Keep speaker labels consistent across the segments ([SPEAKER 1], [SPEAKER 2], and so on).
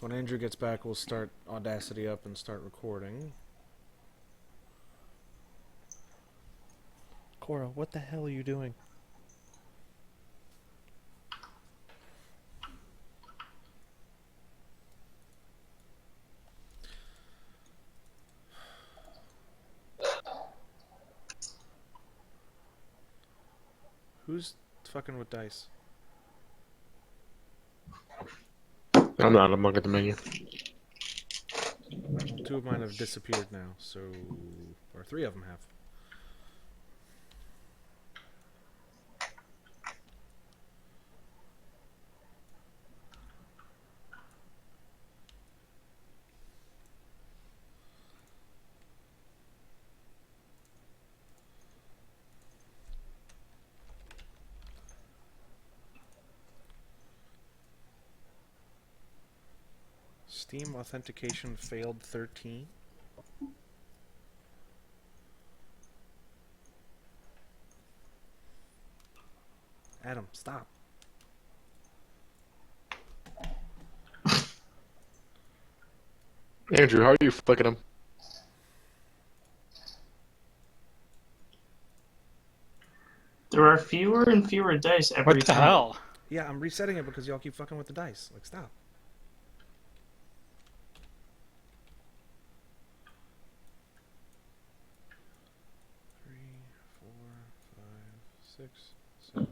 [SPEAKER 1] So when Andrew gets back, we'll start Audacity up and start recording. Cora, what the hell are you doing? Who's fucking with dice?
[SPEAKER 2] I'm not. I'm looking at the menu.
[SPEAKER 1] Two of mine have disappeared now, so... Or three of them have. Steam authentication failed 13. Adam, stop.
[SPEAKER 2] Andrew, how are you flicking them?
[SPEAKER 3] There are fewer and fewer dice every
[SPEAKER 4] What the
[SPEAKER 3] time.
[SPEAKER 4] hell?
[SPEAKER 1] Yeah, I'm resetting it because y'all keep fucking with the dice. Like, stop. Three, 4, 5, 6, 7,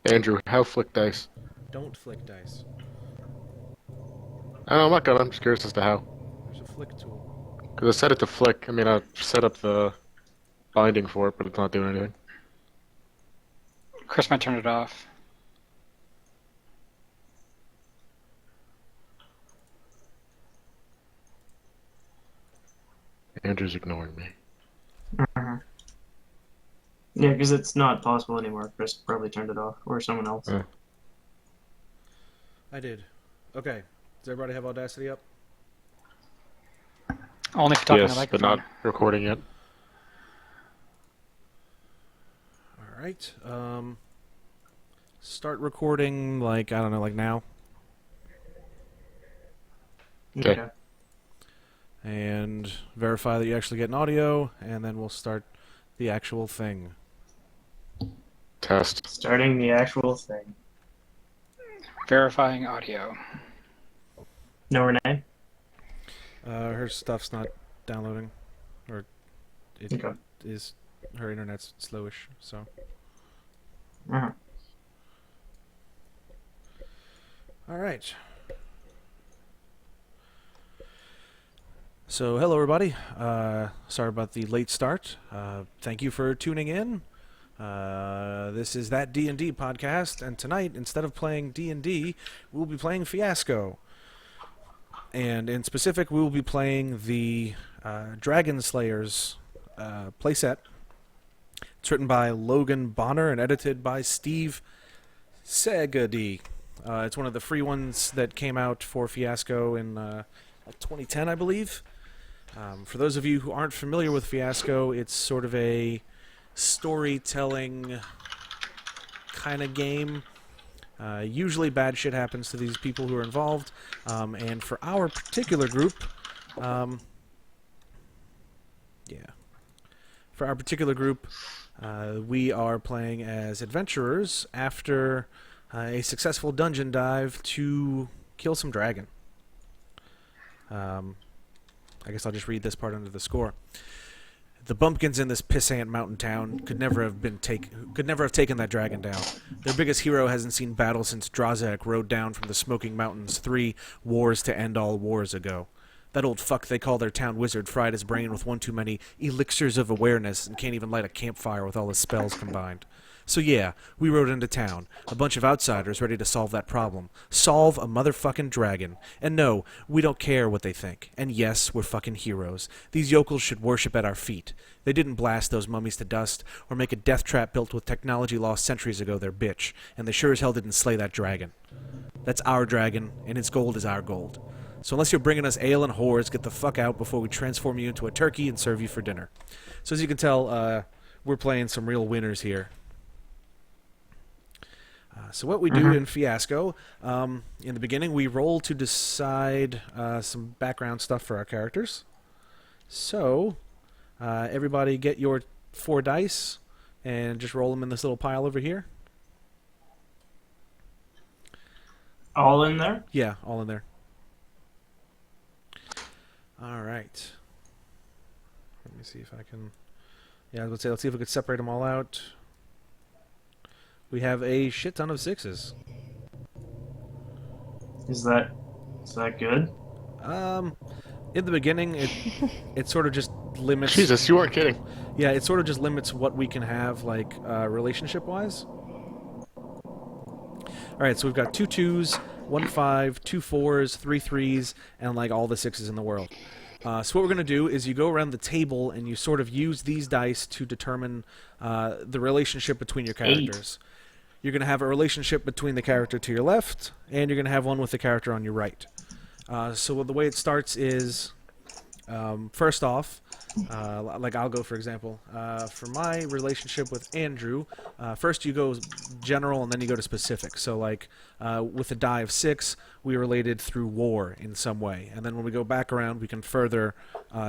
[SPEAKER 1] 8.
[SPEAKER 2] Andrew, how flick dice?
[SPEAKER 1] Don't flick dice.
[SPEAKER 2] I know, I'm not gonna. I'm just curious as to how.
[SPEAKER 1] There's a flick tool.
[SPEAKER 2] Because I set it to flick. I mean, I set up the binding for it, but it's not doing anything.
[SPEAKER 4] Chris might turn it off.
[SPEAKER 2] Andrew's ignoring me.
[SPEAKER 3] Yeah, because it's not possible anymore. Chris probably turned it off, or someone else.
[SPEAKER 2] Yeah.
[SPEAKER 1] I did. Okay. Does everybody have Audacity up?
[SPEAKER 4] Only if you're talking to the
[SPEAKER 2] Yes, but
[SPEAKER 4] microphone.
[SPEAKER 2] not recording yet.
[SPEAKER 1] Alright. Start recording, like, I don't know, like now.
[SPEAKER 2] Okay.
[SPEAKER 1] And verify that you actually get an audio, and then we'll start the actual thing.
[SPEAKER 2] Test.
[SPEAKER 3] Starting the actual thing.
[SPEAKER 4] Verifying audio.
[SPEAKER 3] No, Renee?
[SPEAKER 1] Her stuff's not downloading. Or it
[SPEAKER 3] Okay.
[SPEAKER 1] is... Her internet's slowish, so...
[SPEAKER 3] Uh-huh.
[SPEAKER 1] Alright. So, hello everybody. Sorry about the late start. Thank you for tuning in. This is That D&D podcast, and tonight, instead of playing D&D, we'll be playing Fiasco. And in specific, we will be playing the Dragon Slayers playset. It's written by Logan Bonner and edited by Steve Segedy. It's one of the free ones that came out for Fiasco in 2010, I believe. For those of you who aren't familiar with Fiasco, it's sort of a storytelling kind of game. Usually bad shit happens to these people who are involved. And for our particular group, we are playing as adventurers after a successful dungeon dive to kill some dragon. I guess I'll just read this part under the score. The bumpkins in this pissant mountain town could never have taken that dragon down. Their biggest hero hasn't seen battle since Drazak rode down from the Smoking Mountains 3 wars to end all wars ago. That old fuck they call their town wizard fried his brain with one too many elixirs of awareness and can't even light a campfire with all his spells combined. So yeah, we rode into town, a bunch of outsiders ready to solve that problem. Solve a motherfucking dragon. And no, we don't care what they think. And yes, we're fucking heroes. These yokels should worship at our feet. They didn't blast those mummies to dust, or make a death trap built with technology lost centuries ago their bitch, and they sure as hell didn't slay that dragon. That's our dragon, and its gold is our gold. So unless you're bringing us ale and whores, get the fuck out before we transform you into a turkey and serve you for dinner. So as you can tell, we're playing some real winners here. So what we do in Fiasco, in the beginning, we roll to decide some background stuff for our characters. So, everybody get your 4 dice and just roll them in this little pile over here.
[SPEAKER 3] All in there?
[SPEAKER 1] Yeah, all in there. All right. Let me see if I can... Yeah, let's see if we could separate them all out. We have a shit ton of 6s.
[SPEAKER 3] Is that good?
[SPEAKER 1] In the beginning, it sort of just limits...
[SPEAKER 2] Jesus, you weren't kidding.
[SPEAKER 1] Yeah, it sort of just limits what we can have, like, relationship-wise. Alright, so we've got 2 2s, 1 5, 2 4s, 3 3s, and, like, all the 6s in the world. So what we're going to do is you go around the table and you sort of use these dice to determine the relationship between your characters. 8. You're going to have a relationship between the character to your left, and you're going to have one with the character on your right. So the way it starts is, first off, like I'll go for example, for my relationship with Andrew, first you go general and then you go to specific. So like with a die of 6, we related through war in some way, and then when we go back around, we can further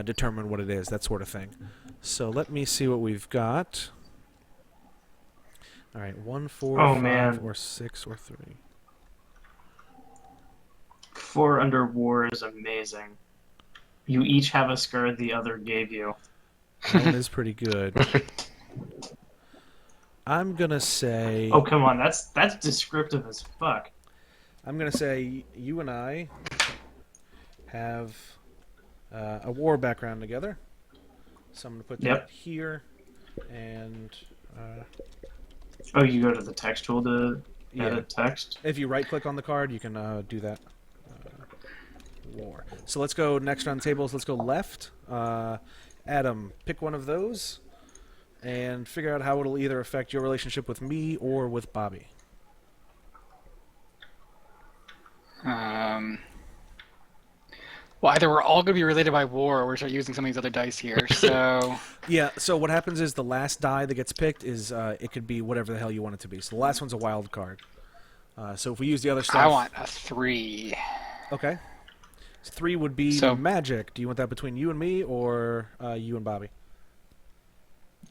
[SPEAKER 1] determine what it is, that sort of thing. So let me see what we've got. All right, 1, 4, 5, or 6, or 3.
[SPEAKER 3] 4 under war is amazing. You each have a scar the other gave you.
[SPEAKER 1] That one is pretty good. I'm gonna say...
[SPEAKER 3] Oh, come on, that's descriptive as fuck.
[SPEAKER 1] I'm gonna say you and I have a war background together. So I'm gonna put that here, and...
[SPEAKER 3] Oh, you go to the text tool to edit text?
[SPEAKER 1] If you right-click on the card, you can do that. War. So let's go next round tables. Let's go left. Adam, pick one of those and figure out how it'll either affect your relationship with me or with Bobby.
[SPEAKER 4] Well, either we're all going to be related by war, or we're start using some of these other dice here. So
[SPEAKER 1] yeah. So what happens is the last die that gets picked is it could be whatever the hell you want it to be. So the last one's a wild card. So if we use the other stuff,
[SPEAKER 4] I want a 3.
[SPEAKER 1] Okay. 3 would be magic. Do you want that between you and me, or you and Bobby?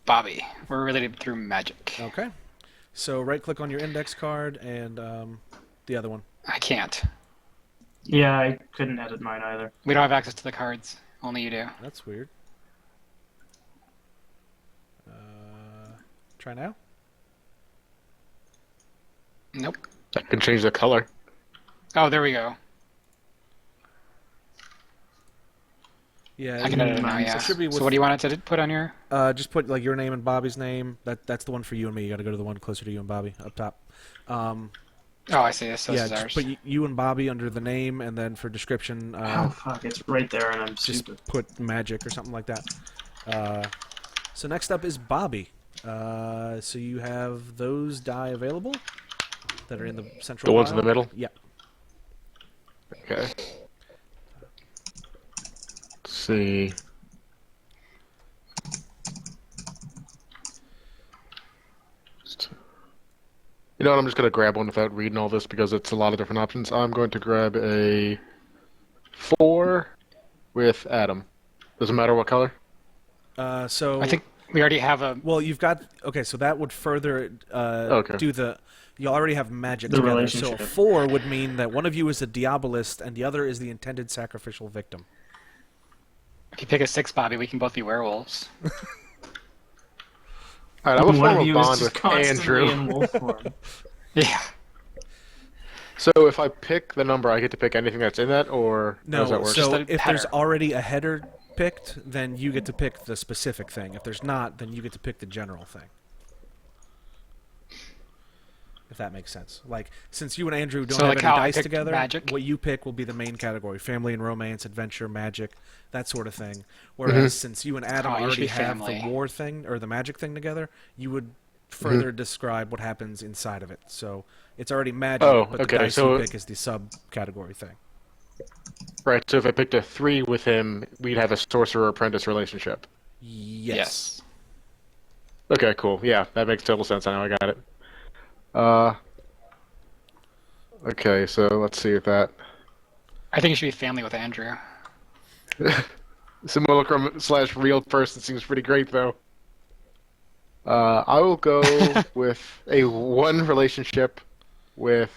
[SPEAKER 4] Bobby. We're related through magic.
[SPEAKER 1] Okay. So right-click on your index card and the other one.
[SPEAKER 4] I can't.
[SPEAKER 3] Yeah, I couldn't edit mine either.
[SPEAKER 4] We don't have access to the cards. Only you do.
[SPEAKER 1] That's weird. Try now?
[SPEAKER 4] Nope.
[SPEAKER 2] I can change the color.
[SPEAKER 4] Oh, there we go.
[SPEAKER 1] Yeah,
[SPEAKER 4] I can edit it now, yeah. So what do you want it to put on your...
[SPEAKER 1] just put like your name and Bobby's name. That's the one for you and me. You got to go to the one closer to you and Bobby up top.
[SPEAKER 4] Oh, I see. So
[SPEAKER 1] yeah,
[SPEAKER 4] this is
[SPEAKER 1] just put you and Bobby under the name, and then for description...
[SPEAKER 3] oh, fuck, it's right there, and I'm
[SPEAKER 1] just
[SPEAKER 3] stupid.
[SPEAKER 1] Put magic or something like that. So next up is Bobby. So you have those die available that are in the central
[SPEAKER 2] The ones
[SPEAKER 1] pile?
[SPEAKER 2] in the middle?
[SPEAKER 1] Yeah.
[SPEAKER 2] Okay. Let's see. You know what, I'm just going to grab one without reading all this because it's a lot of different options. I'm going to grab a 4 with Adam. Doesn't matter what color?
[SPEAKER 1] So
[SPEAKER 4] I think we already have a...
[SPEAKER 1] Well, you've got... Okay, so that would further do the... You already have magic
[SPEAKER 3] the
[SPEAKER 1] together.
[SPEAKER 3] Relationship.
[SPEAKER 1] So 4 would mean that one of you is a Diabolist and the other is the intended sacrificial victim.
[SPEAKER 4] If you pick a 6, Bobby, we can both be werewolves.
[SPEAKER 2] Alright, I'm a
[SPEAKER 3] One
[SPEAKER 2] form
[SPEAKER 3] of
[SPEAKER 2] of
[SPEAKER 3] you is
[SPEAKER 2] bond
[SPEAKER 3] just
[SPEAKER 2] with
[SPEAKER 3] constantly
[SPEAKER 2] Andrew.
[SPEAKER 3] in wolf form.
[SPEAKER 4] Yeah.
[SPEAKER 2] So if I pick the number, I get to pick anything that's in that, or how does that
[SPEAKER 1] No,
[SPEAKER 2] work?
[SPEAKER 1] so
[SPEAKER 4] Just a
[SPEAKER 1] if there's
[SPEAKER 4] header.
[SPEAKER 1] already a header picked, then you get to pick the specific thing. If there's not, then you get to pick the general thing. If that makes sense. Like, since you and Andrew don't
[SPEAKER 4] So,
[SPEAKER 1] have
[SPEAKER 4] like
[SPEAKER 1] any
[SPEAKER 4] how I
[SPEAKER 1] dice
[SPEAKER 4] picked
[SPEAKER 1] together,
[SPEAKER 4] magic?
[SPEAKER 1] what you pick will be the main category. Family and romance, adventure, magic, that sort of thing. Whereas since you and Adam
[SPEAKER 4] Oh, you should
[SPEAKER 1] already
[SPEAKER 4] be
[SPEAKER 1] have
[SPEAKER 4] family.
[SPEAKER 1] the war thing, or the magic thing together, you would further describe what happens inside of it. So it's already magic,
[SPEAKER 2] Oh,
[SPEAKER 1] but
[SPEAKER 2] okay,
[SPEAKER 1] the dice
[SPEAKER 2] so-
[SPEAKER 1] you pick is the subcategory thing.
[SPEAKER 2] Right, so if I picked a 3 with him, we'd have a sorcerer-apprentice relationship.
[SPEAKER 1] Yes.
[SPEAKER 2] Okay, cool. Yeah, that makes total sense. I know I got it. Okay, so let's see if that.
[SPEAKER 4] I think you should be family with Andrew.
[SPEAKER 2] Simulacrum / real person seems pretty great, though. I will go with a 1 relationship with.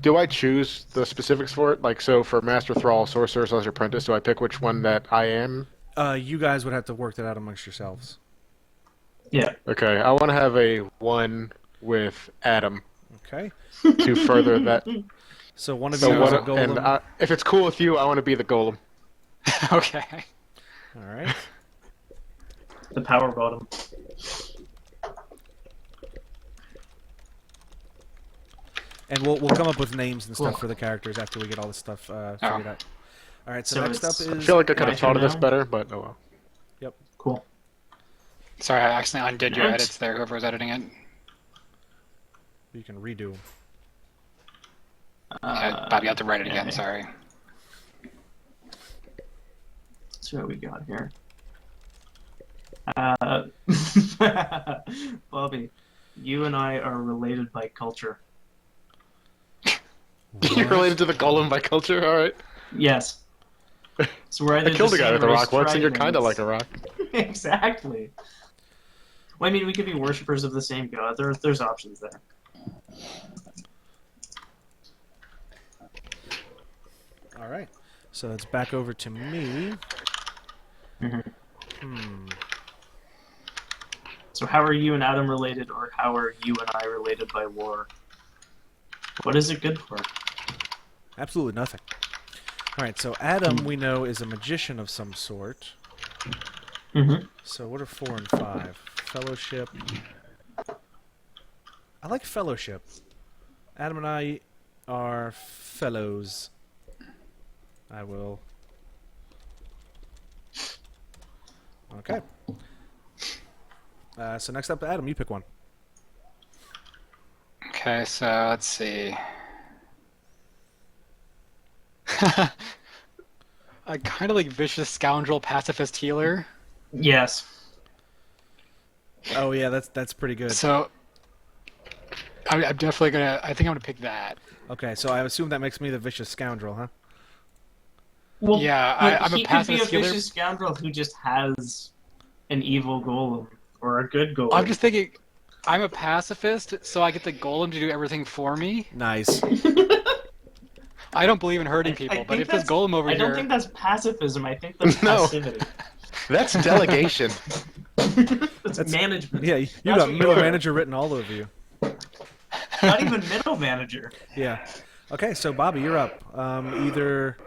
[SPEAKER 2] Do I choose the specifics for it? Like, so for Master Thrall, Sorcerer, / Apprentice, do I pick which one that I am?
[SPEAKER 1] You guys would have to work that out amongst yourselves.
[SPEAKER 3] Yeah.
[SPEAKER 2] Okay, I want to have a 1 with Adam
[SPEAKER 1] Okay.
[SPEAKER 2] to further that.
[SPEAKER 1] So one of
[SPEAKER 2] So
[SPEAKER 1] you is a
[SPEAKER 2] one, and
[SPEAKER 1] golem.
[SPEAKER 2] if it's cool with you, I want to be the golem.
[SPEAKER 4] Okay.
[SPEAKER 1] All right.
[SPEAKER 3] The power bottom.
[SPEAKER 1] And we'll come up with names and stuff for the characters after we get all this stuff figured out. All right. So
[SPEAKER 3] So
[SPEAKER 1] next up
[SPEAKER 3] it's-
[SPEAKER 1] is.
[SPEAKER 2] I feel like I could
[SPEAKER 3] My
[SPEAKER 2] have thought of
[SPEAKER 3] turn
[SPEAKER 2] this
[SPEAKER 3] now?
[SPEAKER 2] better, but oh well.
[SPEAKER 3] Cool.
[SPEAKER 4] Sorry, I accidentally undid your
[SPEAKER 3] What?
[SPEAKER 4] edits there, whoever was editing it.
[SPEAKER 1] You can redo 'em.
[SPEAKER 4] Bob, you have to write it again,
[SPEAKER 3] okay.
[SPEAKER 4] sorry.
[SPEAKER 3] So what we got here. Bobby, you and I are related by culture.
[SPEAKER 2] You're related to the golem by culture, all right.
[SPEAKER 3] Yes. So we're
[SPEAKER 2] I
[SPEAKER 3] either
[SPEAKER 2] killed
[SPEAKER 3] the
[SPEAKER 2] a guy
[SPEAKER 3] same
[SPEAKER 2] with a
[SPEAKER 3] race
[SPEAKER 2] rock once, and you're kind of
[SPEAKER 3] dragons.
[SPEAKER 2] like a rock.
[SPEAKER 3] Exactly. Well, I mean, we could be worshippers of the same god. There's options there.
[SPEAKER 1] All right. So it's back over to me.
[SPEAKER 3] Mm-hmm. So how are you and Adam related, or how are you and I related by war? What is it good for?
[SPEAKER 1] Absolutely nothing. All right. So Adam, we know, is a magician of some sort.
[SPEAKER 3] Mm-hmm.
[SPEAKER 1] So what are 4 and 5? Fellowship. I like fellowship. Adam and I are fellows. I will. Okay. So next up, Adam, you pick one.
[SPEAKER 4] Okay, so let's see. I kind of like vicious scoundrel pacifist healer.
[SPEAKER 3] Yes.
[SPEAKER 1] Oh yeah, that's pretty good.
[SPEAKER 4] So I'm definitely gonna. I think I'm gonna pick that.
[SPEAKER 1] Okay, so I assume that makes me the vicious scoundrel, huh?
[SPEAKER 3] Well,
[SPEAKER 4] Yeah,
[SPEAKER 3] but
[SPEAKER 4] I'm a
[SPEAKER 3] he could be a
[SPEAKER 4] pacifist healer.
[SPEAKER 3] vicious scoundrel who just has an evil golem or a good golem.
[SPEAKER 4] I'm just thinking. I'm a pacifist, so I get the golem to do everything for me.
[SPEAKER 1] Nice.
[SPEAKER 4] I don't believe in hurting people, but if this golem over
[SPEAKER 3] I
[SPEAKER 4] here,
[SPEAKER 3] don't think that's pacifism. I think that's
[SPEAKER 2] No.
[SPEAKER 3] passivity.
[SPEAKER 2] That's delegation.
[SPEAKER 3] That's management.
[SPEAKER 1] Yeah, you
[SPEAKER 3] That's
[SPEAKER 1] got
[SPEAKER 3] what
[SPEAKER 1] middle
[SPEAKER 3] you're-
[SPEAKER 1] manager written all over you.
[SPEAKER 3] Not even middle manager.
[SPEAKER 1] Yeah. Okay, so Bobby, you're up. Either.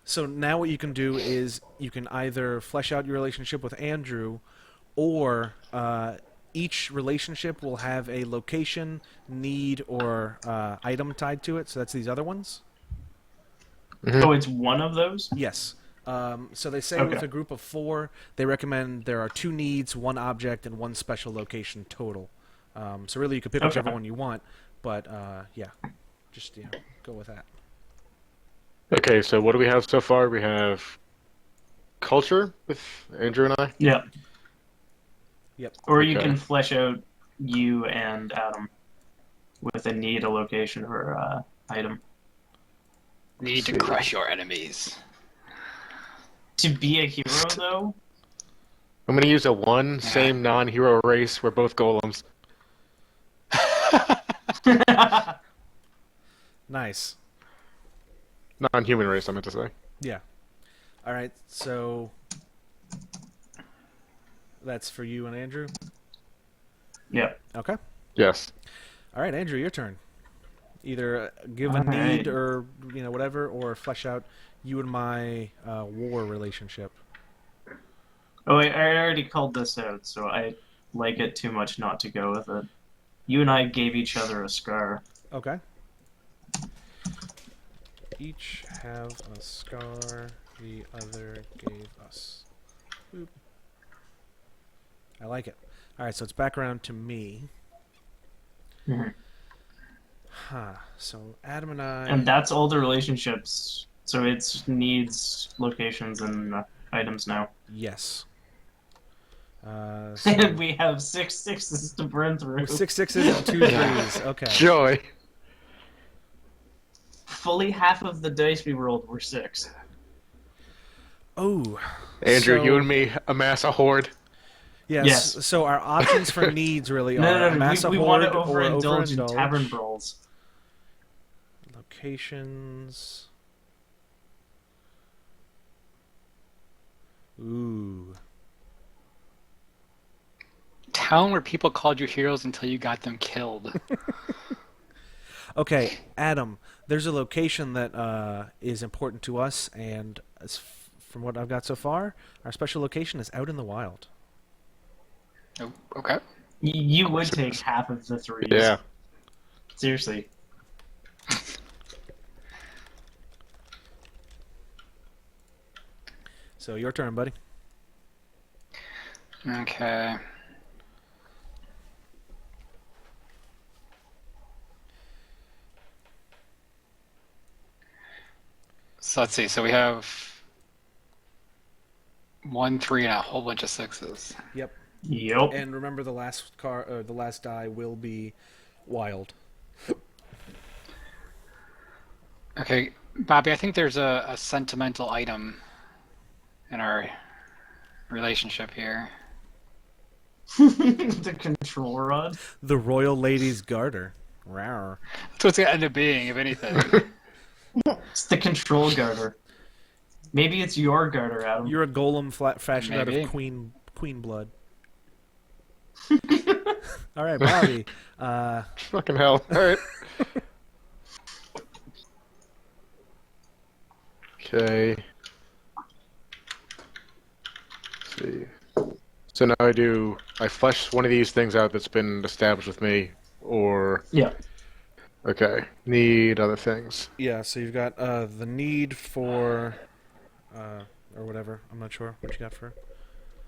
[SPEAKER 1] So now what you can do is you can either flesh out your relationship with Andrew, or each relationship will have a location, need, or item tied to it. So that's these other ones.
[SPEAKER 3] Oh, it's one of those?
[SPEAKER 1] Yes. So they say
[SPEAKER 3] Okay.
[SPEAKER 1] with a group of 4, they recommend there are 2 needs, 1 object, and 1 special location total. So really, you could pick
[SPEAKER 3] Okay.
[SPEAKER 1] whichever one you want, but yeah, just go with that.
[SPEAKER 2] Okay, so what do we have so far? We have culture with Andrew and I.
[SPEAKER 3] Yeah.
[SPEAKER 1] Yep.
[SPEAKER 3] Or you
[SPEAKER 2] Okay.
[SPEAKER 3] can flesh out you and Adam with a need, a location, or item.
[SPEAKER 4] need to
[SPEAKER 2] see.
[SPEAKER 4] crush your enemies.
[SPEAKER 3] To be a hero, though,
[SPEAKER 2] I'm gonna use a 1, same non-hero race. We're both golems.
[SPEAKER 1] Nice.
[SPEAKER 2] Non-human race, I meant to say.
[SPEAKER 1] Yeah. All right. So that's for you and Andrew.
[SPEAKER 3] yeah.
[SPEAKER 1] Okay.
[SPEAKER 2] Yes.
[SPEAKER 1] All right, Andrew, your turn. Either give a
[SPEAKER 3] All right.
[SPEAKER 1] need or whatever, or flesh out you and my war relationship.
[SPEAKER 3] Oh, I already called this out, so I like it too much not to go with it. You and I gave each other a scar.
[SPEAKER 1] Okay. Each have a scar the other gave us. Boop. I like it. All right, so it's back around to me.
[SPEAKER 3] Mhm.
[SPEAKER 1] Huh. So Adam and I.
[SPEAKER 3] And that's all the relationships. So it's needs, locations, and items now.
[SPEAKER 1] Yes.
[SPEAKER 3] And we have 6 sixes to burn through.
[SPEAKER 1] 6 sixes and 2 threes. Okay.
[SPEAKER 2] Joy.
[SPEAKER 3] Fully half of the dice we rolled were 6.
[SPEAKER 1] Oh.
[SPEAKER 2] Andrew,
[SPEAKER 1] so-
[SPEAKER 2] you and me amass a horde.
[SPEAKER 1] Yes.
[SPEAKER 3] Yes.
[SPEAKER 1] So our options for needs really are
[SPEAKER 3] No.
[SPEAKER 1] amass a
[SPEAKER 3] We want to
[SPEAKER 1] horde or
[SPEAKER 3] overindulge in
[SPEAKER 1] overindulge.
[SPEAKER 3] tavern brawls.
[SPEAKER 1] Locations. Ooh.
[SPEAKER 4] Town where people called you heroes until you got them killed.
[SPEAKER 1] Okay, Adam. There's a location that is important to us, and from what I've got so far, our special location is out in the wild.
[SPEAKER 4] Oh, okay.
[SPEAKER 3] You would take half of the 3s.
[SPEAKER 2] Yeah.
[SPEAKER 3] Seriously.
[SPEAKER 1] So your turn, buddy.
[SPEAKER 4] Okay. So let's see. So we have 1, 3, and a whole bunch of 6s.
[SPEAKER 1] Yep.
[SPEAKER 3] Yep.
[SPEAKER 1] And remember, the last the last die will be wild.
[SPEAKER 4] Okay, Bobby, I think there's a sentimental item in our relationship here.
[SPEAKER 3] The control rod.
[SPEAKER 1] The Royal Lady's Garter. Rawr.
[SPEAKER 4] That's what's going to end up being, if anything.
[SPEAKER 3] It's the control garter. Maybe it's your garter, Adam.
[SPEAKER 1] You're a golem fashioned out
[SPEAKER 4] Maybe.
[SPEAKER 1] of queen blood. All right, Bobby.
[SPEAKER 2] Fucking hell. Alright. Okay. Let's see. So now I flesh one of these things out that's been established with me, or...
[SPEAKER 3] Yeah.
[SPEAKER 2] Okay. Need other things.
[SPEAKER 1] Yeah, so you've got the need for, or whatever. I'm not sure what you got for.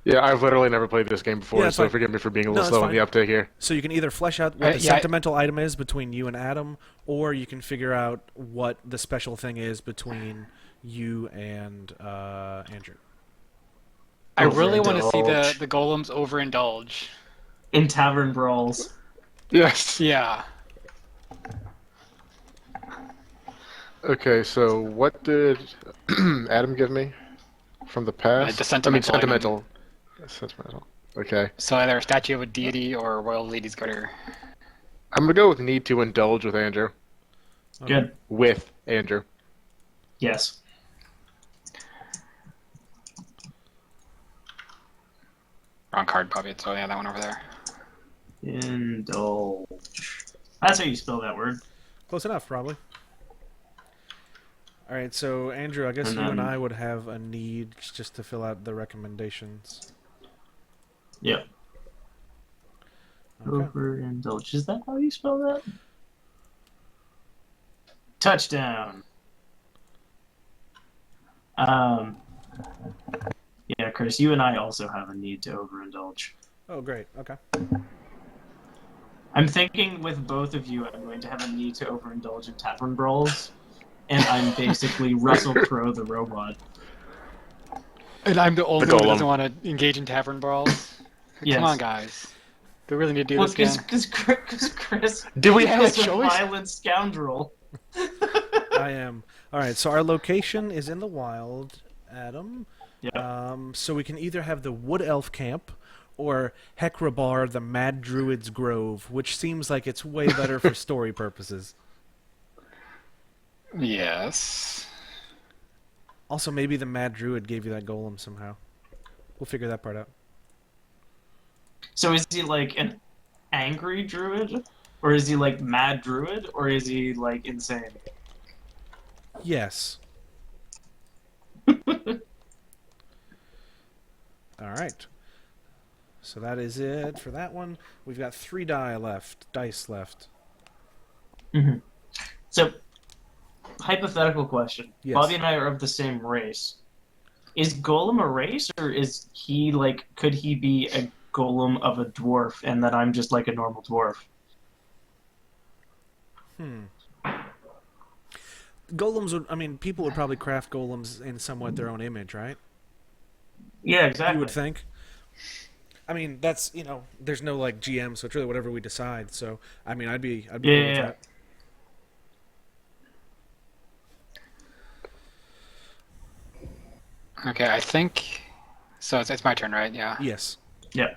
[SPEAKER 2] Yeah, I've literally never played this game before,
[SPEAKER 1] Yeah, it's
[SPEAKER 2] so
[SPEAKER 1] fine.
[SPEAKER 2] forgive me for being a
[SPEAKER 1] No,
[SPEAKER 2] little
[SPEAKER 1] it's
[SPEAKER 2] slow on
[SPEAKER 1] fine.
[SPEAKER 2] the uptake here.
[SPEAKER 1] So you can either flesh out what the
[SPEAKER 4] yeah,
[SPEAKER 1] sentimental item is between you and Adam, or you can figure out what the special thing is between you and Andrew.
[SPEAKER 4] I really want to see
[SPEAKER 2] Overindulge.
[SPEAKER 4] the golems overindulge.
[SPEAKER 3] In tavern brawls.
[SPEAKER 2] Yes.
[SPEAKER 4] Yeah.
[SPEAKER 2] Okay, so what did Adam give me from the past?
[SPEAKER 4] The sentimental item.
[SPEAKER 2] sentimental. Sentimental. Okay.
[SPEAKER 4] So either a statue of a deity or a royal lady's garter.
[SPEAKER 2] I'm gonna go with need to indulge with Andrew.
[SPEAKER 3] Good.
[SPEAKER 2] With Andrew.
[SPEAKER 3] Yes.
[SPEAKER 4] Wrong card, Bobby. So yeah, that one over there.
[SPEAKER 3] Indulge. That's how you spell that word.
[SPEAKER 1] Close enough, probably. All right, so Andrew, I guess
[SPEAKER 3] And
[SPEAKER 1] you and
[SPEAKER 3] then-
[SPEAKER 1] I would have a need just to fill out the recommendations.
[SPEAKER 3] Yep.
[SPEAKER 1] Okay.
[SPEAKER 3] Overindulge. Is that how you spell that? Touchdown. Yeah, Chris, you and I also have a need to overindulge.
[SPEAKER 1] Oh, great. Okay.
[SPEAKER 3] I'm thinking with both of you, I'm going to have a need to overindulge in tavern brawls, and I'm basically Russell Crowe the robot.
[SPEAKER 4] And I'm the only one who
[SPEAKER 2] golem.
[SPEAKER 4] doesn't want to engage in tavern brawls.
[SPEAKER 3] Yes.
[SPEAKER 4] Come on, guys. Do we really need to do
[SPEAKER 3] Well,
[SPEAKER 4] this again?
[SPEAKER 3] because Chris
[SPEAKER 2] Do we have a
[SPEAKER 3] is a
[SPEAKER 2] choice?
[SPEAKER 3] violent scoundrel.
[SPEAKER 1] I am. All right, so our location is in the wild, Adam.
[SPEAKER 3] Yeah.
[SPEAKER 1] So we can either have the Wood Elf Camp or Hekrabar, the Mad Druid's Grove, which seems like it's way better for story purposes.
[SPEAKER 4] Yes.
[SPEAKER 1] Also, maybe the Mad Druid gave you that golem somehow. We'll figure that part out.
[SPEAKER 3] So is he like an angry druid? Or is he like mad druid? Or is he like insane?
[SPEAKER 1] Yes. All right. So that is it for that one. We've got 3 dice left.
[SPEAKER 3] Mm-hmm. So, hypothetical question.
[SPEAKER 1] Yes.
[SPEAKER 3] Bobby and I are of the same race. Is Golem a race, or is he like, could he be a golem of a dwarf and that I'm just like a normal dwarf?
[SPEAKER 1] Golems would, I mean, people would probably craft golems in somewhat their own image, right?
[SPEAKER 3] Yeah, exactly.
[SPEAKER 1] You would think. I mean, that's, there's no like GM, so it's really whatever we decide. So, I mean, I'd be cool
[SPEAKER 3] Yeah,
[SPEAKER 1] with
[SPEAKER 3] yeah.
[SPEAKER 1] that.
[SPEAKER 4] Okay, I think. So it's my turn, right? Yeah.
[SPEAKER 1] Yes.
[SPEAKER 3] Yeah.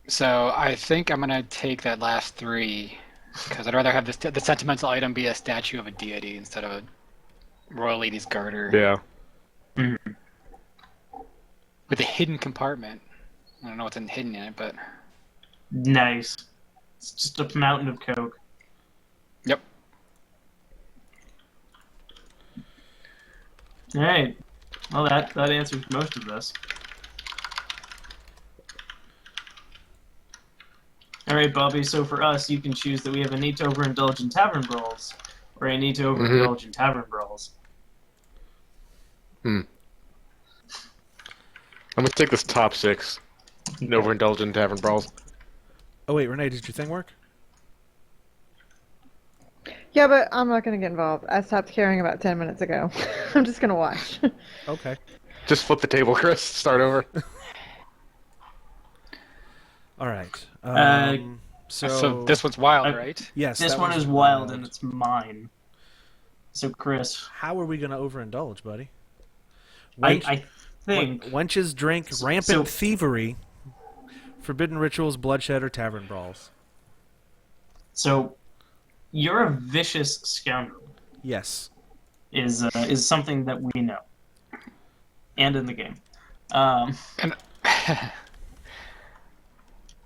[SPEAKER 4] So I think I'm gonna take that last 3 because I'd rather have the sentimental item be a statue of a deity instead of a royal lady's garter
[SPEAKER 2] Yeah.
[SPEAKER 3] Mhm.
[SPEAKER 4] with a hidden compartment. I don't know what's hidden in it, but
[SPEAKER 3] Nice. It's just a mountain of coke.
[SPEAKER 4] yep.
[SPEAKER 3] All right. Well, that answers most of this. All right, Bobby. So for us, you can choose that we have a need to overindulge in tavern brawls, or a need to overindulge in tavern brawls.
[SPEAKER 2] I'm gonna take this top 6. And overindulge in tavern brawls.
[SPEAKER 1] Oh wait, Renee, did your thing work?
[SPEAKER 5] Yeah, but I'm not gonna get involved. I stopped caring about 10 minutes ago. I'm just gonna watch.
[SPEAKER 1] Okay.
[SPEAKER 2] Just flip the table, Chris. Start over.
[SPEAKER 1] All right.
[SPEAKER 4] So this one's wild, right?
[SPEAKER 1] yes,
[SPEAKER 3] This
[SPEAKER 1] that
[SPEAKER 3] one
[SPEAKER 1] one's
[SPEAKER 3] is wild, and it's mine. So, Chris,
[SPEAKER 1] How are we going to overindulge, buddy?
[SPEAKER 3] I think
[SPEAKER 1] Wenches drink, rampant
[SPEAKER 3] so-
[SPEAKER 1] thievery, forbidden rituals, bloodshed, or tavern brawls.
[SPEAKER 3] so. You're a vicious scoundrel.
[SPEAKER 1] Yes.
[SPEAKER 3] Is something that we know, and in the game.
[SPEAKER 4] And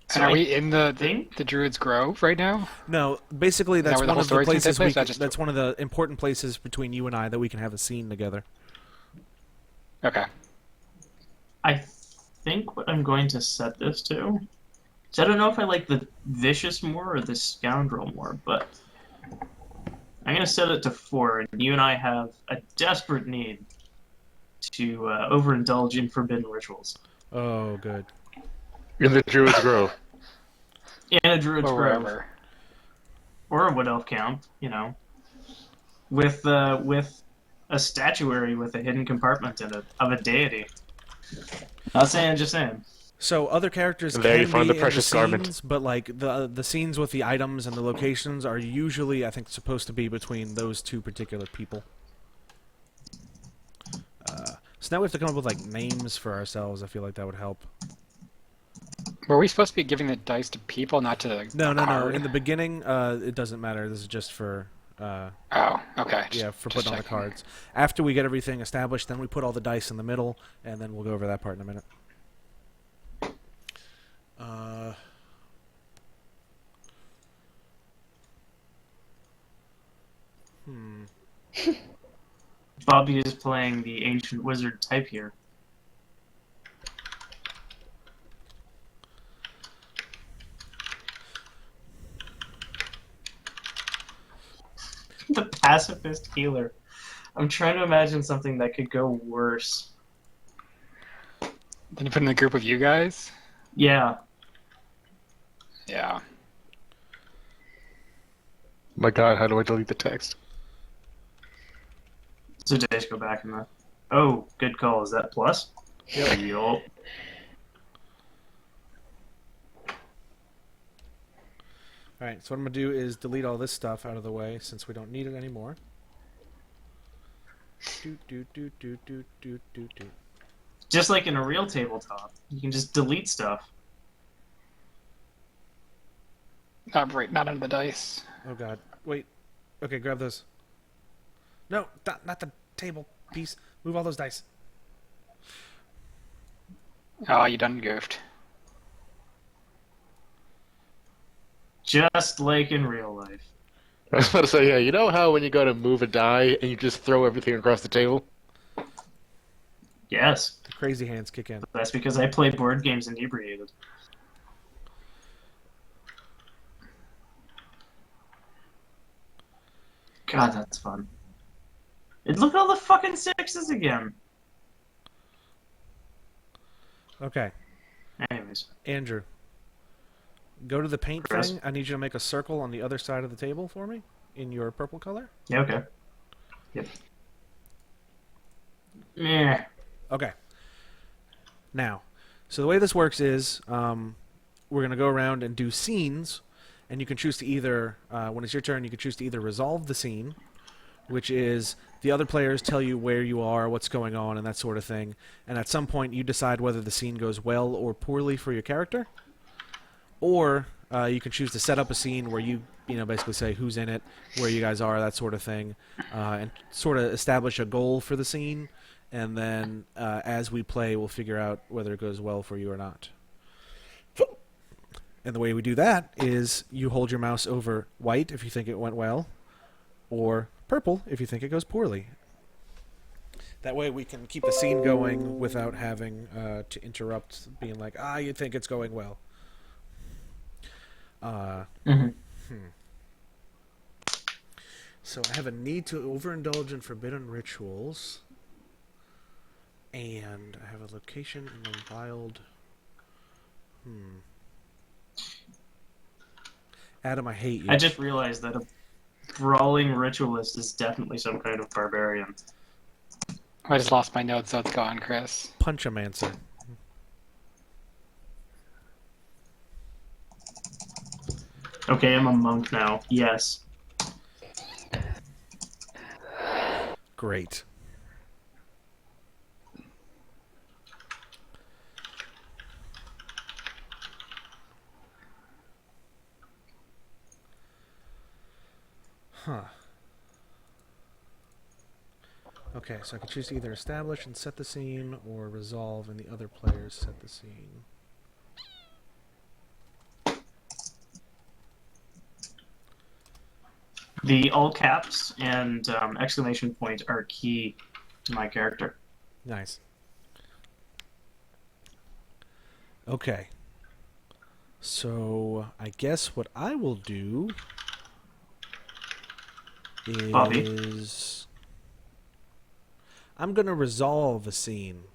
[SPEAKER 3] So
[SPEAKER 4] are
[SPEAKER 3] I
[SPEAKER 4] we in the
[SPEAKER 3] think
[SPEAKER 4] Druid's Grove right now?
[SPEAKER 1] No, basically that's
[SPEAKER 4] where the
[SPEAKER 1] one
[SPEAKER 4] whole
[SPEAKER 1] of the
[SPEAKER 4] story's gonna
[SPEAKER 1] places
[SPEAKER 4] take place?
[SPEAKER 1] that's one of the important places between you and I that we can have a scene together.
[SPEAKER 4] Okay.
[SPEAKER 3] I think what I'm going to set this to. So I don't know if I like the vicious more or the scoundrel more, but I'm going to set it to 4, and you and I have a desperate need to overindulge in forbidden rituals.
[SPEAKER 1] Oh, good.
[SPEAKER 2] In the Druid's Grove.
[SPEAKER 3] In a druid's
[SPEAKER 4] Or
[SPEAKER 3] grove.
[SPEAKER 4] wherever.
[SPEAKER 3] Or a wood elf camp, with a statuary with a hidden compartment in it of a deity. Not saying, just saying.
[SPEAKER 1] So other characters
[SPEAKER 2] And there
[SPEAKER 1] can
[SPEAKER 2] you find
[SPEAKER 1] be
[SPEAKER 2] the precious
[SPEAKER 1] in the
[SPEAKER 2] garment.
[SPEAKER 1] scenes, but like the scenes with the items and the locations are usually, I think, supposed to be between those two particular people. So now we have to come up with like names for ourselves. I feel like that would help.
[SPEAKER 4] Were we supposed to be giving the dice to people, not to
[SPEAKER 1] No.
[SPEAKER 4] card?
[SPEAKER 1] In the beginning, it doesn't matter. This is just for
[SPEAKER 4] Oh, okay.
[SPEAKER 1] for
[SPEAKER 4] Just
[SPEAKER 1] putting on the
[SPEAKER 4] checking.
[SPEAKER 1] cards. After we get everything established, then we put all the dice in the middle, and then we'll go over that part in a minute.
[SPEAKER 3] Bobby is playing the ancient wizard type here. The pacifist healer. I'm trying to imagine something that could go worse.
[SPEAKER 4] Then you put in a group of you guys?
[SPEAKER 3] Yeah.
[SPEAKER 4] Yeah.
[SPEAKER 2] My god, how do I delete the text?
[SPEAKER 3] So days go back in the. Oh, good call. Is that plus?
[SPEAKER 1] Yep.
[SPEAKER 3] Yup.
[SPEAKER 1] Alright, so what I'm going to do is delete all this stuff out of the way since we don't need it anymore. Do.
[SPEAKER 3] Just like in a real tabletop, you can just delete stuff.
[SPEAKER 4] Not under the dice.
[SPEAKER 1] Oh god. Wait. Okay, grab those. No, not the table piece. Move all those dice.
[SPEAKER 4] Oh, you done goofed.
[SPEAKER 3] Just like in real life.
[SPEAKER 2] I was about to say, yeah, you know how when you go to move a die and you just throw everything across the table?
[SPEAKER 3] Yes.
[SPEAKER 1] The crazy hands kick in.
[SPEAKER 3] That's because I play board games inebriated. God, that's fun. Look at all the fucking 6s again.
[SPEAKER 1] Okay,
[SPEAKER 3] Anyways.
[SPEAKER 1] Andrew. Go to the paint
[SPEAKER 3] Chris?
[SPEAKER 1] thing. I need you to make a circle on the other side of the table for me in your purple color.
[SPEAKER 3] Yeah, okay. Yep. Yeah.
[SPEAKER 1] Okay. Now, so the way this works is we're going to go around and do scenes, and you can choose to either, when it's your turn, you can choose to either resolve the scene, which is the other players tell you where you are, what's going on, and that sort of thing. And at some point, you decide whether the scene goes well or poorly for your character. Or you can choose to set up a scene where you basically say who's in it, where you guys are, that sort of thing, and sort of establish a goal for the scene. And then as we play, we'll figure out whether it goes well for you or not. And the way we do that is you hold your mouse over white if you think it went well, or purple if you think it goes poorly. That way we can keep the scene going without having to interrupt, being like, you think it's going well. So I have a need to overindulge in forbidden rituals, and I have a location in the wild. Adam, I hate you.
[SPEAKER 3] I just realized that a brawling ritualist is definitely some kind of barbarian.
[SPEAKER 4] I just lost my notes, so it's gone, Chris.
[SPEAKER 1] Punchamancer.
[SPEAKER 3] Okay, I'm a monk now. Yes.
[SPEAKER 1] Great. Huh. Okay, so I can choose to either establish and set the scene, or resolve and the other players set the scene.
[SPEAKER 3] The all caps and exclamation point are key to my character.
[SPEAKER 1] Nice. Okay. So I guess what I will do is
[SPEAKER 3] Bobby?
[SPEAKER 1] I'm gonna resolve a scene.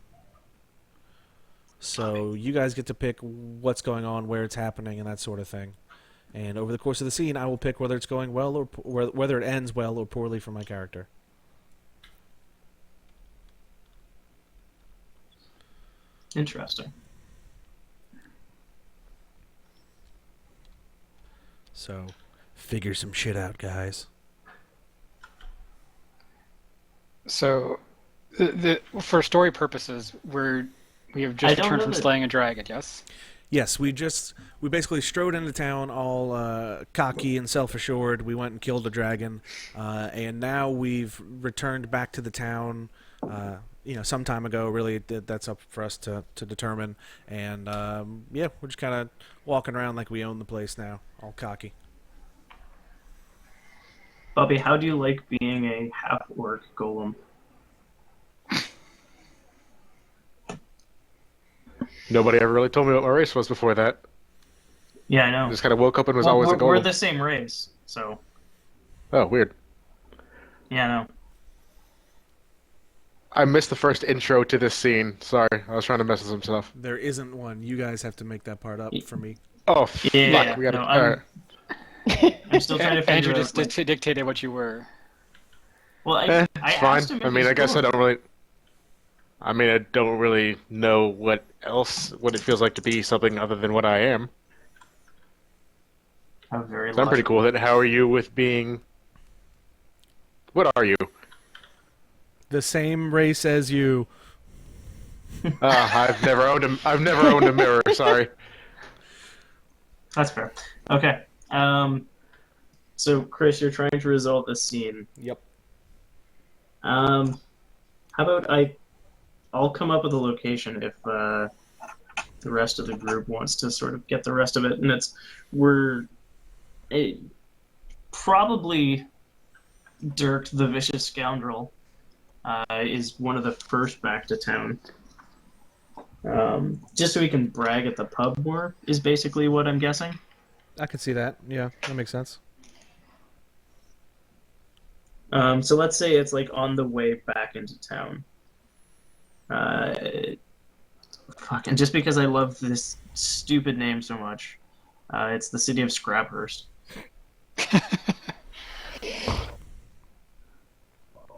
[SPEAKER 1] So you guys get to pick what's going on, where it's happening, and that sort of thing. And over the course of the scene, I will pick whether it's going well or whether it ends well or poorly for my character.
[SPEAKER 3] Interesting.
[SPEAKER 1] So, figure some shit out, guys.
[SPEAKER 4] So, for story purposes, we have just returned from slaying a dragon, yes?
[SPEAKER 1] Yes, we basically strode into town all cocky and self-assured. We went and killed a dragon, and now we've returned back to the town. Some time ago. Really, that's up for us to determine. And we're just kind of walking around like we own the place now, all cocky.
[SPEAKER 3] Bobby, how do you like being a half-orc golem?
[SPEAKER 2] Nobody ever really told me what my race was before that.
[SPEAKER 3] Yeah, I know.
[SPEAKER 2] I just kind of woke up and was always a golem.
[SPEAKER 3] We're the same race, so...
[SPEAKER 2] Oh, weird.
[SPEAKER 3] Yeah, I know.
[SPEAKER 2] I missed the first intro to this scene. Sorry, I was trying to mess with some stuff.
[SPEAKER 1] There isn't one. You guys have to make that part up for me.
[SPEAKER 2] Oh, fuck.
[SPEAKER 3] Yeah,
[SPEAKER 2] We gotta...
[SPEAKER 3] I'm still trying to figure
[SPEAKER 4] Andrew
[SPEAKER 3] out...
[SPEAKER 4] just dictated what you were.
[SPEAKER 3] Well, I
[SPEAKER 2] it's fine.
[SPEAKER 3] asked him if
[SPEAKER 2] I mean,
[SPEAKER 3] he's
[SPEAKER 2] I guess I
[SPEAKER 3] golem.
[SPEAKER 2] don't really... I mean, I don't really know what it feels like to be something other than what I am.
[SPEAKER 3] How very
[SPEAKER 2] So I'm pretty cool with it. How are you with being... What are you?
[SPEAKER 1] The same race as you.
[SPEAKER 2] I've never owned a mirror, sorry.
[SPEAKER 3] That's fair. Okay. So, Chris, you're trying to resolve this scene.
[SPEAKER 1] Yep.
[SPEAKER 3] How about I'll come up with a location if the rest of the group wants to sort of get the rest of it, and probably Dirk, the vicious scoundrel, is one of the first back to town. Just so he can brag at the pub more is basically what I'm guessing.
[SPEAKER 1] I can see that. Yeah, that makes sense.
[SPEAKER 3] So let's say it's like on the way back into town. Fuck, and just because I love this stupid name so much, it's the city of Scraphurst.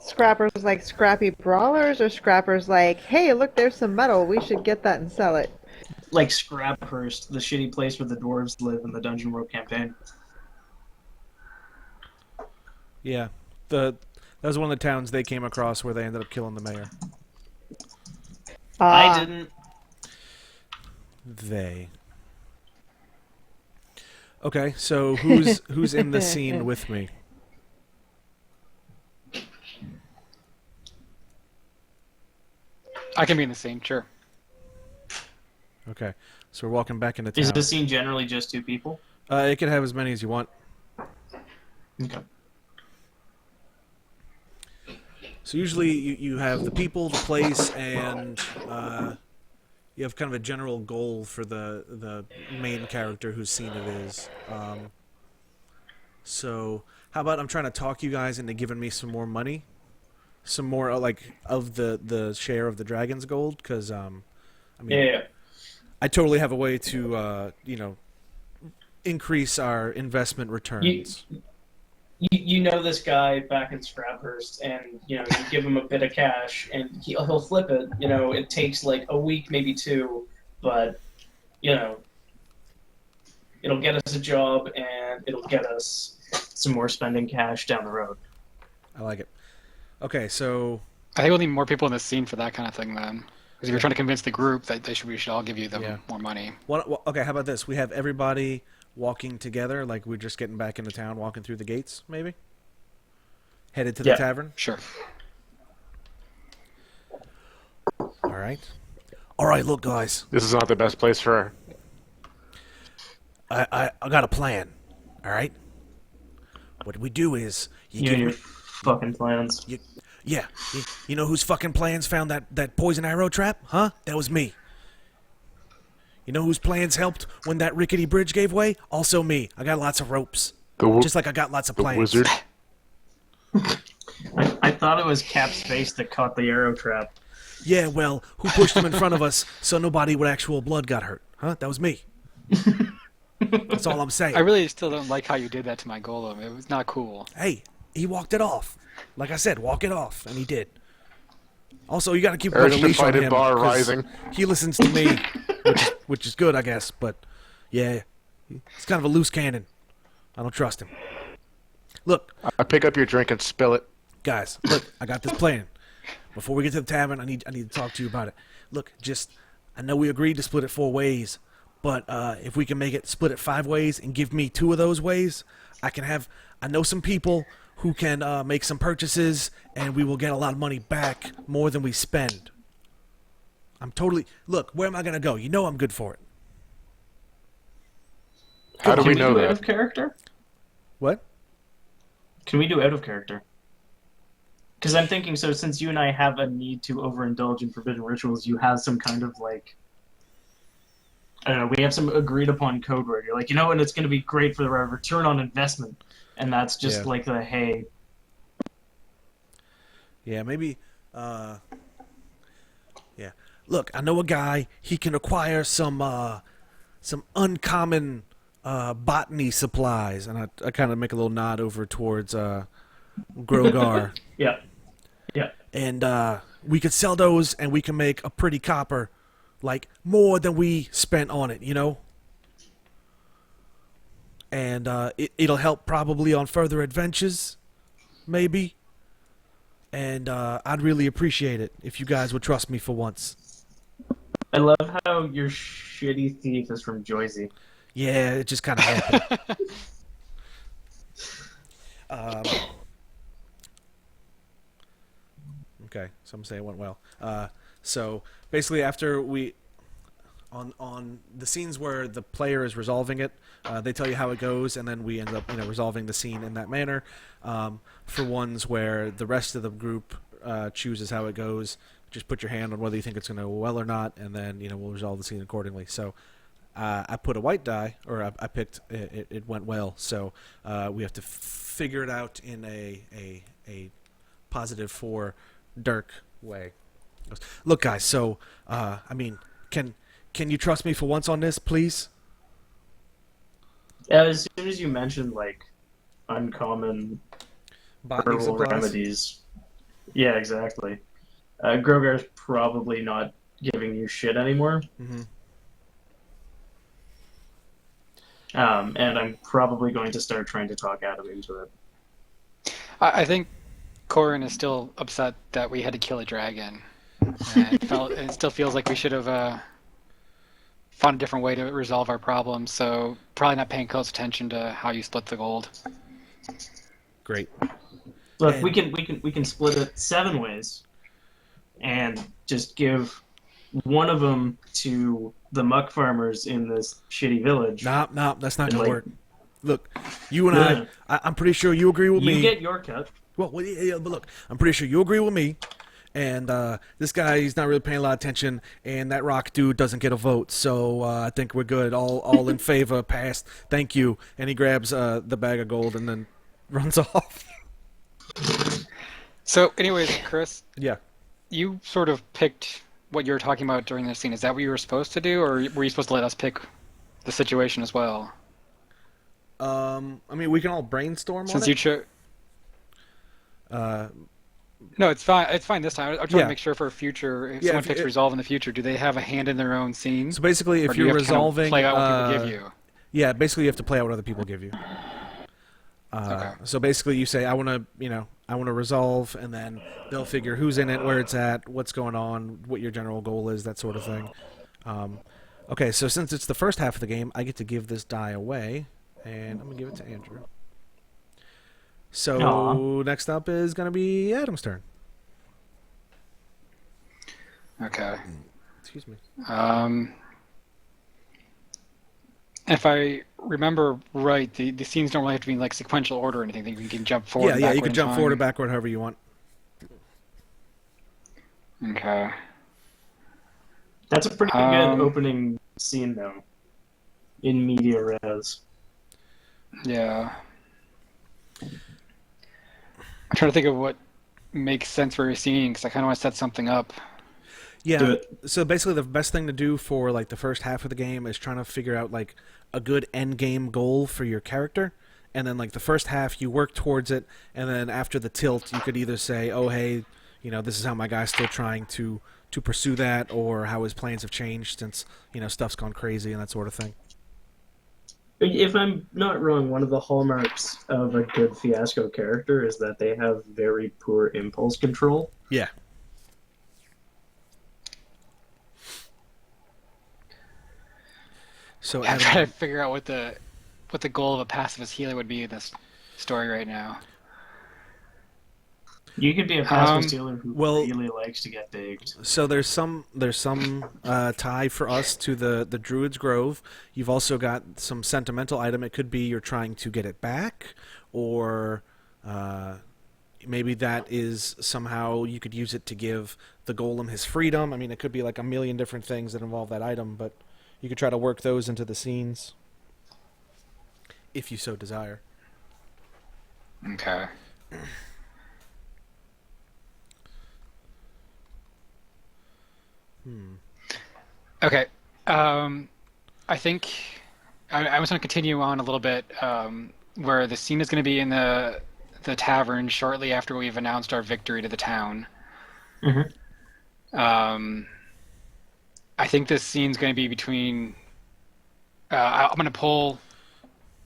[SPEAKER 5] Scrappers like scrappy brawlers, or scrappers like, hey, look, there's some metal. We should get that and sell it.
[SPEAKER 3] Like Scraphurst, the shitty place where the dwarves live in the Dungeon World campaign.
[SPEAKER 1] Yeah, that was one of the towns they came across where they ended up killing the mayor.
[SPEAKER 3] I didn't.
[SPEAKER 1] They. Okay, so who's in the scene with me?
[SPEAKER 4] I can be in the scene, sure.
[SPEAKER 1] Okay, so we're walking back into town.
[SPEAKER 3] Is the scene generally just 2 people?
[SPEAKER 1] It can have as many as you want.
[SPEAKER 3] Okay.
[SPEAKER 1] So usually you have the people, the place, and you have kind of a general goal for the main character whose scene it is. So how about I'm trying to talk you guys into giving me some more money? Some more, like, of the share of the dragon's gold? Because, I mean,
[SPEAKER 3] Yeah.
[SPEAKER 1] I totally have a way to, increase our investment returns.
[SPEAKER 3] You know this guy back in Scraphurst, and you give him a bit of cash, and he'll flip it. It takes like a week, maybe 2, but it'll get us a job, and it'll get us some more spending cash down the road.
[SPEAKER 1] I like it. Okay, so
[SPEAKER 4] I think we'll need more people in the scene for that kind of thing, then. Because if you're trying to convince the group that we should all give you them more money.
[SPEAKER 1] okay, how about this? We have everybody walking together, like we're just getting back into town, walking through the gates, maybe? Headed to the tavern?
[SPEAKER 4] Sure.
[SPEAKER 1] Alright. Alright, look, guys.
[SPEAKER 2] This is not the best place for...
[SPEAKER 1] I got a plan, alright? What we do is...
[SPEAKER 3] You and your fucking plans.
[SPEAKER 1] You know whose fucking plans found that poison arrow trap? Huh? That was me. You know whose plans helped when that rickety bridge gave way? Also me. I got lots of ropes. Just like I got lots of plans.
[SPEAKER 2] The wizard.
[SPEAKER 3] I thought it was Cap's face that caught the arrow trap.
[SPEAKER 1] Yeah, well, who pushed him in front of us so nobody with actual blood got hurt? Huh? That was me. That's all I'm saying.
[SPEAKER 4] I really still don't like how you did that to my golem. It was not cool.
[SPEAKER 1] Hey, he walked it off. Like I said, walk it off, and he did. Also, you got to keep a leash on him.
[SPEAKER 2] Bar rising.
[SPEAKER 1] He listens to me, which is good, I guess. But yeah, he's kind of a loose cannon. I don't trust him. Look,
[SPEAKER 2] I pick up your drink and spill it.
[SPEAKER 1] guys. Look, I got this plan. Before we get to the tavern, I need to talk to you about it. Look, I know we agreed to split it 4 ways, but if we can make it split it 5 ways and give me 2 of those ways, I know some people who can make some purchases, and we will get a lot of money back, more than we spend. Look, where am I going to go? You know I'm good for it.
[SPEAKER 2] How do we know
[SPEAKER 3] Can we do
[SPEAKER 2] that?
[SPEAKER 3] out of character?
[SPEAKER 1] What?
[SPEAKER 3] Can we do out of character? Because I'm thinking, so since you and I have a need to overindulge in forbidden rituals, you have some kind of like, I don't know, we have some agreed upon code word. You're like, and it's going to be great for the return on investment. And that's just like the, hey.
[SPEAKER 1] Yeah, maybe, yeah. Look, I know a guy, he can acquire some uncommon botany supplies. And I kind of make a little nod over towards Grogar.
[SPEAKER 3] Yeah. Yeah.
[SPEAKER 1] And we could sell those, and we can make a pretty copper, like more than we spent on it, And it'll help probably on further adventures, maybe. And I'd really appreciate it if you guys would trust me for once.
[SPEAKER 3] I love how your shitty thief is from Joyzy.
[SPEAKER 1] Yeah, it just kind of happened. Okay, some say it went well. So basically, after we on the scenes where the player is resolving it, they tell you how it goes, and then we end up resolving the scene in that manner. For ones where the rest of the group chooses how it goes, just put your hand on whether you think it's going to go well or not, and then we'll resolve the scene accordingly. So I put a white die, or I picked it went well. So we have to figure it out in a positive for Dirk way. Look, guys. So can you trust me for once on this, please?
[SPEAKER 3] As soon as you mentioned like uncommon
[SPEAKER 1] Botany
[SPEAKER 3] herbal
[SPEAKER 1] supplies?
[SPEAKER 3] remedies, Yeah, exactly. Grogar's probably not giving you shit anymore.
[SPEAKER 1] Hmm.
[SPEAKER 3] And I'm probably going to start trying to talk Adam into it.
[SPEAKER 4] I think Corin is still upset that we had to kill a dragon. And it still feels like we should have found a different way to resolve our problems. So probably not paying close attention to how you split the gold.
[SPEAKER 1] Great.
[SPEAKER 3] Look,
[SPEAKER 1] And-
[SPEAKER 3] we can split it 7 ways, and just give one of them to the muck farmers in this shitty village.
[SPEAKER 1] Nah, that's not
[SPEAKER 3] And,
[SPEAKER 1] gonna
[SPEAKER 3] like-
[SPEAKER 1] work. Look, you and
[SPEAKER 3] No.
[SPEAKER 1] I'm pretty sure you agree with
[SPEAKER 3] You
[SPEAKER 1] me.
[SPEAKER 3] get your cut.
[SPEAKER 1] Well, yeah, but look, I'm pretty sure you agree with me. And this guy, he's not really paying a lot of attention, and that rock dude doesn't get a vote. So I think we're good. All in favor, passed. Thank you. And he grabs the bag of gold and then runs off.
[SPEAKER 4] So, anyways, Chris,
[SPEAKER 1] Yeah.
[SPEAKER 4] you sort of picked what you were talking about during this scene. Is that what you were supposed to do, or were you supposed to let us pick the situation as well?
[SPEAKER 1] I mean, we can all brainstorm
[SPEAKER 4] Since
[SPEAKER 1] on
[SPEAKER 4] you
[SPEAKER 1] it.
[SPEAKER 4] chose.
[SPEAKER 1] Uh,
[SPEAKER 4] No, it's fine. It's fine this time. I'm trying
[SPEAKER 1] Yeah.
[SPEAKER 4] to make sure for future, if
[SPEAKER 1] Yeah,
[SPEAKER 4] someone
[SPEAKER 1] if
[SPEAKER 4] picks
[SPEAKER 1] it-
[SPEAKER 4] resolve in the future, do they have a hand in their own scene?
[SPEAKER 1] so basically,
[SPEAKER 4] Or
[SPEAKER 1] if
[SPEAKER 4] do you
[SPEAKER 1] you're
[SPEAKER 4] have to kind of
[SPEAKER 1] resolving,
[SPEAKER 4] play out what people give you.
[SPEAKER 1] yeah, basically you have to play out what other people give you.
[SPEAKER 4] Okay.
[SPEAKER 1] So basically, you say, I want to resolve, and then they'll figure who's in it, where it's at, what's going on, what your general goal is, that sort of thing. Okay, so since it's the first half of the game, I get to give this die away, and I'm gonna give it to Andrew. So
[SPEAKER 3] Aw.
[SPEAKER 1] next up is gonna be Adam's turn.
[SPEAKER 4] Okay.
[SPEAKER 1] Excuse me.
[SPEAKER 4] If I remember right, the scenes don't really have to be in like sequential order or anything. You can jump forward. and
[SPEAKER 1] Yeah, you
[SPEAKER 4] backward
[SPEAKER 1] can
[SPEAKER 4] in
[SPEAKER 1] jump forward or
[SPEAKER 4] time.
[SPEAKER 1] backward however you want.
[SPEAKER 4] Okay.
[SPEAKER 3] That's a pretty
[SPEAKER 4] Um,
[SPEAKER 3] good opening scene, though. In media res.
[SPEAKER 4] Yeah. I'm trying to think of what makes sense for your scene because I kind of want to set something up.
[SPEAKER 1] Yeah.
[SPEAKER 3] Do it.
[SPEAKER 1] So basically, the best thing to do for like the first half of the game is trying to figure out like a good end game goal for your character, and then like the first half you work towards it, and then after the tilt you could either say, oh hey, this is how my guy's still trying to pursue that, or how his plans have changed since stuff's gone crazy and that sort of thing.
[SPEAKER 3] If I'm not wrong, one of the hallmarks of a good Fiasco character is that they have very poor impulse control.
[SPEAKER 1] Yeah. So
[SPEAKER 4] I'm
[SPEAKER 1] Adam,
[SPEAKER 4] trying to figure out what the goal of a pacifist healer would be in this story right now.
[SPEAKER 3] You could be a pacifist healer who
[SPEAKER 1] well-
[SPEAKER 3] really likes to get baked.
[SPEAKER 1] So there's some tie for us to the Druid's Grove. You've also got some sentimental item. It could be you're trying to get it back, or maybe that is somehow you could use it to give the golem his freedom. I mean, it could be like a million different things that involve that item, but you could try to work those into the scenes if you so desire.
[SPEAKER 4] Okay. Okay. I think I was going to continue on a little bit where the scene is going to be in the tavern shortly after we've announced our victory to the town.
[SPEAKER 3] Mhm.
[SPEAKER 4] I think this scene's going to be between. I'm going to pull.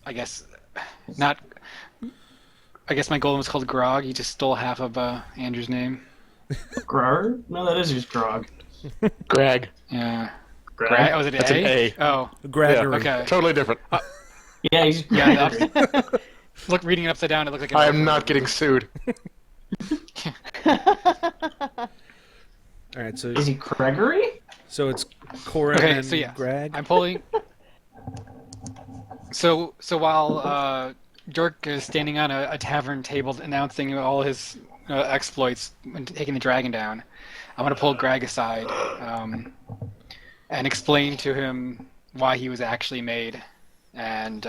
[SPEAKER 4] I guess not. I guess my golem was called Grog. He just stole half of Andrew's name.
[SPEAKER 3] Grog? No, that is just Grog.
[SPEAKER 2] Greg.
[SPEAKER 4] Yeah.
[SPEAKER 3] Greg?
[SPEAKER 4] Oh, was it
[SPEAKER 2] That's
[SPEAKER 4] A?
[SPEAKER 2] an A.
[SPEAKER 4] Oh,
[SPEAKER 1] Gregory.
[SPEAKER 4] okay.
[SPEAKER 2] Totally different.
[SPEAKER 3] Yeah, he's
[SPEAKER 4] Yeah,
[SPEAKER 3] Gregory.
[SPEAKER 4] Look, reading it upside down, it looks like.
[SPEAKER 2] I am not getting sued.
[SPEAKER 1] All right, so
[SPEAKER 3] Is he Gregory?
[SPEAKER 1] it's Corin
[SPEAKER 4] Okay,
[SPEAKER 1] and
[SPEAKER 4] so yeah,
[SPEAKER 1] Greg.
[SPEAKER 4] I'm pulling. So while Dirk is standing on a tavern table announcing all his exploits when taking the dragon down, I'm gonna pull Greg aside and explain to him why he was actually made and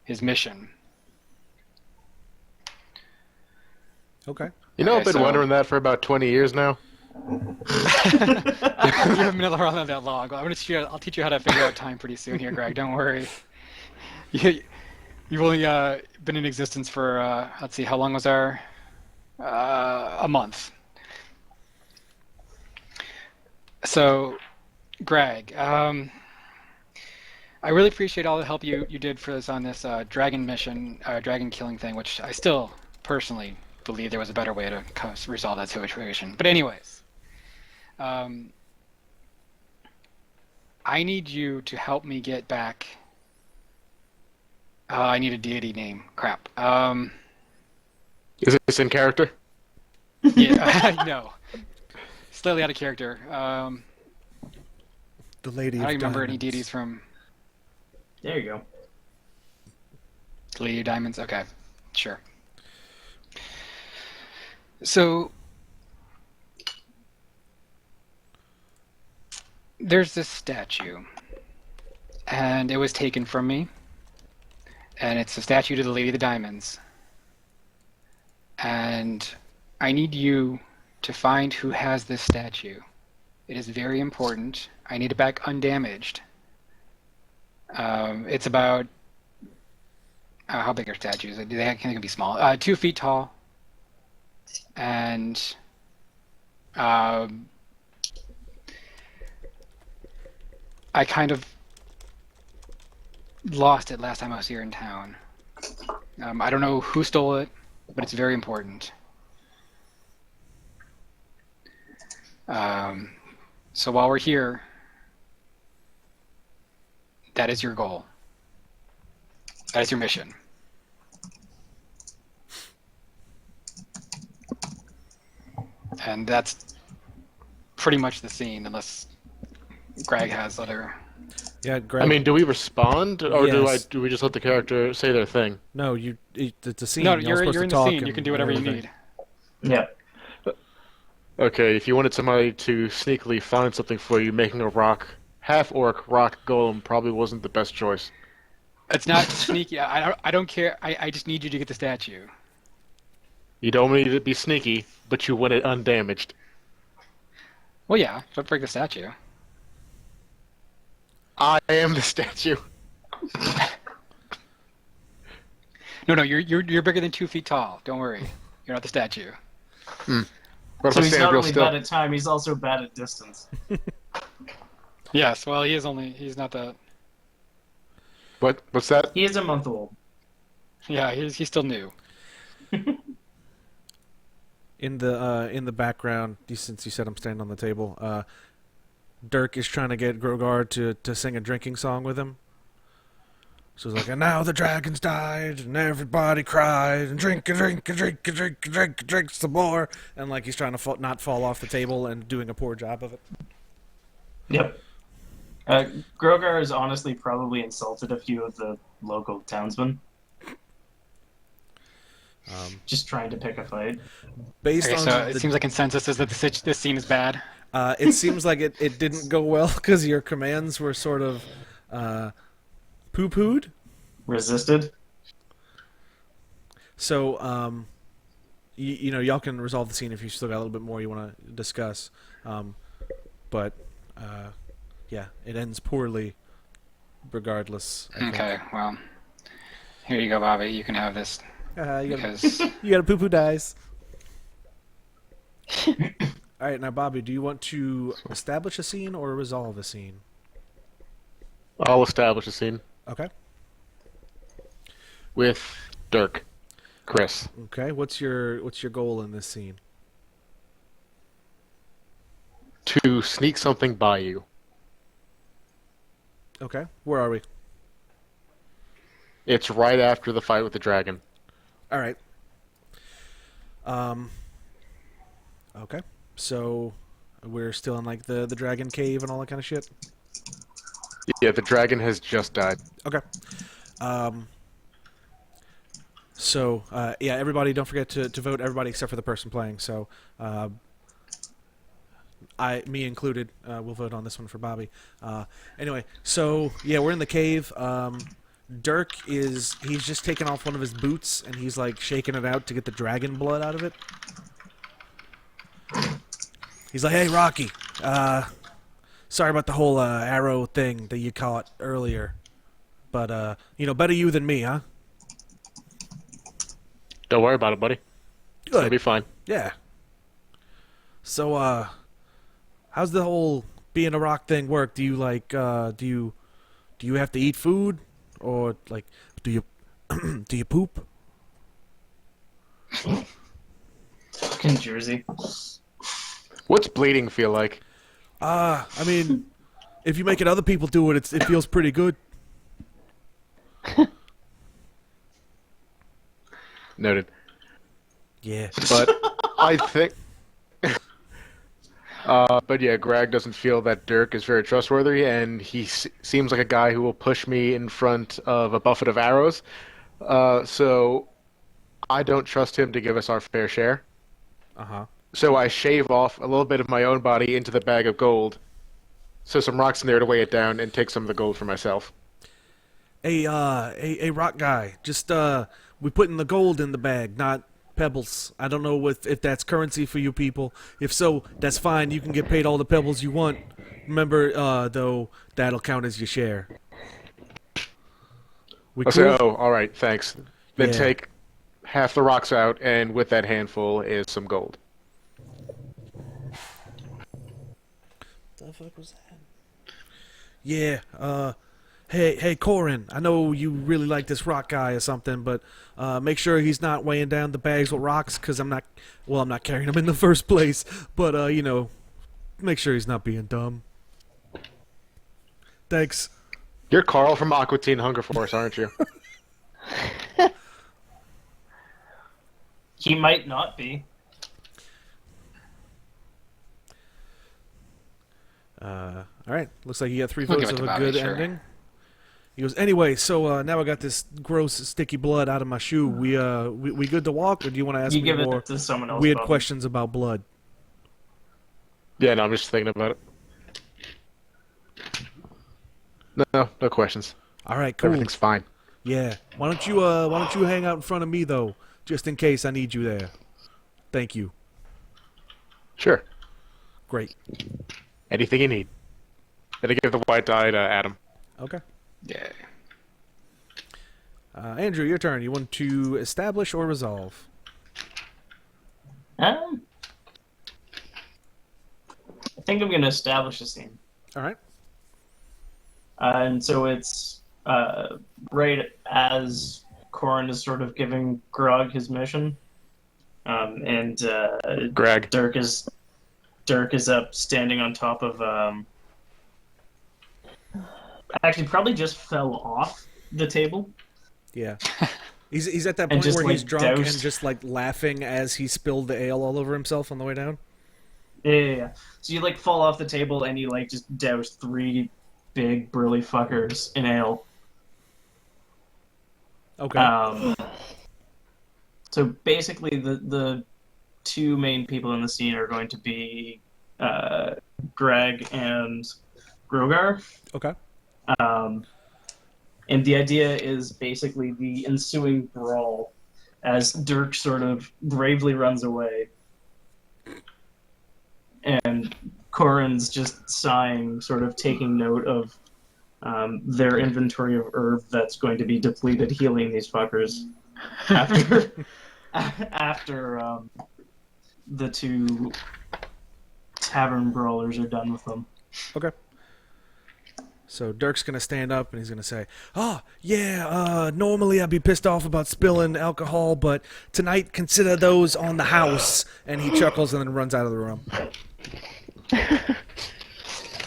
[SPEAKER 4] his mission.
[SPEAKER 1] Okay.
[SPEAKER 2] You know,
[SPEAKER 4] Okay,
[SPEAKER 2] I've been
[SPEAKER 4] so-
[SPEAKER 2] wondering that for about 20 years now.
[SPEAKER 4] You haven't been around that long. I'll teach you how to figure out time pretty soon here, Greg. Don't worry. You've only been in existence for let's see, how long was our A month. So, Greg, I really appreciate all the help you did for us on this dragon mission, dragon killing thing, which I still personally believe there was a better way to resolve that situation. But anyways, I need you to help me get back. I need a deity name. Crap.
[SPEAKER 2] Is this in character?
[SPEAKER 4] Yeah, no. Slightly out of character.
[SPEAKER 1] The Lady
[SPEAKER 4] I
[SPEAKER 1] of
[SPEAKER 4] don't remember any
[SPEAKER 1] Diamonds.
[SPEAKER 4] deities from
[SPEAKER 3] There you go.
[SPEAKER 4] Lady of Diamonds. Okay, sure. So there's this statue, and it was taken from me, and it's a statue to the Lady of the Diamonds. And I need you to find who has this statue. It is very important. I need it back undamaged. It's about how big are statues? They can be small. 2 feet tall, and I kind of lost it last time I was here in town. I don't know who stole it, but it's very important. So while we're here, that is your goal. That is your mission. And that's pretty much the scene, unless Greg has other...
[SPEAKER 1] Yeah, Greg.
[SPEAKER 2] I mean, do we respond, or
[SPEAKER 1] Yes.
[SPEAKER 2] do we just let the character say their thing?
[SPEAKER 1] No, it's a scene.
[SPEAKER 4] No,
[SPEAKER 1] You're
[SPEAKER 4] you're
[SPEAKER 1] supposed
[SPEAKER 4] in
[SPEAKER 1] to
[SPEAKER 4] the
[SPEAKER 1] talk
[SPEAKER 4] scene. You
[SPEAKER 1] and
[SPEAKER 4] can do whatever you
[SPEAKER 1] everything.
[SPEAKER 4] need.
[SPEAKER 3] Yeah.
[SPEAKER 2] Okay, if you wanted somebody to sneakily find something for you, making a half-orc rock golem probably wasn't the best choice.
[SPEAKER 4] It's not sneaky. I don't care. I just need you to get the statue.
[SPEAKER 2] You don't need to be sneaky, but you want it undamaged.
[SPEAKER 4] Well, yeah. Don't break the statue.
[SPEAKER 2] I am the statue.
[SPEAKER 4] No, you're bigger than 2 feet tall. Don't worry. You're not the statue.
[SPEAKER 2] What if
[SPEAKER 3] So
[SPEAKER 2] I
[SPEAKER 3] he's
[SPEAKER 2] stand
[SPEAKER 3] not
[SPEAKER 2] real
[SPEAKER 3] only
[SPEAKER 2] still?
[SPEAKER 3] bad at time, he's also bad at distance.
[SPEAKER 4] Yes. Well, he's not the.
[SPEAKER 2] What's that?
[SPEAKER 3] He is a month old.
[SPEAKER 4] Yeah, he's still new.
[SPEAKER 1] In the background, since you said I'm standing on the table, Dirk is trying to get Grogar to sing a drinking song with him. So he's like, and now the dragons died, and everybody cried, and drink some more, and like he's trying to not fall off the table and doing a poor job of it.
[SPEAKER 3] Yep. Grogar has honestly probably insulted a few of the local townsmen. Just trying to pick a fight.
[SPEAKER 1] Based
[SPEAKER 4] Okay,
[SPEAKER 1] on
[SPEAKER 4] so it
[SPEAKER 1] the,
[SPEAKER 4] seems like consensus is that this scene is bad.
[SPEAKER 1] it seems like it didn't go well because your commands were sort of poo-pooed.
[SPEAKER 3] Resisted.
[SPEAKER 1] So, you know, y'all can resolve the scene if you still got a little bit more you want to discuss. But, yeah, it ends poorly regardless. I think.
[SPEAKER 4] Okay, well, here you go, Bobby. You can have this
[SPEAKER 1] You got
[SPEAKER 4] because
[SPEAKER 1] you got a poo-poo dice. All right, now, Bobby, do you want to establish a scene or resolve a scene?
[SPEAKER 2] I'll establish a scene
[SPEAKER 1] Okay.
[SPEAKER 2] with Dirk, Chris.
[SPEAKER 1] Okay. What's your goal in this scene?
[SPEAKER 2] To sneak something by you.
[SPEAKER 1] Okay. Where are we?
[SPEAKER 2] It's right after the fight with the dragon.
[SPEAKER 1] All right. Okay. So we're still in like the dragon cave and all that kind of shit.
[SPEAKER 2] Yeah, the dragon has just died.
[SPEAKER 1] Okay. So yeah, everybody, don't forget to vote. Everybody except for the person playing. So me included, will vote on this one for Bobby. Anyway, so yeah, we're in the cave. Dirk he's just taken off one of his boots and he's like shaking it out to get the dragon blood out of it. He's like, hey, Rocky, sorry about the whole arrow thing that you caught earlier, but you know, better you than me, huh?
[SPEAKER 2] Don't worry about it, buddy. It'll
[SPEAKER 1] Good.
[SPEAKER 2] be fine.
[SPEAKER 1] Yeah. So, how's the whole being a rock thing work? Do you like, do you have to eat food, or like, do you, do you poop?
[SPEAKER 3] Fucking Jersey.
[SPEAKER 2] What's bleeding feel like?
[SPEAKER 1] I mean, if you make it other people do it, it feels pretty good.
[SPEAKER 2] Noted.
[SPEAKER 1] Yeah.
[SPEAKER 2] But I think. But yeah, Greg doesn't feel that Dirk is very trustworthy, and he seems like a guy who will push me in front of a buffet of arrows. So I don't trust him to give us our fair share.
[SPEAKER 1] Uh-huh.
[SPEAKER 2] So I shave off a little bit of my own body into the bag of gold, so some rocks in there to weigh it down, and take some of the gold for myself.
[SPEAKER 1] A rock guy. Just, we putting the gold in the bag, not pebbles. I don't know if that's currency for you people. If so, that's fine. You can get paid all the pebbles you want. Remember, though, that'll count as your share. We
[SPEAKER 2] I'll
[SPEAKER 1] cool?
[SPEAKER 2] say, oh, all right, thanks. Then
[SPEAKER 1] Yeah.
[SPEAKER 2] take half the rocks out, and with that handful is some gold.
[SPEAKER 1] The fuck was that? Yeah, hey, Corin, I know you really like this rock guy or something, but make sure he's not weighing down the bags with rocks, because I'm not carrying them in the first place, but, make sure he's not being dumb. Thanks.
[SPEAKER 2] You're Carl from Aqua Teen Hunger Force, aren't you?
[SPEAKER 3] He might not be.
[SPEAKER 1] Alright, looks like you got 3
[SPEAKER 4] We'll
[SPEAKER 1] votes
[SPEAKER 4] give it
[SPEAKER 1] of
[SPEAKER 4] to
[SPEAKER 1] a
[SPEAKER 4] Bobby,
[SPEAKER 1] good
[SPEAKER 4] sure.
[SPEAKER 1] ending. He goes, anyway, so now I got this gross, sticky blood out of my shoe. We good to walk, or do you want to ask
[SPEAKER 3] You
[SPEAKER 1] me
[SPEAKER 3] give
[SPEAKER 1] more
[SPEAKER 3] it to someone else.
[SPEAKER 1] weird
[SPEAKER 3] Bob.
[SPEAKER 1] questions about blood?
[SPEAKER 2] Yeah, no, I'm just thinking about it. No questions.
[SPEAKER 1] Alright, cool.
[SPEAKER 2] Everything's fine.
[SPEAKER 1] Yeah. Why don't you hang out in front of me, though, just in case I need you there. Thank you.
[SPEAKER 2] Sure.
[SPEAKER 1] Great.
[SPEAKER 2] Anything you need. And I give the white die to Adam.
[SPEAKER 1] Okay.
[SPEAKER 4] Yeah.
[SPEAKER 1] Andrew, your turn. You want to establish or resolve?
[SPEAKER 3] I think I'm going to establish a scene.
[SPEAKER 1] Alright.
[SPEAKER 3] And so it's right as Corin is sort of giving Grog his mission. And
[SPEAKER 2] Greg.
[SPEAKER 3] Dirk is up standing on top of actually probably just fell off the table.
[SPEAKER 1] Yeah. He's at that
[SPEAKER 3] And
[SPEAKER 1] point
[SPEAKER 3] just,
[SPEAKER 1] where he's
[SPEAKER 3] like,
[SPEAKER 1] drunk
[SPEAKER 3] doused.
[SPEAKER 1] and just like laughing as he spilled the ale all over himself on the way down.
[SPEAKER 3] Yeah. So you like fall off the table and you like just douse 3 big burly fuckers in ale.
[SPEAKER 1] Okay.
[SPEAKER 3] So basically the 2 main people in the scene are going to be Greg and Grogar.
[SPEAKER 1] Okay.
[SPEAKER 3] And the idea is basically the ensuing brawl as Dirk sort of bravely runs away. And Corin's just sighing, sort of taking note of their inventory of herb that's going to be depleted, healing these fuckers after the 2 tavern brawlers are done with them.
[SPEAKER 1] Okay. So Dirk's gonna stand up and he's gonna say, "Oh, yeah, normally I'd be pissed off about spilling alcohol, but tonight consider those on the house." And he chuckles and then runs out of the room.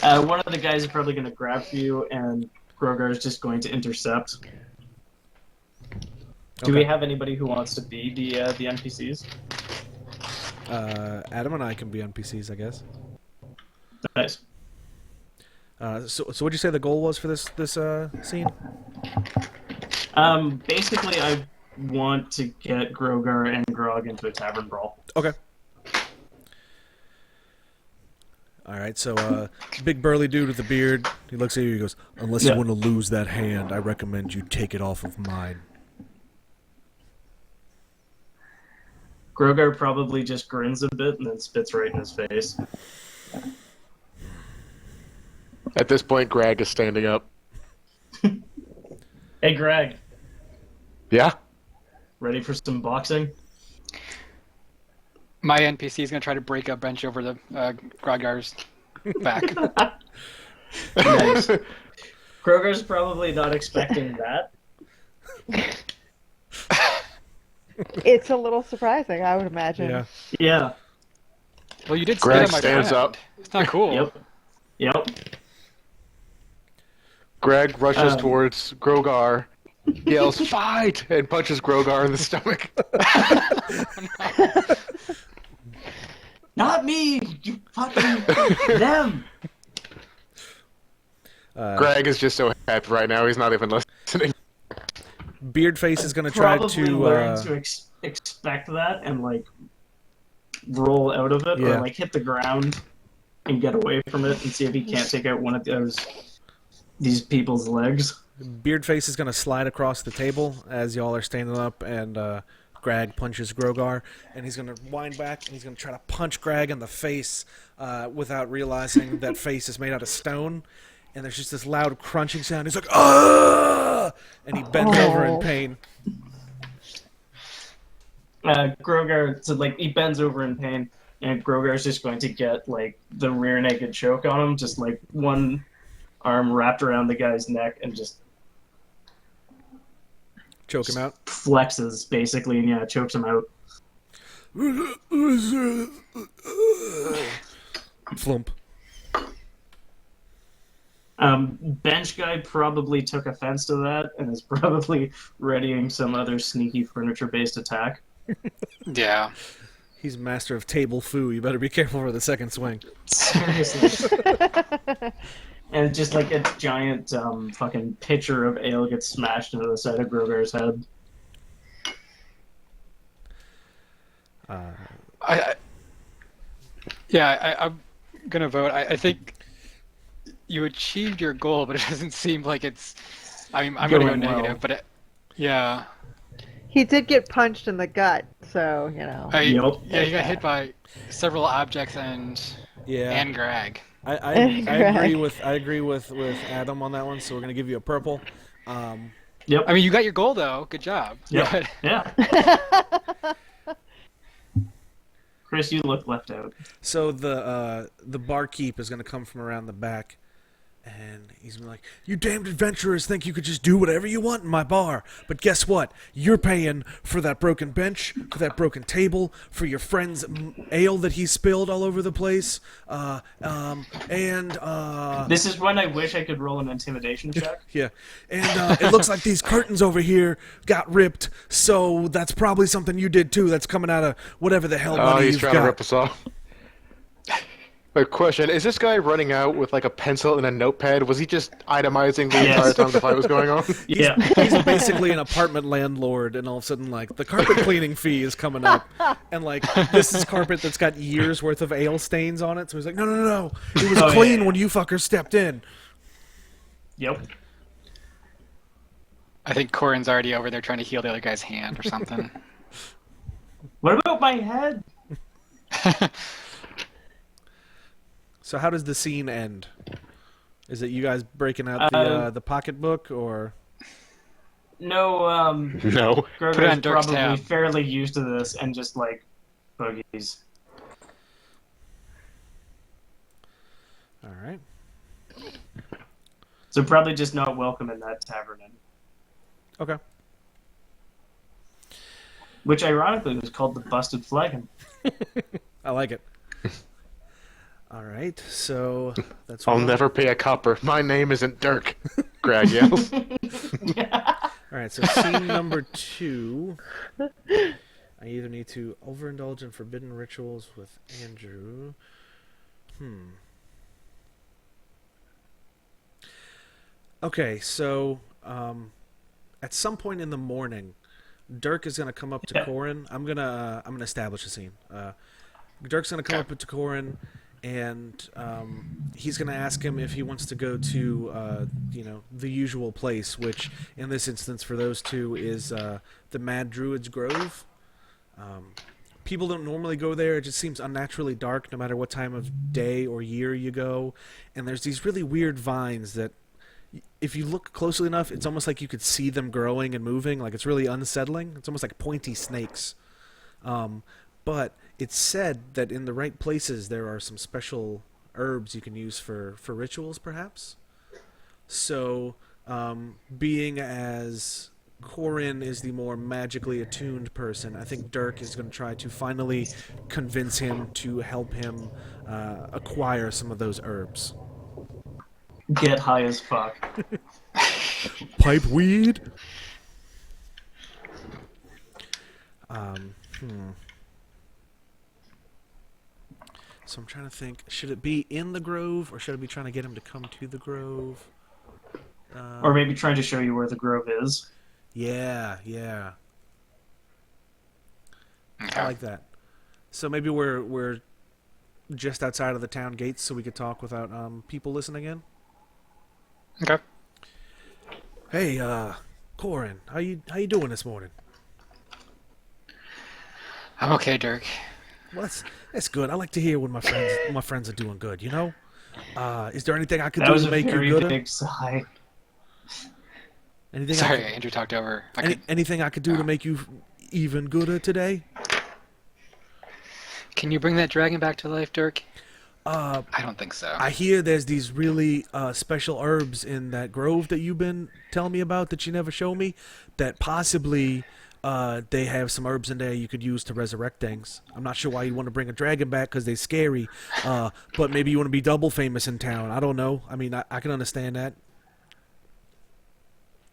[SPEAKER 3] One of the guys is probably going to grab for you, and Grogar is just going to intercept. Do we
[SPEAKER 1] Okay.
[SPEAKER 3] have anybody who wants to be the NPCs?
[SPEAKER 1] Adam and I can be NPCs, I guess.
[SPEAKER 3] Nice.
[SPEAKER 1] So what'd you say the goal was for this scene?
[SPEAKER 3] Basically, I want to get Grogar and Grog into a tavern brawl.
[SPEAKER 1] Okay. All right, so big burly dude with a beard. He looks at you. He goes, "Unless
[SPEAKER 3] Yeah.
[SPEAKER 1] you want to lose that hand, I recommend you take it off of mine."
[SPEAKER 3] Grogar probably just grins a bit and then spits right in his face.
[SPEAKER 2] At this point, Greg is standing up.
[SPEAKER 3] Hey, Greg,
[SPEAKER 2] Yeah?
[SPEAKER 3] ready for some boxing?
[SPEAKER 4] My NPC is going to try to break a bench over the Grogar's back.
[SPEAKER 3] Nice. Kroger's probably not expecting that.
[SPEAKER 5] It's a little surprising, I would imagine.
[SPEAKER 1] Yeah.
[SPEAKER 3] Yeah.
[SPEAKER 4] Well, you did
[SPEAKER 2] Greg
[SPEAKER 4] spit on my
[SPEAKER 2] stands
[SPEAKER 4] friend.
[SPEAKER 2] up.
[SPEAKER 4] It's not cool.
[SPEAKER 3] Yep.
[SPEAKER 2] Greg rushes towards Grogar, yells "Fight!" and punches Grogar in the stomach.
[SPEAKER 3] Not me! You fucking them!
[SPEAKER 2] Greg is just so happy right now. He's not even listening.
[SPEAKER 1] Beardface is going to try
[SPEAKER 3] Probably
[SPEAKER 1] to.
[SPEAKER 3] learn to expect that and like roll out of it,
[SPEAKER 1] Yeah.
[SPEAKER 3] or like hit the ground and get away from it, and see if he can't take out one of these people's legs.
[SPEAKER 1] Beardface is going to slide across the table as y'all are standing up, and Greg punches Grogar, and he's going to wind back, and he's going to try to punch Greg in the face without realizing that face is made out of stone, and there's just this loud crunching sound. He's like, "Ah!" And he bends over in pain.
[SPEAKER 3] Grogar, so like he bends over in pain, and Grogar's just going to get like the rear naked choke on him, just like one arm wrapped around the guy's neck, and just
[SPEAKER 1] Choke him out.
[SPEAKER 3] flexes basically, and yeah, chokes him out.
[SPEAKER 1] Flump.
[SPEAKER 3] Bench guy probably took offense to that and is probably readying some other sneaky furniture-based attack.
[SPEAKER 4] Yeah.
[SPEAKER 1] He's master of table foo. You better be careful for the second swing.
[SPEAKER 3] Seriously. And just like a giant fucking pitcher of ale gets smashed into the side of Grogar's head.
[SPEAKER 4] I'm gonna vote. I think you achieved your goal, but it doesn't seem like it's. I'm gonna go
[SPEAKER 3] Going well.
[SPEAKER 4] negative, but yeah.
[SPEAKER 5] He did get punched in the gut, so, you know.
[SPEAKER 3] Yep.
[SPEAKER 4] Yeah, he got hit by several objects and
[SPEAKER 1] Yeah.
[SPEAKER 4] Greg.
[SPEAKER 1] I agree with Adam on that one, so we're going to give you a purple.
[SPEAKER 3] Yep.
[SPEAKER 4] I mean, you got your goal though. Good job.
[SPEAKER 3] Yep.
[SPEAKER 4] But-
[SPEAKER 3] Yeah. Chris, you look left out.
[SPEAKER 1] So the barkeep is going to come from around the back, and he's gonna be like, "You damned adventurers think you could just do whatever you want in my bar, but guess what? You're paying for that broken bench, for that broken table, for your friend's ale that he spilled all over the place, and
[SPEAKER 3] This is when I wish I could roll an intimidation check.
[SPEAKER 1] yeah, and it looks like these curtains over here got ripped, so that's probably something you did too. That's coming out of whatever the hell
[SPEAKER 2] Oh,
[SPEAKER 1] money
[SPEAKER 2] he's
[SPEAKER 1] you've
[SPEAKER 2] trying
[SPEAKER 1] got."
[SPEAKER 2] to rip us off. A question: is this guy running out with like a pencil and a notepad? Was he just itemizing the entire time the fight was going on?
[SPEAKER 3] Yeah.
[SPEAKER 1] He's basically an apartment landlord, and all of a sudden, like, the carpet cleaning fee is coming up, and like, this is carpet that's got years worth of ale stains on it. So he's like, no, it was clean when you fuckers stepped in.
[SPEAKER 3] Yep.
[SPEAKER 4] I think Corin's already over there trying to heal the other guy's hand or something.
[SPEAKER 3] What about my head?
[SPEAKER 1] So how does the scene end? Is it you guys breaking out the pocketbook, or?
[SPEAKER 3] No,
[SPEAKER 2] No.
[SPEAKER 4] Put it
[SPEAKER 3] Grogar's
[SPEAKER 4] on Dirk's
[SPEAKER 3] probably
[SPEAKER 4] tab.
[SPEAKER 3] fairly used to this and just like boogies.
[SPEAKER 1] All right.
[SPEAKER 3] So probably just not welcome in that tavern.
[SPEAKER 1] Okay.
[SPEAKER 3] Which ironically was called the Busted Flagon.
[SPEAKER 1] I like it. All right, so that's.
[SPEAKER 2] I'll
[SPEAKER 1] one.
[SPEAKER 2] never pay a copper. My name isn't Dirk. Greg yells.
[SPEAKER 1] All right, so scene number 2. I either need to overindulge in forbidden rituals with Andrew. Okay, so at some point in the morning, Dirk is gonna come up to Corin. I'm gonna establish a scene. Dirk's gonna come up to Corin, and he's gonna ask him if he wants to go to the usual place, which in this instance for those two is the Mad Druid's Grove. People don't normally go there. It just seems unnaturally dark no matter what time of day or year you go, and there's these really weird vines that, if you look closely enough, it's almost like you could see them growing and moving. Like, it's really unsettling. It's almost like pointy snakes. But it's said that in the right places there are some special herbs you can use for rituals, perhaps. So, being as Corin is the more magically attuned person, I think Dirk is going to try to finally convince him to help him acquire some of those herbs.
[SPEAKER 3] Get high as fuck.
[SPEAKER 1] Pipe weed? So I'm trying to think, should it be in the grove, or should I be trying to get him to come to the grove?
[SPEAKER 3] Or maybe trying to show you where the grove is.
[SPEAKER 1] Yeah.
[SPEAKER 4] Okay.
[SPEAKER 1] I like that. So maybe we're just outside of the town gates, so we could talk without people listening in.
[SPEAKER 4] Okay.
[SPEAKER 1] Hey, Corin, how you doing this morning?
[SPEAKER 4] I'm okay, Dirk.
[SPEAKER 1] Well, that's good. I like to hear when my friends are doing good. You know, is there anything I could
[SPEAKER 3] That
[SPEAKER 1] do
[SPEAKER 3] was
[SPEAKER 1] to
[SPEAKER 3] a
[SPEAKER 1] make you
[SPEAKER 3] very
[SPEAKER 1] gooder?
[SPEAKER 3] big sigh.
[SPEAKER 1] Anything?
[SPEAKER 4] Sorry, Andrew talked over.
[SPEAKER 1] Anything I could do to make you even gooder today?
[SPEAKER 4] Can you bring that dragon back to life, Dirk?
[SPEAKER 1] I
[SPEAKER 4] don't think so.
[SPEAKER 1] I hear there's these really special herbs in that grove that you've been telling me about that you never show me. That possibly they have some herbs in there you could use to resurrect things. I'm not sure why you want to bring a dragon back because they're scary, but maybe you want to be double famous in town. I don't know. I mean, I can understand that.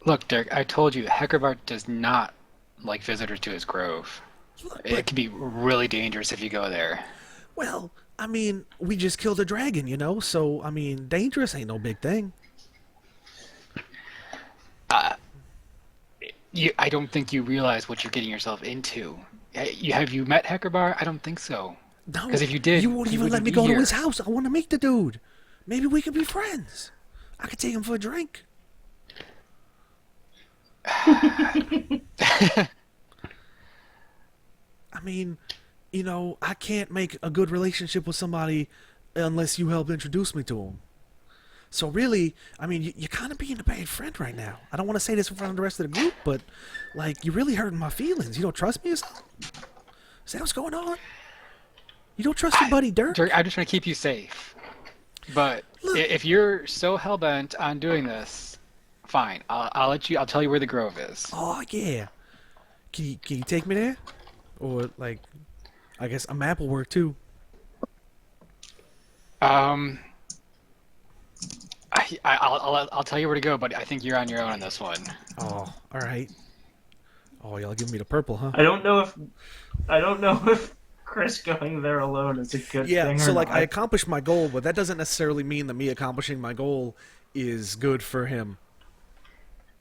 [SPEAKER 4] Look, Dirk, I told you, Heckarbart does not like visitors to his grove. It can be really dangerous if you go there.
[SPEAKER 1] Well, I mean, we just killed a dragon, you know, so, I mean, dangerous ain't no big thing.
[SPEAKER 4] I don't think you realize what you're getting yourself into. Have you met Heckarbart? I don't think so.
[SPEAKER 1] No,
[SPEAKER 4] Because if you did,
[SPEAKER 1] you won't
[SPEAKER 4] he
[SPEAKER 1] even let
[SPEAKER 4] wouldn't
[SPEAKER 1] me
[SPEAKER 4] be
[SPEAKER 1] go to
[SPEAKER 4] here.
[SPEAKER 1] his house. I want to meet the dude. Maybe we could be friends. I could take him for a drink. I mean, you know, I can't make a good relationship with somebody unless you help introduce me to him. So really, I mean, you're kind of being a bad friend right now. I don't want to say this in front of the rest of the group, but, like, you're really hurting my feelings. You don't trust me or something? Is that what's going on? You don't trust your buddy Dirk?
[SPEAKER 4] Dirk, I'm just trying to keep you safe. But
[SPEAKER 1] Look.
[SPEAKER 4] if you're so hell-bent on doing this, fine. I'll tell you where the grove is.
[SPEAKER 1] Oh, yeah. Can you take me there? Or, like, I guess a map will work, too.
[SPEAKER 4] I'll tell you where to go, but I think you're on your own on this one.
[SPEAKER 1] Oh, all right. Oh, y'all giving me the purple, huh?
[SPEAKER 3] I don't know if Chris going there alone is a good
[SPEAKER 1] Yeah,
[SPEAKER 3] thing
[SPEAKER 1] so,
[SPEAKER 3] or
[SPEAKER 1] like,
[SPEAKER 3] not.
[SPEAKER 1] I accomplished my goal, but that doesn't necessarily mean that me accomplishing my goal is good for him.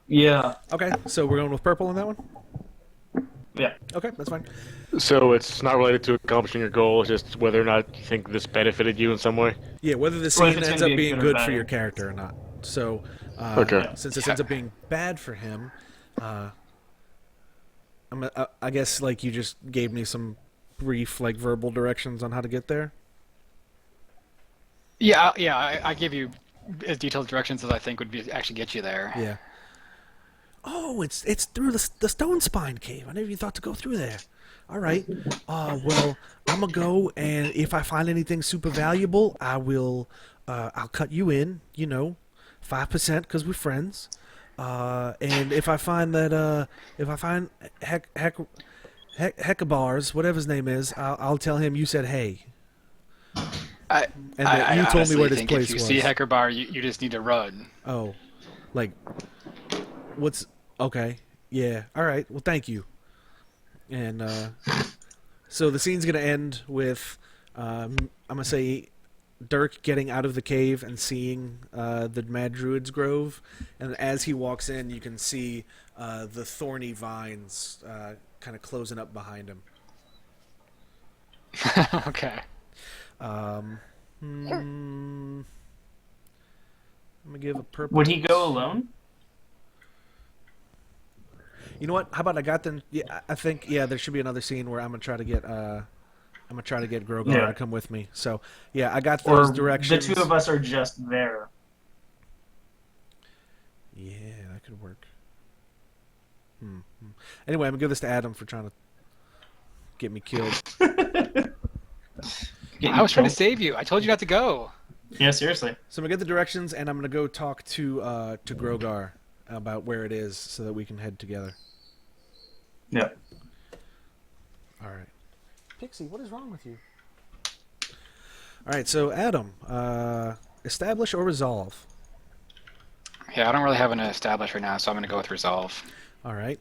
[SPEAKER 3] Yeah.
[SPEAKER 1] Okay, so we're going with purple on that one?
[SPEAKER 3] Yeah.
[SPEAKER 1] Okay, that's fine.
[SPEAKER 2] So it's not related to accomplishing your goal, it's just whether or not you think this benefited you in some way?
[SPEAKER 1] Yeah, whether the
[SPEAKER 3] Or if
[SPEAKER 1] scene
[SPEAKER 3] it's
[SPEAKER 1] ends
[SPEAKER 3] gonna
[SPEAKER 1] up
[SPEAKER 3] be
[SPEAKER 1] being
[SPEAKER 3] good or
[SPEAKER 1] good
[SPEAKER 3] bad.
[SPEAKER 1] for your character or not. So,
[SPEAKER 2] Okay.
[SPEAKER 1] since this ends up being bad for him, I guess, like, you just gave me some brief, like, verbal directions on how to get there?
[SPEAKER 4] Yeah. I give you as detailed directions as I think would be actually get you there.
[SPEAKER 1] Yeah. Oh, it's through the Stone Spine Cave. I never even thought to go through there. All right. Well, I'm gonna go, and if I find anything super valuable, I'll cut you in. 5% because we're friends. And if I find Heckabars, whatever his name is, I'll tell him you said hey.
[SPEAKER 4] I
[SPEAKER 1] that you told me where this
[SPEAKER 4] think
[SPEAKER 1] place
[SPEAKER 4] if you
[SPEAKER 1] was.
[SPEAKER 4] see Heckarbart, you just need to run.
[SPEAKER 1] Oh, like, what's okay? Yeah. All right. Well, thank you. And so the scene's gonna end with I'm gonna say Dirk getting out of the cave and seeing the Mad Druid's Grove, and as he walks in, you can see the thorny vines kind of closing up behind him.
[SPEAKER 4] Okay.
[SPEAKER 1] I'm gonna give a purple.
[SPEAKER 3] Would he go alone?
[SPEAKER 1] You know what? How about I got them? Yeah, I think there should be another scene where I'm gonna try to get Grogar to come with me. So yeah, I got those
[SPEAKER 3] Or
[SPEAKER 1] directions.
[SPEAKER 3] the two of us are just there.
[SPEAKER 1] Yeah, that could work. Anyway, I'm gonna give this to Adam for trying to get me killed.
[SPEAKER 3] Getting
[SPEAKER 4] I was trying to
[SPEAKER 3] killed.
[SPEAKER 4] save you. I told you not to go.
[SPEAKER 3] Yeah, seriously.
[SPEAKER 1] So I'm gonna get the directions, and I'm gonna go talk to Grogar about where it is, so that we can head together.
[SPEAKER 3] Yeah.
[SPEAKER 1] All right. Pixie, what is wrong with you? All right, so Adam, establish or resolve.
[SPEAKER 4] Yeah, I don't really have an establish right now, so I'm going to go with resolve.
[SPEAKER 1] All right.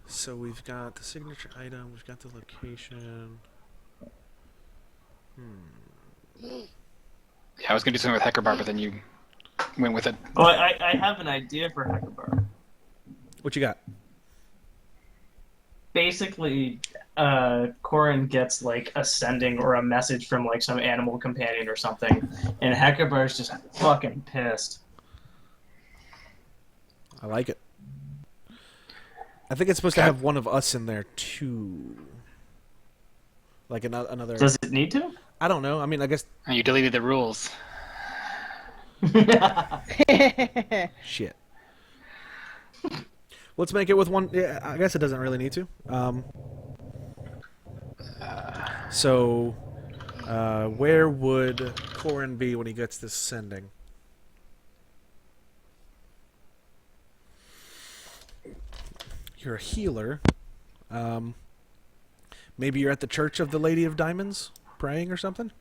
[SPEAKER 1] So we've got the signature item, we've got the location.
[SPEAKER 4] Yeah, I was going to do something with Hekerbar, but then you went with it.
[SPEAKER 3] Oh, I have an idea for Hekerbar.
[SPEAKER 1] What you got?
[SPEAKER 3] Basically, Corin gets like a sending or a message from like some animal companion or something, and Hekerbar's just fucking pissed.
[SPEAKER 1] I like it. I think it's supposed to have one of us in there too. Like another.
[SPEAKER 3] Does it need to?
[SPEAKER 1] I don't know. I mean, I guess.
[SPEAKER 4] And you deleted the rules.
[SPEAKER 1] Shit. Let's make it with one. Yeah, I guess it doesn't really need to. So, where would Corin be when he gets this sending? You're a healer. Maybe you're at the Church of the Lady of Diamonds, praying or something?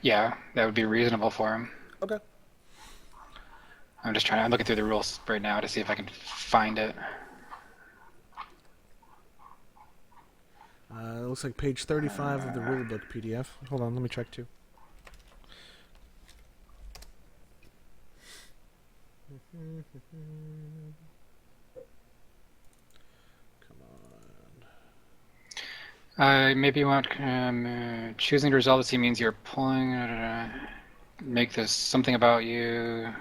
[SPEAKER 4] Yeah, that would be reasonable for him.
[SPEAKER 1] Okay.
[SPEAKER 4] I'm looking through the rules right now to see if I can find it.
[SPEAKER 1] It looks like page 35 of the rulebook PDF. Hold on, let me check too. Come on.
[SPEAKER 4] Maybe you want choosing to resolve the scene means you're pulling. Make this something about you.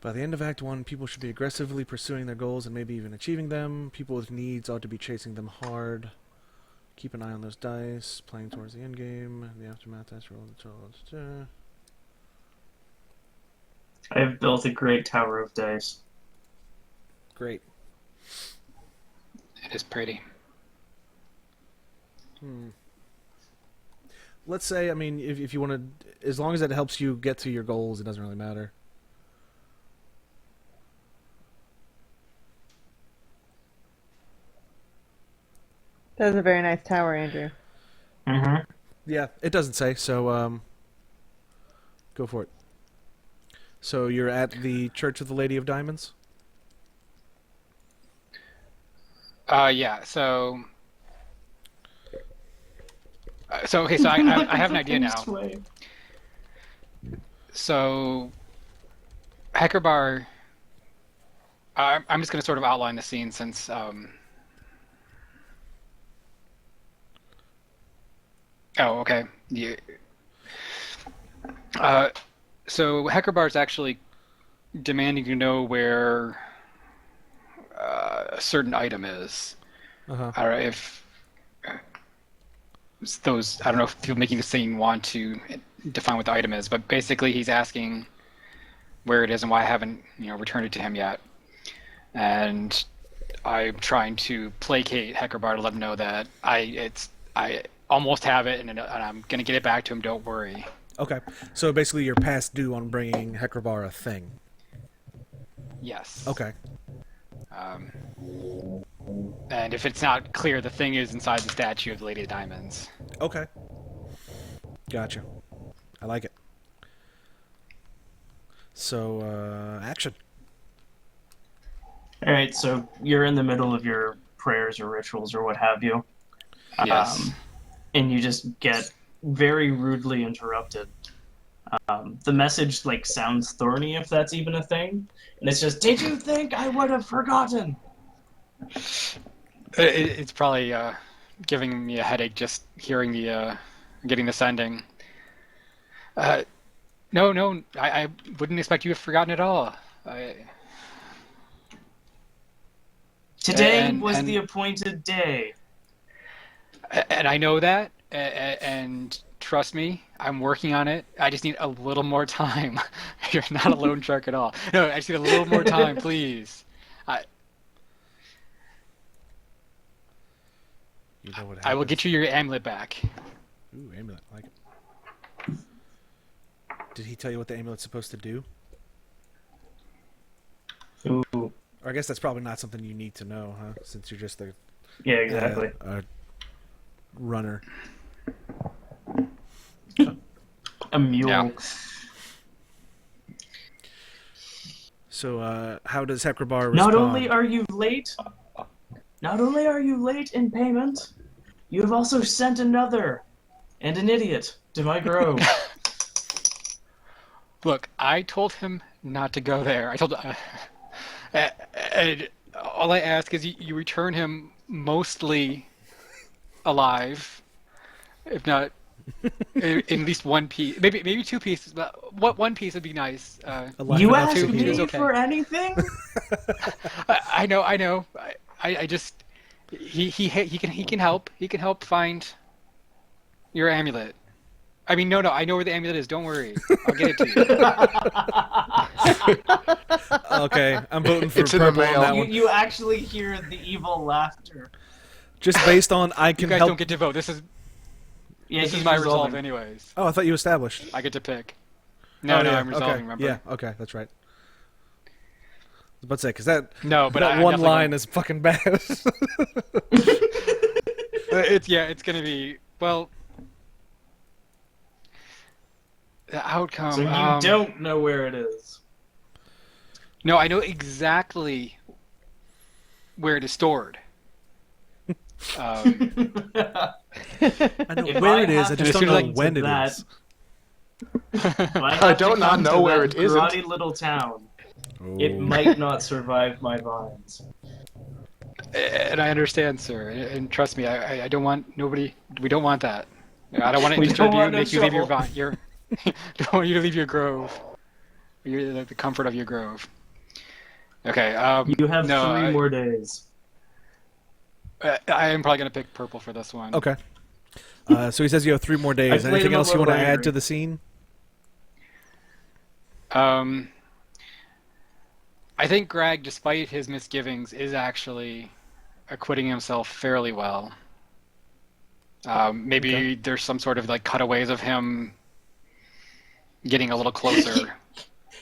[SPEAKER 1] By the end of Act 1, people should be aggressively pursuing their goals and maybe even achieving them. People with needs ought to be chasing them hard. Keep an eye on those dice. Playing towards the end game. The aftermath dice roll.
[SPEAKER 3] I have built a great tower of dice.
[SPEAKER 1] Great.
[SPEAKER 4] It is pretty.
[SPEAKER 1] Let's say, I mean, if you want to, as long as it helps you get to your goals, it doesn't really matter.
[SPEAKER 5] That was a very nice tower, Andrew.
[SPEAKER 3] Mm-hmm.
[SPEAKER 1] Yeah, it doesn't say, so go for it. So you're at the Church of the Lady of Diamonds?
[SPEAKER 4] Yeah. So okay. So I have an idea now. So Hekerbar. I'm just going to sort of outline the scene since. Oh, okay. Yeah. So Hekerbar is actually demanding to know where a certain item is.
[SPEAKER 1] Uh-huh.
[SPEAKER 4] I don't know if those. I don't know if people making the scene want to define what the item is, but basically he's asking where it is and why I haven't, returned it to him yet. And I'm trying to placate Hekerbar to let him know that I almost have it, and I'm going to get it back to him. Don't worry.
[SPEAKER 1] Okay. So basically you're past due on bringing Hekerbar a thing.
[SPEAKER 4] Yes.
[SPEAKER 1] Okay.
[SPEAKER 4] And if it's not clear, the thing is inside the statue of the Lady of Diamonds.
[SPEAKER 1] Okay. Gotcha. I like it. So, action.
[SPEAKER 3] All right, so you're in the middle of your prayers or rituals or what have you.
[SPEAKER 4] Yes.
[SPEAKER 3] And you just get very rudely interrupted. The message sounds thorny, if that's even a thing, and it's just, "Did you think I would have forgotten?"
[SPEAKER 4] It's probably giving me a headache just hearing getting the sending. No, I wouldn't expect you to have forgotten at all.
[SPEAKER 3] Today was the appointed day.
[SPEAKER 4] And I know that, and trust me, I'm working on it. I just need a little more time. You're not a loan shark at all. No, I just need a little more time, please.
[SPEAKER 1] You know what happens.
[SPEAKER 4] I will get you your amulet back.
[SPEAKER 1] Ooh, amulet. I like it. Did he tell you what the amulet's supposed to do?
[SPEAKER 3] Ooh.
[SPEAKER 1] Or I guess that's probably not something you need to know, huh? Since you're just
[SPEAKER 3] Yeah, exactly.
[SPEAKER 1] a runner.
[SPEAKER 3] A mule.
[SPEAKER 4] Yeah.
[SPEAKER 1] So, how does Hekrabar respond?
[SPEAKER 3] Not only are you late in payment, you have also sent another and an idiot to my grove.
[SPEAKER 4] Look, I told him not to go there. I told and all I ask is you return him mostly alive, if not in least one piece, maybe two pieces. But one piece would be nice.
[SPEAKER 1] Alive
[SPEAKER 3] You
[SPEAKER 1] enough
[SPEAKER 3] ask
[SPEAKER 1] to
[SPEAKER 3] me
[SPEAKER 1] heal.
[SPEAKER 4] okay.
[SPEAKER 3] for anything?
[SPEAKER 4] I know. I just he can help. He can help find your amulet. I mean, no, I know where the amulet is. Don't worry, I'll get it to you.
[SPEAKER 1] Okay, I'm voting for
[SPEAKER 2] It's in the
[SPEAKER 1] purple on
[SPEAKER 2] mail.
[SPEAKER 1] that one.
[SPEAKER 3] You actually hear the evil laughter.
[SPEAKER 1] Just based on I
[SPEAKER 4] You
[SPEAKER 1] can
[SPEAKER 4] guys
[SPEAKER 1] help.
[SPEAKER 4] don't get to vote. This is
[SPEAKER 3] Yeah,
[SPEAKER 4] this
[SPEAKER 3] he's
[SPEAKER 4] is my resolve,
[SPEAKER 3] resolving.
[SPEAKER 4] anyways.
[SPEAKER 1] Oh, I thought you established.
[SPEAKER 4] I get to pick. No,
[SPEAKER 1] Oh,
[SPEAKER 4] no,
[SPEAKER 1] yeah,
[SPEAKER 4] I'm resolving.
[SPEAKER 1] okay.
[SPEAKER 4] Remember?
[SPEAKER 1] Yeah, okay, that's right. I was about to say, because that,
[SPEAKER 4] No, but
[SPEAKER 1] that
[SPEAKER 4] I'm
[SPEAKER 1] one
[SPEAKER 4] definitely
[SPEAKER 1] line is fucking bad.
[SPEAKER 4] It's gonna be well. The outcome.
[SPEAKER 3] So you don't know where it is.
[SPEAKER 4] No, I know exactly where it is stored.
[SPEAKER 1] I know
[SPEAKER 3] If
[SPEAKER 1] where
[SPEAKER 3] I
[SPEAKER 1] it is, I
[SPEAKER 3] have
[SPEAKER 1] just
[SPEAKER 4] to
[SPEAKER 1] don't know
[SPEAKER 3] go
[SPEAKER 1] when
[SPEAKER 3] to
[SPEAKER 1] it
[SPEAKER 3] that-
[SPEAKER 1] is.
[SPEAKER 2] I don't not know where it isn't.
[SPEAKER 3] Grotty little town. It
[SPEAKER 1] Oh.
[SPEAKER 3] might not survive my vines.
[SPEAKER 4] And I understand, sir. And trust me, I don't want nobody. We don't want that. I don't want it
[SPEAKER 3] We
[SPEAKER 4] to
[SPEAKER 3] don't
[SPEAKER 4] disturb you,
[SPEAKER 3] want no
[SPEAKER 4] make you leave your
[SPEAKER 3] trouble.
[SPEAKER 4] vine. Don't want you to leave your grove. The comfort of your grove. Okay.
[SPEAKER 3] You have
[SPEAKER 4] no,
[SPEAKER 3] 3 more days.
[SPEAKER 4] I am probably gonna pick purple for this one.
[SPEAKER 1] Okay. So he says you have 3 more days.
[SPEAKER 3] played
[SPEAKER 1] Anything
[SPEAKER 3] him a
[SPEAKER 1] else you want to
[SPEAKER 3] little
[SPEAKER 1] add
[SPEAKER 3] angry.
[SPEAKER 1] to the scene?
[SPEAKER 4] I think Greg, despite his misgivings, is actually acquitting himself fairly well. Maybe
[SPEAKER 1] Okay.
[SPEAKER 4] there's some sort of like cutaways of him getting a little closer.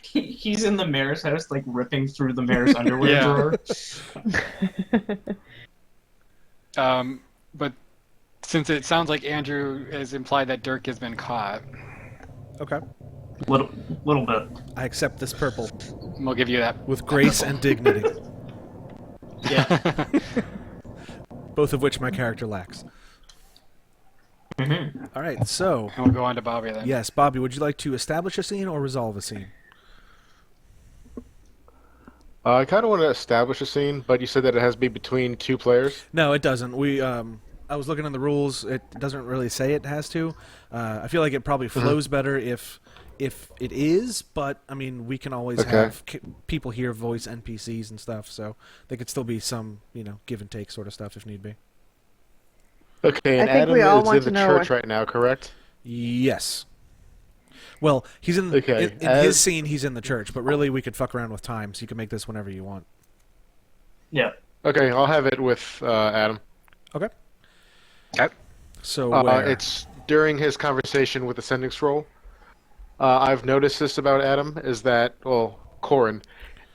[SPEAKER 3] He's in the mayor's house, like ripping through the mayor's underwear
[SPEAKER 4] Yeah.
[SPEAKER 3] drawer.
[SPEAKER 4] But since it sounds like Andrew has implied that Dirk has been caught,
[SPEAKER 1] Okay.
[SPEAKER 3] Little bit.
[SPEAKER 1] I accept this purple
[SPEAKER 4] we'll give you that.
[SPEAKER 1] with grace and dignity,
[SPEAKER 3] Yeah.
[SPEAKER 1] both of which my character lacks.
[SPEAKER 3] Mm-hmm.
[SPEAKER 1] All right, so
[SPEAKER 4] And we'll go on to Bobby then.
[SPEAKER 1] yes, Bobby, would you like to establish a scene or resolve a scene?
[SPEAKER 2] I kind of want to establish a scene, but you said that it has to be between 2 players.
[SPEAKER 1] No, it doesn't. I was looking in the rules. It doesn't really say it has to. I feel like it probably flows better if it is, but I mean, we can always
[SPEAKER 2] Okay.
[SPEAKER 1] have people here voice NPCs and stuff, so there could still be some, give and take sort of stuff if need be.
[SPEAKER 2] Okay, and
[SPEAKER 5] I think
[SPEAKER 2] Adam
[SPEAKER 5] we all
[SPEAKER 2] is
[SPEAKER 5] want
[SPEAKER 2] in the
[SPEAKER 5] to know
[SPEAKER 2] church
[SPEAKER 5] what-
[SPEAKER 2] right now, correct?
[SPEAKER 1] Yes. Well, he's in
[SPEAKER 2] Okay,
[SPEAKER 1] in his
[SPEAKER 2] as-
[SPEAKER 1] scene. He's in the church, but really, we could fuck around with time, so you can make this whenever you want.
[SPEAKER 3] Yeah.
[SPEAKER 2] Okay, I'll have it with Adam.
[SPEAKER 1] Okay.
[SPEAKER 4] Okay.
[SPEAKER 1] So where?
[SPEAKER 2] It's during his conversation with the sending scroll. I've noticed this about Adam, is that, well, Corin,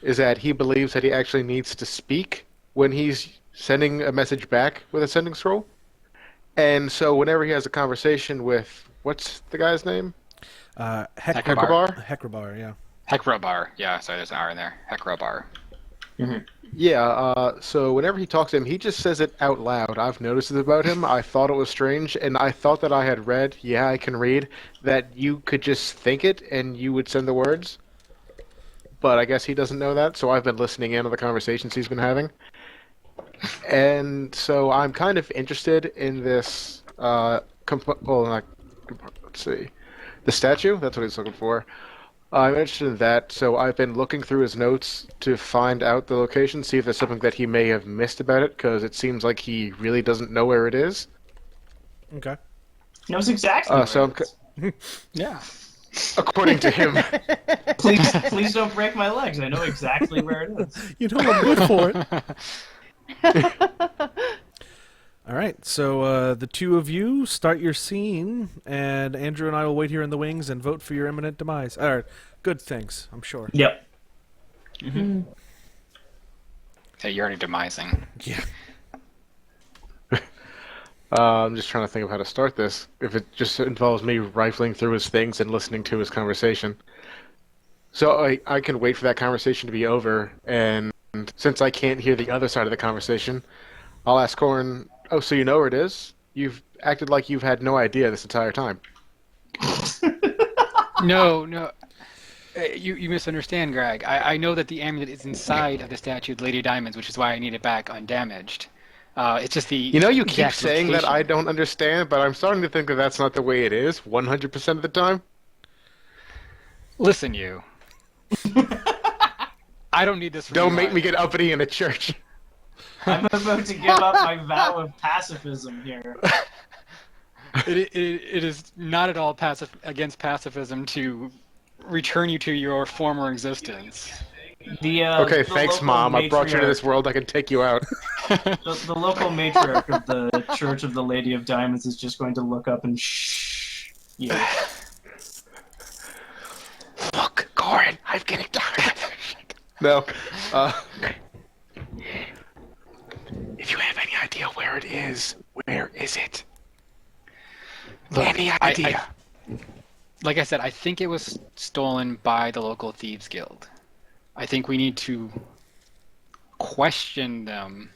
[SPEAKER 2] is that he believes that he actually needs to speak when he's sending a message back with a sending scroll. And so whenever he has a conversation with, what's the guy's name?
[SPEAKER 1] Hekrabar. Hekrabar, yeah.
[SPEAKER 4] Hekrabar. Yeah, sorry, there's an R in there. Hekrabar.
[SPEAKER 2] Yeah, so whenever he talks to him, he just says it out loud. I've noticed it about him. I thought it was strange, and I thought that I had read, yeah, I can read, that you could just think it and you would send the words. But I guess he doesn't know that, so I've been listening in on the conversations he's been having. And so I'm kind of interested in this, let's see, the statue, that's what he's looking for. I mentioned that, so I've been looking through his notes to find out the location, see if there's something that he may have missed about it, because it seems like he really doesn't know where it is.
[SPEAKER 1] Okay.
[SPEAKER 3] He knows exactly where
[SPEAKER 2] So
[SPEAKER 3] it is.
[SPEAKER 4] Yeah.
[SPEAKER 2] according to him,
[SPEAKER 3] Please don't break my legs. I know exactly where it is.
[SPEAKER 1] You know I'm good for it. All right, so the two of you start your scene, and Andrew and I will wait here in the wings and vote for your imminent demise. Or good things, I'm sure.
[SPEAKER 3] Yep.
[SPEAKER 4] Hey, you're already demising.
[SPEAKER 1] Yeah.
[SPEAKER 2] I'm just trying to think of how to start this. If it just involves me rifling through his things and listening to his conversation. So I can wait for that conversation to be over, and since I can't hear the other side of the conversation, I'll ask Corin, oh, so you know where it is? You've acted like you've had no idea this entire time.
[SPEAKER 4] No. You misunderstand, Greg. I know that the amulet is inside of the statue of Lady Diamonds, which is why I need it back undamaged. It's just the
[SPEAKER 2] You know, you keep
[SPEAKER 4] exact
[SPEAKER 2] saying that
[SPEAKER 4] location.
[SPEAKER 2] I don't understand, but I'm starting to think that that's not the way it is 100% of the time.
[SPEAKER 4] Listen, you. I don't need this from
[SPEAKER 2] Don't
[SPEAKER 4] you
[SPEAKER 2] make me
[SPEAKER 4] either.
[SPEAKER 2] get uppity in a church.
[SPEAKER 3] I'm about to give up my vow of pacifism here.
[SPEAKER 4] It is not at all against pacifism to return you to your former existence.
[SPEAKER 2] Okay,
[SPEAKER 3] The
[SPEAKER 2] thanks,
[SPEAKER 3] local
[SPEAKER 2] Mom. I brought you into
[SPEAKER 3] matriarch-
[SPEAKER 2] this world. I can take you out.
[SPEAKER 3] The local matriarch of the Church of the Lady of Diamonds is just going to look up and shh you.
[SPEAKER 2] Look, Corin, I'm getting tired. No. If you have any idea where it is, where is it?
[SPEAKER 4] Look,
[SPEAKER 2] Any idea?
[SPEAKER 4] Like I said, I think it was stolen by the local thieves guild. I think we need to question them,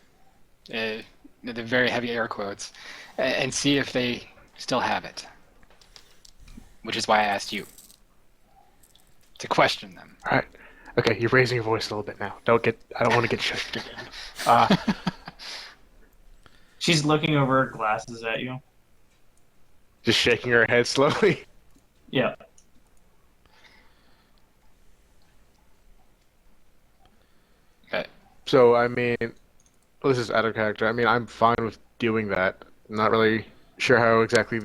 [SPEAKER 4] the very heavy air quotes, and see if they still have it. Which is why I asked you to question them.
[SPEAKER 2] All right. Okay, you're raising your voice a little bit now. I don't want to get shushed again.
[SPEAKER 3] She's looking over her glasses at you.
[SPEAKER 2] Just shaking her head slowly.
[SPEAKER 3] Yeah.
[SPEAKER 4] Okay.
[SPEAKER 2] So, I mean, well, this is out of character. I mean, I'm fine with doing that. I'm not really sure how exactly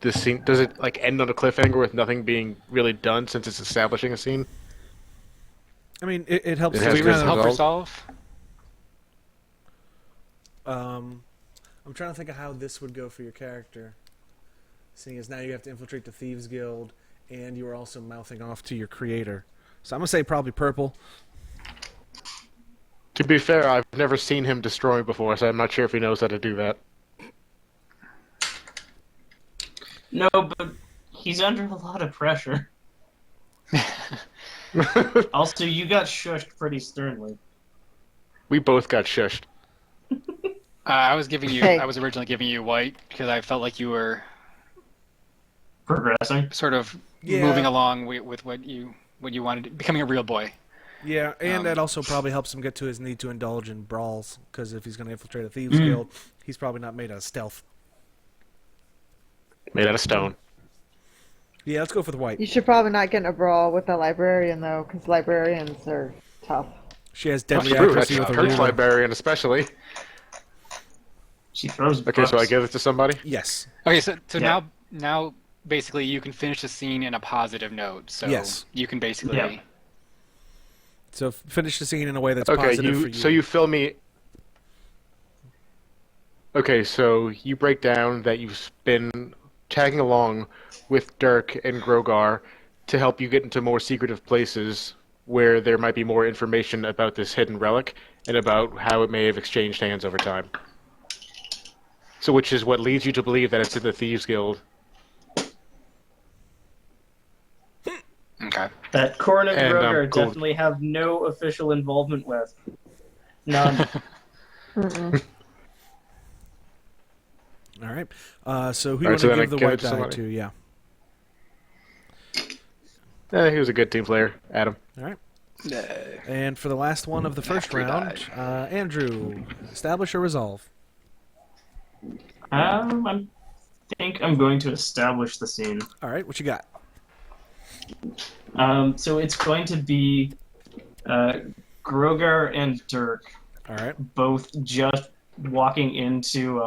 [SPEAKER 2] this scene does it like end on a cliffhanger with nothing being really done since it's establishing a scene.
[SPEAKER 1] I mean, it helps
[SPEAKER 2] It
[SPEAKER 1] to
[SPEAKER 2] has
[SPEAKER 4] Do we
[SPEAKER 2] been
[SPEAKER 1] kind
[SPEAKER 4] help
[SPEAKER 1] of,
[SPEAKER 4] resolve?
[SPEAKER 1] I'm trying to think of how this would go for your character. Seeing as now you have to infiltrate the Thieves Guild, and you are also mouthing off to your creator. So I'm going to say probably purple.
[SPEAKER 2] To be fair, I've never seen him destroy before, so I'm not sure if he knows how to do that.
[SPEAKER 3] No, but he's under a lot of pressure. Also, you got shushed pretty sternly.
[SPEAKER 2] We both got shushed.
[SPEAKER 4] I was giving you.
[SPEAKER 5] Hey.
[SPEAKER 4] I was originally giving you white because I felt like you were
[SPEAKER 3] Progressing.
[SPEAKER 4] sort of
[SPEAKER 1] Yeah.
[SPEAKER 4] moving along with what you wanted, becoming a real boy.
[SPEAKER 1] Yeah, and that also probably helps him get to his need to indulge in brawls, because if he's going to infiltrate a Thieves Guild, he's probably not made out of stealth.
[SPEAKER 2] Made out of stone.
[SPEAKER 1] Yeah, let's go for the white.
[SPEAKER 5] You should probably not get in a brawl with a librarian, though, because librarians are tough.
[SPEAKER 1] She has deadly
[SPEAKER 2] True, that's
[SPEAKER 1] accuracy with a
[SPEAKER 2] Kurt's
[SPEAKER 1] ruler.
[SPEAKER 2] librarian especially.
[SPEAKER 3] She throws
[SPEAKER 2] Okay, so I
[SPEAKER 3] books.
[SPEAKER 2] give it to somebody?
[SPEAKER 1] Yes.
[SPEAKER 4] Okay, so
[SPEAKER 3] Yeah.
[SPEAKER 4] now basically you can finish the scene in a positive note. So
[SPEAKER 1] Yes.
[SPEAKER 4] you can basically.
[SPEAKER 3] Yeah.
[SPEAKER 1] So finish the scene in a way that's
[SPEAKER 2] Okay,
[SPEAKER 1] positive for you.
[SPEAKER 2] so you fill me... Okay, so you break down that you've been tagging along with Dirk and Grogar to help you get into more secretive places where there might be more information about this hidden relic and about how it may have exchanged hands over time. So which is what leads you to believe that it's in the Thieves Guild.
[SPEAKER 4] Okay.
[SPEAKER 3] That Corin and
[SPEAKER 2] And,
[SPEAKER 3] Grogar
[SPEAKER 2] cool.
[SPEAKER 3] definitely have no official involvement with. None.
[SPEAKER 5] Mm-mm.
[SPEAKER 1] All right. So who you
[SPEAKER 2] All right,
[SPEAKER 1] want
[SPEAKER 2] so
[SPEAKER 1] to
[SPEAKER 2] then I
[SPEAKER 1] give the
[SPEAKER 2] give it
[SPEAKER 1] white
[SPEAKER 2] to
[SPEAKER 1] die
[SPEAKER 2] somebody.
[SPEAKER 1] to? Yeah.
[SPEAKER 2] He was a good team player, Adam.
[SPEAKER 1] All right. And for the last one of the first
[SPEAKER 4] After he
[SPEAKER 1] round, Andrew, establish or resolve.
[SPEAKER 3] I think I'm going to establish the scene.
[SPEAKER 1] All right, what you got?
[SPEAKER 3] So it's going to be Grogar and Dirk
[SPEAKER 1] All right.
[SPEAKER 3] both just walking into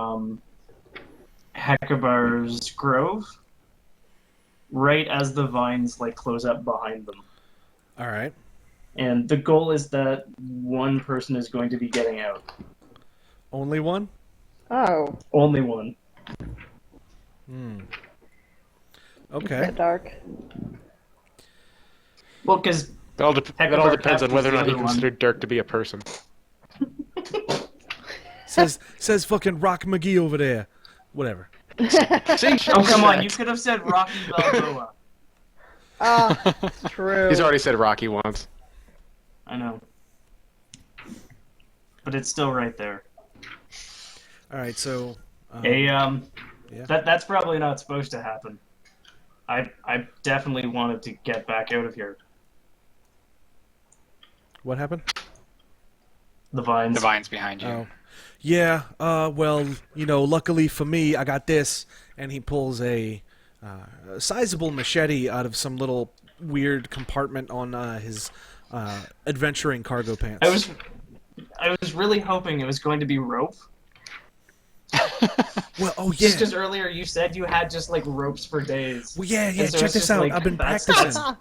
[SPEAKER 3] Hecabar's grove right as the vines like close up behind them.
[SPEAKER 1] All right.
[SPEAKER 3] And the goal is that one person is going to be getting out.
[SPEAKER 1] Only one?
[SPEAKER 5] Oh,
[SPEAKER 3] Only one.
[SPEAKER 1] Okay.
[SPEAKER 5] bit dark.
[SPEAKER 3] Well, because
[SPEAKER 2] That all depends on whether or not you consider Dirk to be a person.
[SPEAKER 1] Says fucking Rock McGee over there. Whatever.
[SPEAKER 3] Oh, come on, you could have said Rocky Balboa.
[SPEAKER 5] Ah, true.
[SPEAKER 2] He's already said Rocky once.
[SPEAKER 3] I know. But it's still right there.
[SPEAKER 1] All right, so
[SPEAKER 3] Yeah.
[SPEAKER 1] Yeah.
[SPEAKER 3] That's probably not supposed to happen. I definitely wanted to get back out of here.
[SPEAKER 1] what happened?
[SPEAKER 3] The vines.
[SPEAKER 4] The vines behind you.
[SPEAKER 1] Oh. Yeah, well, luckily for me, I got this, and he pulls a sizable machete out of some little weird compartment on his adventuring cargo pants.
[SPEAKER 3] I was really hoping it was going to be rope.
[SPEAKER 1] Well, oh yeah.
[SPEAKER 3] Just because earlier you said you had just like ropes for days.
[SPEAKER 1] Well, yeah,
[SPEAKER 3] And so
[SPEAKER 1] check
[SPEAKER 3] it's
[SPEAKER 1] this
[SPEAKER 3] just
[SPEAKER 1] out.
[SPEAKER 3] like,
[SPEAKER 1] I've been
[SPEAKER 3] that's-
[SPEAKER 1] practicing.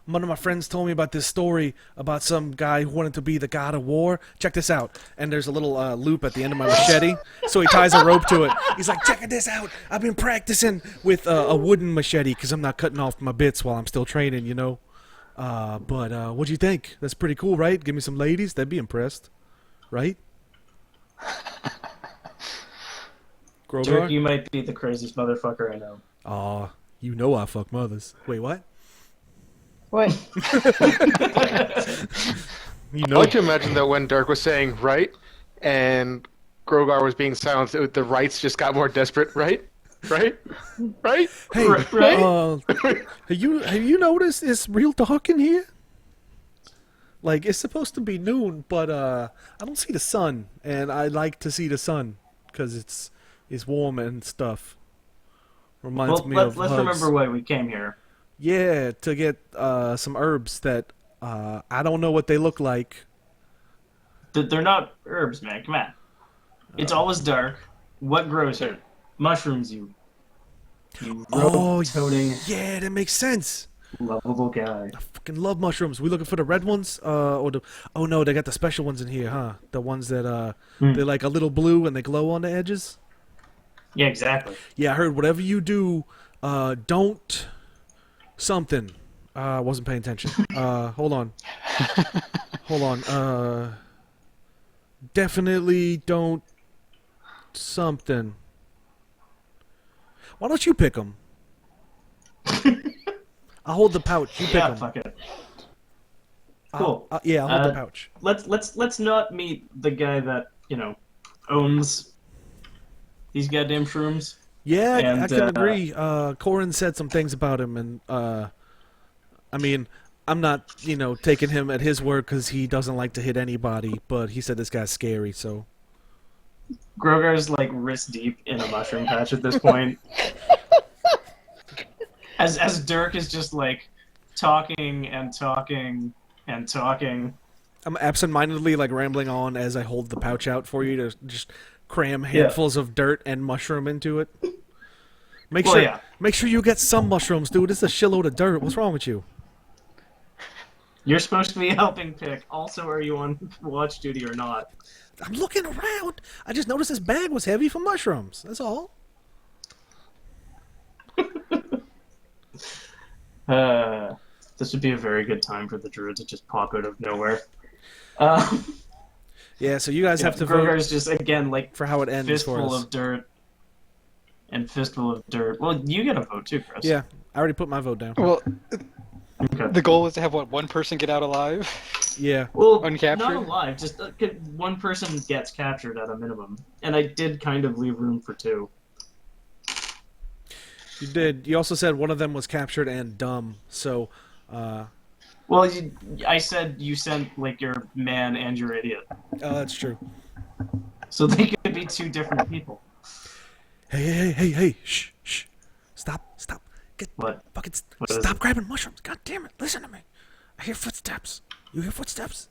[SPEAKER 1] One of my friends told me about this story about some guy who wanted to be the god of war. Check this out. And there's a little loop at the end of my machete, so he ties a rope to it. He's like, check this out. I've been practicing with a wooden machete because I'm not cutting off my bits while I'm still training, But what'd you think? That's pretty cool, right? Give me some ladies. They'd be impressed. Right?
[SPEAKER 3] Dirk,
[SPEAKER 1] Grogar?
[SPEAKER 3] you might be the craziest motherfucker I know.
[SPEAKER 1] Aw, I fuck mothers. Wait, what?
[SPEAKER 5] What?
[SPEAKER 2] I like to imagine that when Dirk was saying right, and Grogar was being silenced, the rights just got more desperate. Right? Right? Right?
[SPEAKER 1] Hey,
[SPEAKER 3] Right?
[SPEAKER 1] have you noticed it's real dark in here? Like, it's supposed to be noon, but I don't see the sun, and I like to see the sun because it's warm and stuff. Reminds
[SPEAKER 3] Well,
[SPEAKER 1] me
[SPEAKER 3] let's
[SPEAKER 1] of hugs.
[SPEAKER 3] remember why we came here.
[SPEAKER 1] Yeah, to get some herbs that I don't know what they look like.
[SPEAKER 3] They're not herbs, man. Come on. It's always dark. What grows here? Mushrooms, you rope-toting,
[SPEAKER 1] yeah, that makes sense.
[SPEAKER 3] lovable guy.
[SPEAKER 1] I fucking love mushrooms. We looking for the red ones? Or the? Oh no, they got the special ones in here, huh? The ones that they're like a little blue and they glow on the edges.
[SPEAKER 3] Yeah, exactly.
[SPEAKER 1] Yeah, I heard whatever you do, don't something. Wasn't paying attention. Hold on. Definitely don't something. Why don't you pick them? I'll hold the pouch. You pick
[SPEAKER 3] Yeah,
[SPEAKER 1] them.
[SPEAKER 3] fuck it.
[SPEAKER 1] I'll
[SPEAKER 3] Cool.
[SPEAKER 1] hold the pouch.
[SPEAKER 3] Let's not meet the guy that owns these goddamn shrooms.
[SPEAKER 1] Yeah,
[SPEAKER 3] And,
[SPEAKER 1] I can agree. Corin said some things about him, and I mean, I'm not, taking him at his word because he doesn't like to hit anybody, but he said this guy's scary, so.
[SPEAKER 3] Grogar's like wrist deep in a mushroom patch at this point. As Dirk is just like talking and talking and talking.
[SPEAKER 1] I'm absentmindedly like rambling on as I hold the pouch out for you to just cram handfuls of dirt and mushroom into it. Make sure you get some mushrooms, dude. This is a shitload of dirt. What's wrong with you?
[SPEAKER 3] You're supposed to be helping pick. Also, are you on watch duty or not?
[SPEAKER 1] I'm looking around. I just noticed this bag was heavy for mushrooms. That's all.
[SPEAKER 3] This would be a very good time for the druid to just pop out of nowhere.
[SPEAKER 1] Yeah, so you guys have to
[SPEAKER 3] Grogar's
[SPEAKER 1] vote
[SPEAKER 3] just again like
[SPEAKER 1] for how it ends for
[SPEAKER 3] fistful
[SPEAKER 1] us.
[SPEAKER 3] of dirt and fistful of dirt. Well, you get a vote too, Chris.
[SPEAKER 1] Yeah, I already put my vote down.
[SPEAKER 4] Well,
[SPEAKER 3] Okay.
[SPEAKER 4] the goal is to have one person get out alive.
[SPEAKER 1] Yeah.
[SPEAKER 3] Well,
[SPEAKER 4] Uncaptured?
[SPEAKER 3] not alive. Just one person gets captured at a minimum, and I did kind of leave room for two.
[SPEAKER 1] You did. You also said one of them was captured and dumb. So,
[SPEAKER 3] Well, I said you sent like your man and your idiot,
[SPEAKER 1] oh, that's true.
[SPEAKER 3] so they could be two different people.
[SPEAKER 1] Hey! Shh! Stop!
[SPEAKER 3] What?
[SPEAKER 1] Fucking
[SPEAKER 3] What is
[SPEAKER 1] stop
[SPEAKER 3] it?
[SPEAKER 1] grabbing mushrooms. God damn it. Listen to me. I hear footsteps. You hear footsteps?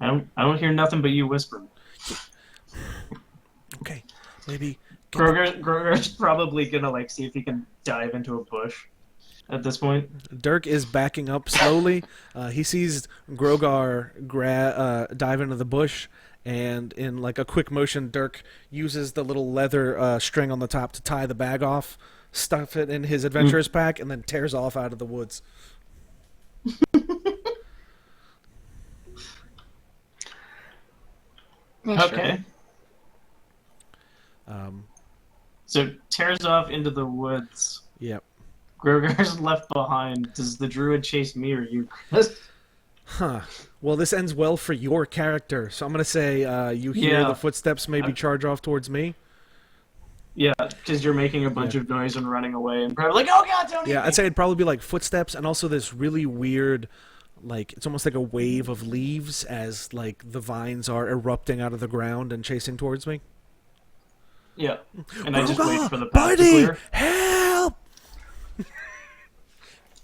[SPEAKER 3] I don't hear nothing but you whispering.
[SPEAKER 1] Okay. Maybe.
[SPEAKER 3] Groger's probably gonna like see if he can dive into a bush at this point.
[SPEAKER 1] Dirk is backing up slowly. He sees Grogar dive into the bush, and in like a quick motion, Dirk uses the little leather string on the top to tie the bag off, stuff it in his adventurer's pack, and then tears off out of the woods.
[SPEAKER 3] Okay.
[SPEAKER 1] Um,
[SPEAKER 3] So tears off into the woods.
[SPEAKER 1] yep.
[SPEAKER 3] Grogar's left behind. Does the druid chase me or you, Chris?
[SPEAKER 1] Huh. Well, this ends well for your character, so I'm gonna say you hear
[SPEAKER 3] Yeah.
[SPEAKER 1] the footsteps maybe charge off towards me.
[SPEAKER 3] Yeah, because you're making a bunch of noise and running away and probably like, oh god, don't eat
[SPEAKER 1] Yeah,
[SPEAKER 3] me!
[SPEAKER 1] I'd say it'd probably be like footsteps and also this really weird, like, it's almost like a wave of leaves as, like, the vines are erupting out of the ground and chasing towards me.
[SPEAKER 3] Yeah, and I just wait for the path
[SPEAKER 1] buddy,
[SPEAKER 3] to clear.
[SPEAKER 1] help!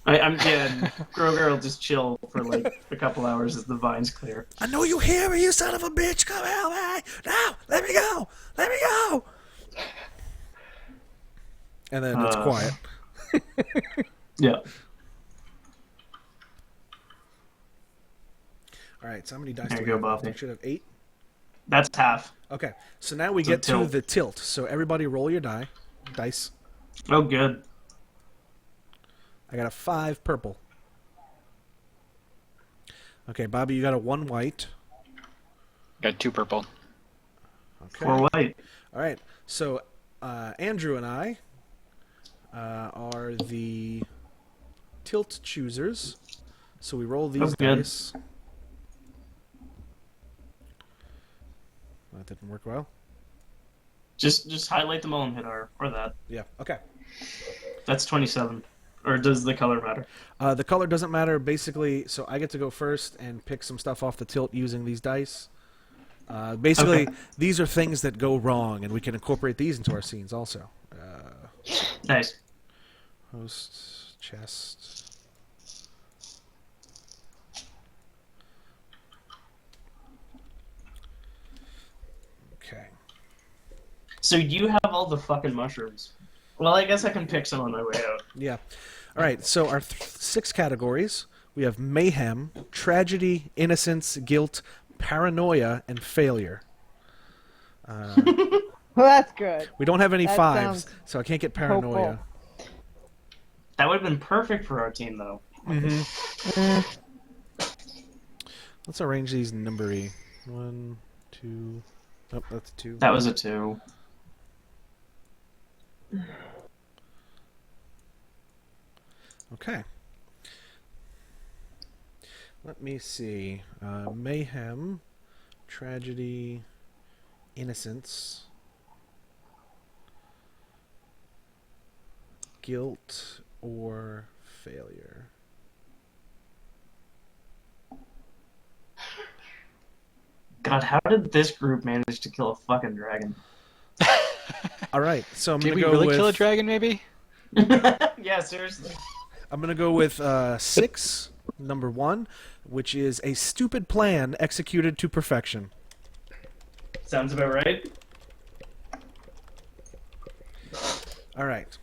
[SPEAKER 3] I'm yeah, Grogar will just chill for like a couple hours as the vines clear.
[SPEAKER 1] I know you hear me, you son of a bitch! Come help me! No! Let me go! Let me go! And then it's quiet.
[SPEAKER 3] Yeah.
[SPEAKER 1] All right, so how many dice
[SPEAKER 3] There
[SPEAKER 1] do
[SPEAKER 3] you
[SPEAKER 1] we
[SPEAKER 3] go,
[SPEAKER 1] have?
[SPEAKER 3] Buffy.
[SPEAKER 1] We should have 8.
[SPEAKER 3] That's half.
[SPEAKER 1] Okay, so now we
[SPEAKER 3] It's a
[SPEAKER 1] get to
[SPEAKER 3] tilt.
[SPEAKER 1] the tilt. So everybody roll your dice.
[SPEAKER 3] Oh, good.
[SPEAKER 1] I got a 5 purple. Okay, Bobby, you got a 1 white.
[SPEAKER 4] Got 2 purple.
[SPEAKER 1] Okay.
[SPEAKER 3] 4 white.
[SPEAKER 1] All right, so Andrew and I are the tilt choosers. So we roll these
[SPEAKER 3] Oh, good.
[SPEAKER 1] dice. That didn't work well.
[SPEAKER 3] Just highlight them all and hit R, or that.
[SPEAKER 1] Yeah, okay.
[SPEAKER 3] That's 27. Or does the color matter?
[SPEAKER 1] The color doesn't matter, basically, so I get to go first and pick some stuff off the tilt using these dice. Basically,
[SPEAKER 3] Okay.
[SPEAKER 1] these are things that go wrong, and we can incorporate these into our scenes also.
[SPEAKER 3] Nice.
[SPEAKER 1] Host, chest. Okay.
[SPEAKER 3] So you have all the fucking mushrooms. Well, I guess I can pick some on my way out.
[SPEAKER 1] Yeah. All right, so our 6 categories, we have mayhem, tragedy, innocence, guilt, paranoia, and failure.
[SPEAKER 5] Well, that's good.
[SPEAKER 1] We don't have any
[SPEAKER 5] That
[SPEAKER 1] 5s,
[SPEAKER 5] sounds
[SPEAKER 1] so I can't get paranoia.
[SPEAKER 5] hopeful.
[SPEAKER 3] That would have been perfect for our team, though.
[SPEAKER 1] Let's arrange these numbery. 1, 2. Oh, that's 2.
[SPEAKER 3] That was a 2.
[SPEAKER 1] Okay. Let me see. Mayhem, tragedy, innocence, guilt, or failure.
[SPEAKER 3] God, how did this group manage to kill a fucking dragon?
[SPEAKER 1] All right, so I'm
[SPEAKER 4] Did
[SPEAKER 1] gonna
[SPEAKER 4] we
[SPEAKER 1] go
[SPEAKER 4] really
[SPEAKER 1] with
[SPEAKER 4] kill a dragon, maybe?
[SPEAKER 3] Yeah, seriously.
[SPEAKER 1] I'm gonna go with 6, number 1, which is a stupid plan executed to perfection.
[SPEAKER 3] Sounds about right.
[SPEAKER 1] All right.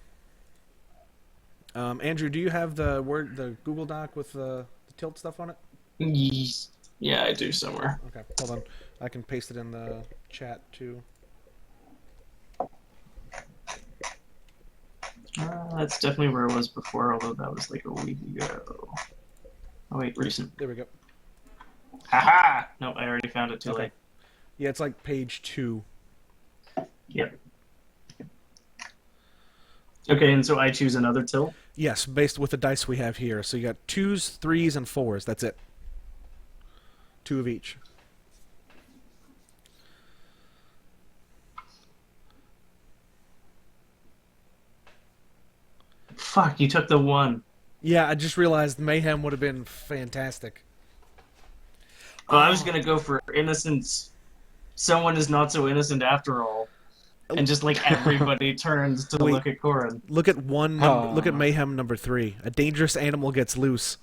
[SPEAKER 1] Andrew, do you have the Google Doc with the tilt stuff on it?
[SPEAKER 3] Yes. Yeah, I do somewhere.
[SPEAKER 1] Okay, hold on. I can paste it in the chat too.
[SPEAKER 3] That's definitely where it was before, although that was like a week ago. Oh wait, recent.
[SPEAKER 1] There we go.
[SPEAKER 3] Haha! No, I already found it too
[SPEAKER 1] Okay.
[SPEAKER 3] late.
[SPEAKER 1] Yeah, it's like page 2.
[SPEAKER 3] Yep. Okay, and so I choose another till?
[SPEAKER 1] Yes, based with the dice we have here. So you got 2s, 3s, and 4s. That's it. 2 of each.
[SPEAKER 3] Fuck, you took the 1.
[SPEAKER 1] Yeah, I just realized mayhem would have been fantastic.
[SPEAKER 3] Well, I was gonna go for innocence. Someone is not so innocent after all. And just like everybody turns to
[SPEAKER 1] Wait.
[SPEAKER 3] look at Corin.
[SPEAKER 1] Look at look at
[SPEAKER 4] Aw.
[SPEAKER 1] mayhem number 3. A dangerous animal gets loose.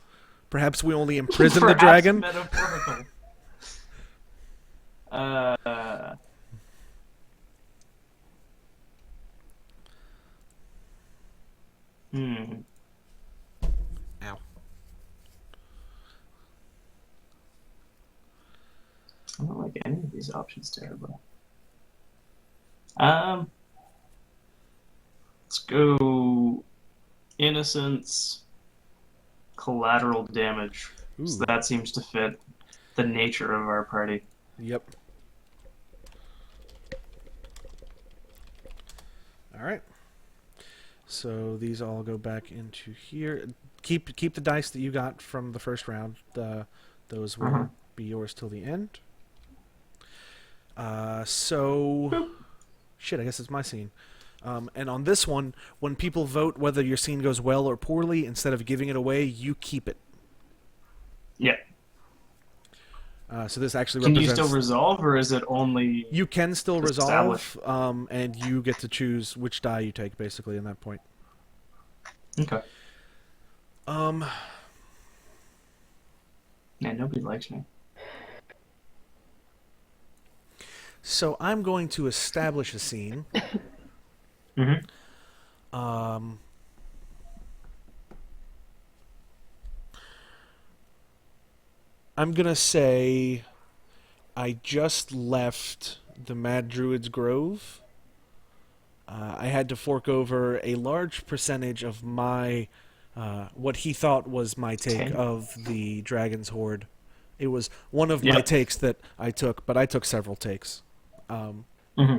[SPEAKER 1] Perhaps we only imprison the
[SPEAKER 3] Perhaps
[SPEAKER 1] dragon.
[SPEAKER 3] metaphorical. Hmm.
[SPEAKER 1] Ow.
[SPEAKER 3] I don't like any of these options terribly. Let's go innocence, collateral damage. So
[SPEAKER 1] Ooh.
[SPEAKER 3] that seems to fit the nature of our party.
[SPEAKER 1] Yep. All right. So these all go back into here. Keep the dice that you got from the first round. Those will be yours till the end. So shit, I guess it's my scene. And on this one, when people vote whether your scene goes well or poorly, instead of giving it away, you keep it.
[SPEAKER 3] Yeah.
[SPEAKER 1] So this actually
[SPEAKER 3] Can you
[SPEAKER 1] represents...
[SPEAKER 3] still resolve, or is it only...
[SPEAKER 1] You can still
[SPEAKER 3] Establish.
[SPEAKER 1] resolve, and you get to choose which die you take, basically, in that point.
[SPEAKER 3] Okay.
[SPEAKER 1] Um,
[SPEAKER 3] Yeah, nobody likes me.
[SPEAKER 1] so I'm going to establish a scene.
[SPEAKER 3] Mm-hmm.
[SPEAKER 1] I'm gonna say I just left the Mad Druid's Grove. I had to fork over a large percentage of my what he thought was my take
[SPEAKER 3] Okay.
[SPEAKER 1] of the Dragon's Horde. It was one of my
[SPEAKER 3] Yep.
[SPEAKER 1] takes that I took, but I took several takes.
[SPEAKER 3] Mm-hmm.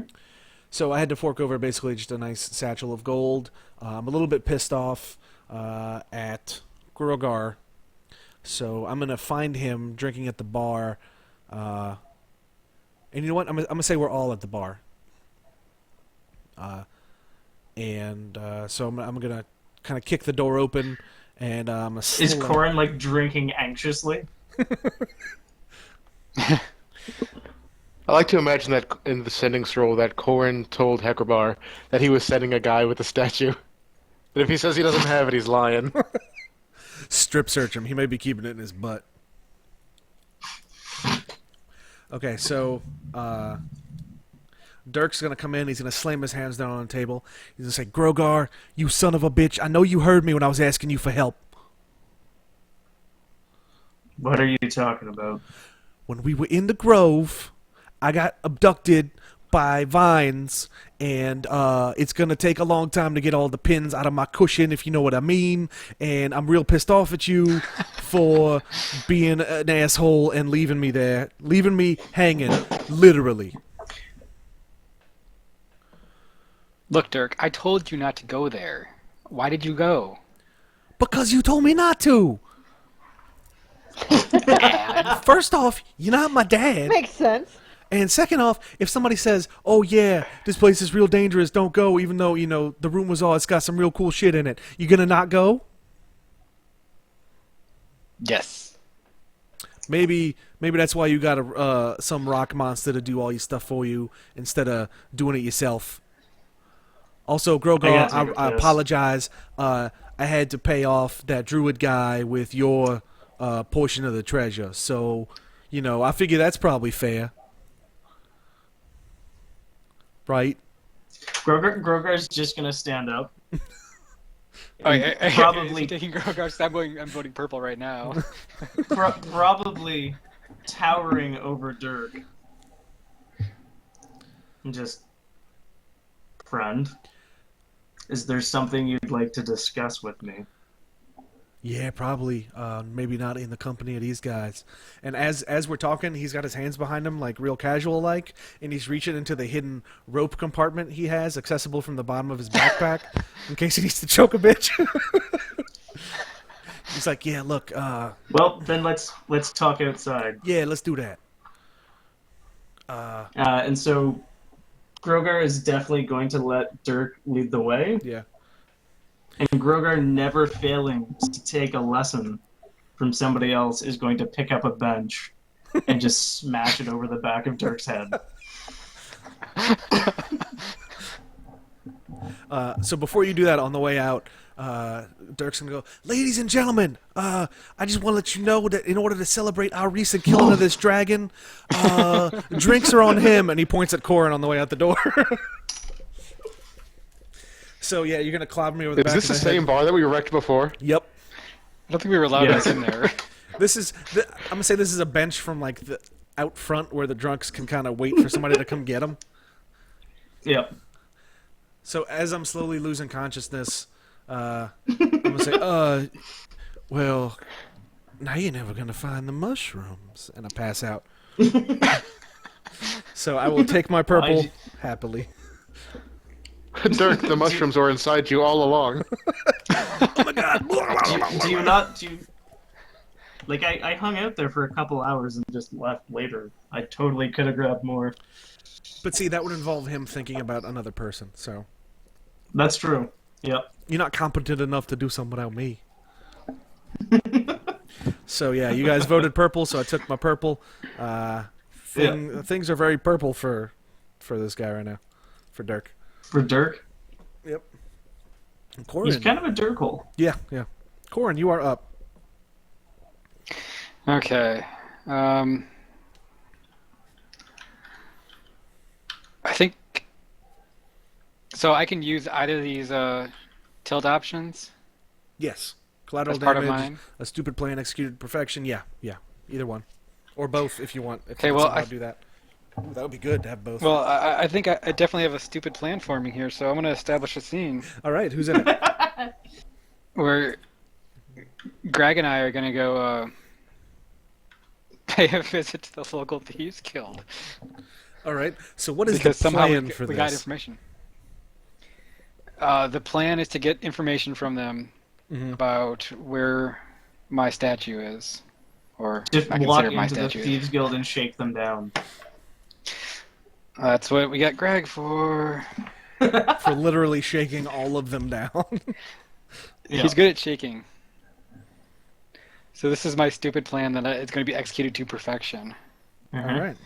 [SPEAKER 1] So I had to fork over basically just a nice satchel of gold. I'm a little bit pissed off at Grogar. So I'm going to find him drinking at the bar. And you know what? I'm going to say we're all at the bar. So I'm going to kind of kick the door open. And
[SPEAKER 3] Is Corin like drinking anxiously?
[SPEAKER 2] I like to imagine that in the sending scroll that Corin told Hekrabar that he was sending a guy with a statue. But if he says he doesn't have it, he's lying.
[SPEAKER 1] strip search him. He may be keeping it in his butt. Okay, so Dirk's going to come in. He's going to slam his hands down on the table. He's going to say, Grogar, you son of a bitch. I know you heard me when I was asking you for help.
[SPEAKER 3] What are you talking about?
[SPEAKER 1] When we were in the grove, I got abducted by vines, and it's going to take a long time to get all the pins out of my cushion, if you know what I mean. And I'm real pissed off at you for being an asshole and leaving me there. Leaving me hanging, literally.
[SPEAKER 4] Look, Dirk, I told you not to go there. Why did you go?
[SPEAKER 1] Because you told me not to. First off, you're not my dad.
[SPEAKER 5] Makes sense.
[SPEAKER 1] And second off, if somebody says, oh yeah, this place is real dangerous, don't go, even though, you know, the room was all, it's got some real cool shit in it, you gonna not go?
[SPEAKER 4] Yes.
[SPEAKER 1] Maybe that's why you got some rock monster to do all your stuff for you instead of doing it yourself. Also, Grogar, I apologize. I had to pay off that druid guy with your portion of the treasure. So, you know, I figure that's probably fair. Right?
[SPEAKER 3] Grogar's just gonna stand up.
[SPEAKER 4] Okay,
[SPEAKER 3] Probably-
[SPEAKER 4] taking Grogar's. I'm voting purple right now.
[SPEAKER 3] Probably towering over Dirk. And just, friend, is there something you'd like to discuss with me?
[SPEAKER 1] Yeah, probably. Maybe not in the company of these guys. And as we're talking, he's got his hands behind him, like real casual like, and he's reaching into the hidden rope compartment he has, accessible from the bottom of his backpack, in case he needs to choke a bitch. He's like, yeah, look,
[SPEAKER 3] Well, then let's talk outside.
[SPEAKER 1] yeah, let's do that.
[SPEAKER 3] And so Grogar is definitely going to let Dirk lead the way.
[SPEAKER 1] Yeah.
[SPEAKER 3] And Grogar, never failing to take a lesson from somebody else, is going to pick up a bench and just smash it over the back of Dirk's head.
[SPEAKER 1] So before you do that, on the way out, Dirk's gonna go, ladies and gentlemen, I just want to let you know that in order to celebrate our recent killing of this dragon, drinks are on him, and he points at Corin on the way out the door. So yeah, you're gonna clobber me with the back
[SPEAKER 2] Is this
[SPEAKER 1] of
[SPEAKER 2] the
[SPEAKER 1] head.
[SPEAKER 2] same bar that we wrecked before?
[SPEAKER 1] Yep.
[SPEAKER 4] I don't think we were allowed
[SPEAKER 3] Yes.
[SPEAKER 4] us in there.
[SPEAKER 1] This is. I'm gonna say this is a bench from like the out front where the drunks can kind of wait for somebody to come get them.
[SPEAKER 3] Yep.
[SPEAKER 1] So as I'm slowly losing consciousness, I'm gonna say, well, now you're never gonna find the mushrooms, and I pass out. So I will take my purple happily.
[SPEAKER 2] Dirk, the mushrooms were inside you all along.
[SPEAKER 1] Oh my god!
[SPEAKER 3] Do you not? Like, I hung out there for a couple hours and just left later. I totally could have grabbed more.
[SPEAKER 1] But see, that would involve him thinking about another person. So
[SPEAKER 3] That's true. Yep.
[SPEAKER 1] you're not competent enough to do something without me. So yeah, you guys voted purple, so I took my purple. Things are very purple for this guy right now, for Dirk.
[SPEAKER 3] For Dirk,
[SPEAKER 1] Yep. And Corin.
[SPEAKER 3] he's kind of a Dirkhole.
[SPEAKER 1] Yeah. Corin, you are up.
[SPEAKER 4] Okay. I think so. I can use either of these tilt options
[SPEAKER 1] Yes. Collateral
[SPEAKER 4] as part of
[SPEAKER 1] damage,
[SPEAKER 4] mine.
[SPEAKER 1] a stupid plan executed to perfection. Yeah. Either one, or both if you want. If
[SPEAKER 4] Okay,
[SPEAKER 1] you
[SPEAKER 4] well,
[SPEAKER 1] somehow do that. Ooh, that would be good to have both.
[SPEAKER 4] Well, I think I definitely have a stupid plan forming here, so I'm going to establish a scene
[SPEAKER 1] All right, who's in it?
[SPEAKER 4] where Greg and I are going to go pay a visit to the local thieves guild
[SPEAKER 1] All right. So what is
[SPEAKER 4] because
[SPEAKER 1] the
[SPEAKER 4] somehow
[SPEAKER 1] plan
[SPEAKER 4] we,
[SPEAKER 1] for
[SPEAKER 4] we got
[SPEAKER 1] this?
[SPEAKER 4] information. The plan is to get information from them
[SPEAKER 1] Mhm.
[SPEAKER 4] about where my statue is, or
[SPEAKER 3] Just
[SPEAKER 4] I
[SPEAKER 3] walk
[SPEAKER 4] consider my
[SPEAKER 3] into the
[SPEAKER 4] statue.
[SPEAKER 3] Thieves Guild and shake them down.
[SPEAKER 4] That's what we got Greg for.
[SPEAKER 1] For literally shaking all of them down.
[SPEAKER 3] Yeah.
[SPEAKER 4] He's good at shaking. So this is my stupid plan that it's going to be executed to perfection.
[SPEAKER 1] All
[SPEAKER 3] Mhm.
[SPEAKER 1] right.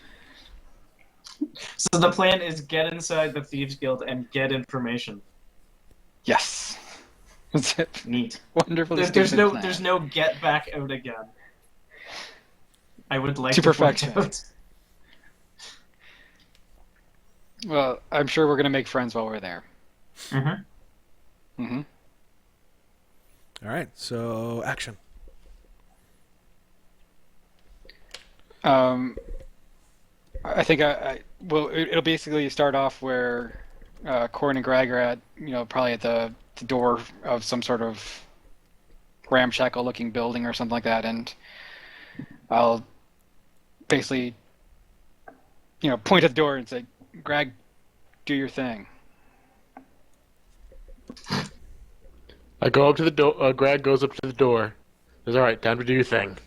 [SPEAKER 3] So the plan is get inside the Thieves Guild and get information.
[SPEAKER 4] Yes. That's it.
[SPEAKER 3] Neat.
[SPEAKER 4] Wonderfully
[SPEAKER 3] There's
[SPEAKER 4] stupid
[SPEAKER 3] no
[SPEAKER 4] plan.
[SPEAKER 3] there's no get back out again. I would like
[SPEAKER 4] To
[SPEAKER 3] to point
[SPEAKER 4] perfection.
[SPEAKER 3] out.
[SPEAKER 4] Well, I'm sure we're going to make friends while we're there.
[SPEAKER 3] Mm-hmm.
[SPEAKER 4] Mm-hmm.
[SPEAKER 1] All right. So action.
[SPEAKER 4] I think well, it'll basically start off where Corin and Greg are at, probably at the door of some sort of ramshackle-looking building or something like that, and I'll basically, point at the door and say, "Greg, do your thing."
[SPEAKER 2] I go up to the door. Greg goes up to the door. Says, "All right, time to do your thing."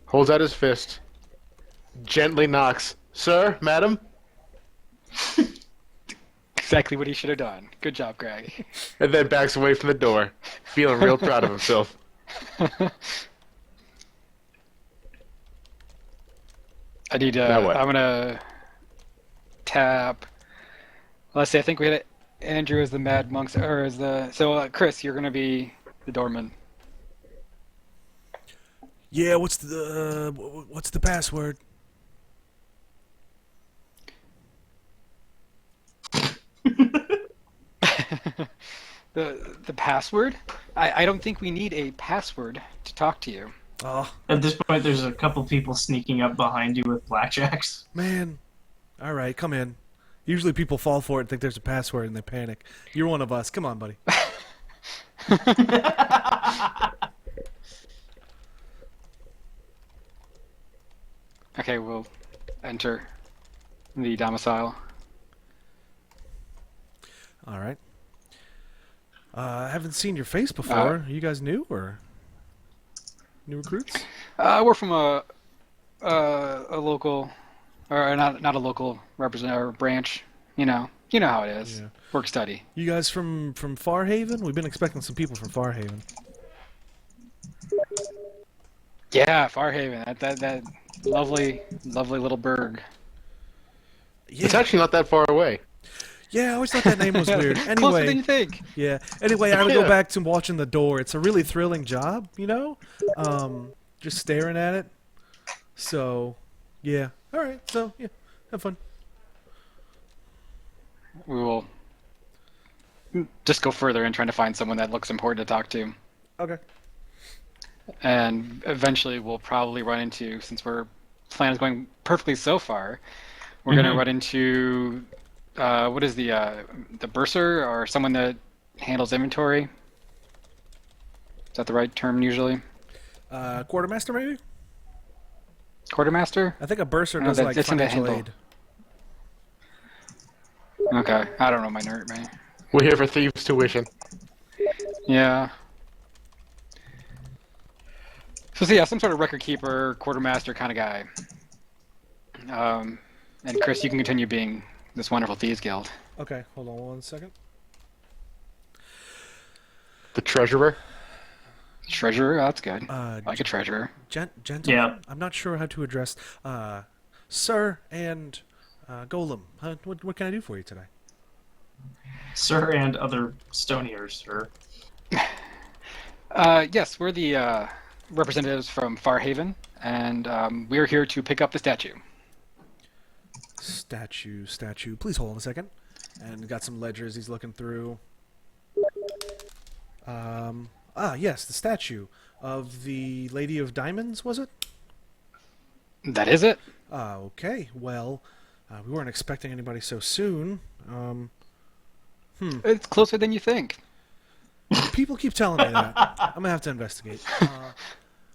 [SPEAKER 2] Holds out his fist. Gently knocks. "Sir, madam."
[SPEAKER 4] Exactly what he should have done. Good job, Greg.
[SPEAKER 2] And then backs away from the door, feeling real proud of himself.
[SPEAKER 4] I need
[SPEAKER 2] Now what?
[SPEAKER 4] I'm gonna tap. Let's see. I think we had Andrew as the Mad Monks, or as the. So, Chris, you're gonna be the doorman.
[SPEAKER 1] Yeah. What's the password?
[SPEAKER 4] The password? I don't think we need a password to talk to you.
[SPEAKER 1] Oh
[SPEAKER 3] At this point, there's a couple people sneaking up behind you with blackjacks.
[SPEAKER 1] man. All right, come in. Usually people fall for it and think there's a password and they panic. You're one of us. Come on, buddy.
[SPEAKER 4] Okay, we'll enter the domicile.
[SPEAKER 1] All right. I haven't seen your face before. Are you guys new or new recruits?
[SPEAKER 4] We're from a local, or not a local representative or branch. You know how it is.
[SPEAKER 1] Yeah.
[SPEAKER 4] Work study.
[SPEAKER 1] You guys from Farhaven? We've been expecting some people from Farhaven.
[SPEAKER 4] Yeah, Farhaven. That lovely little burg.
[SPEAKER 1] Yeah.
[SPEAKER 2] It's actually not that far away.
[SPEAKER 1] Yeah, I always thought that name was weird.
[SPEAKER 4] Closer than
[SPEAKER 1] Anyway,
[SPEAKER 4] you think.
[SPEAKER 1] yeah. Anyway, I would go
[SPEAKER 2] Yeah.
[SPEAKER 1] back to watching the door. It's a really thrilling job, you know? Just staring at it. So, yeah. All right. So, yeah. Have fun.
[SPEAKER 4] We will just go further in trying to find someone that looks important to talk to.
[SPEAKER 1] Okay.
[SPEAKER 4] And eventually we'll probably run into, since our plan is going perfectly so far, we're going to run into, what is the bursar, or someone that handles inventory? Is that the right term usually?
[SPEAKER 1] Quartermaster, maybe?
[SPEAKER 4] Quartermaster?
[SPEAKER 1] I think a bursar
[SPEAKER 4] No,
[SPEAKER 1] does
[SPEAKER 4] that-
[SPEAKER 1] like
[SPEAKER 4] that's in the
[SPEAKER 1] financial
[SPEAKER 4] handle.
[SPEAKER 1] aid.
[SPEAKER 4] Okay, I don't know my nerd, man.
[SPEAKER 2] We're here for thieves' tuition.
[SPEAKER 4] Yeah. So yeah, some sort of record keeper, quartermaster kind of guy. And Chris, you can continue being this wonderful thieves guild.
[SPEAKER 1] Okay, hold on 1 second.
[SPEAKER 2] The treasurer.
[SPEAKER 4] Treasurer, that's good.
[SPEAKER 1] Uh,
[SPEAKER 4] I like a treasurer.
[SPEAKER 1] Gentlemen,
[SPEAKER 3] Yeah.
[SPEAKER 1] I'm not sure how to address Sir and Golem. What can I do for you today?
[SPEAKER 3] Sir and other stoniers, sir.
[SPEAKER 4] Yes, we're the representatives from Farhaven, and we're here to pick up the statue.
[SPEAKER 1] Statue. Please hold on a second. And got some ledgers he's looking through. Yes, the statue of the Lady of Diamonds, was it?
[SPEAKER 4] That is it?
[SPEAKER 1] Okay. Well, we weren't expecting anybody so soon.
[SPEAKER 4] It's closer than you think.
[SPEAKER 1] People keep telling me that. I'm gonna have to investigate.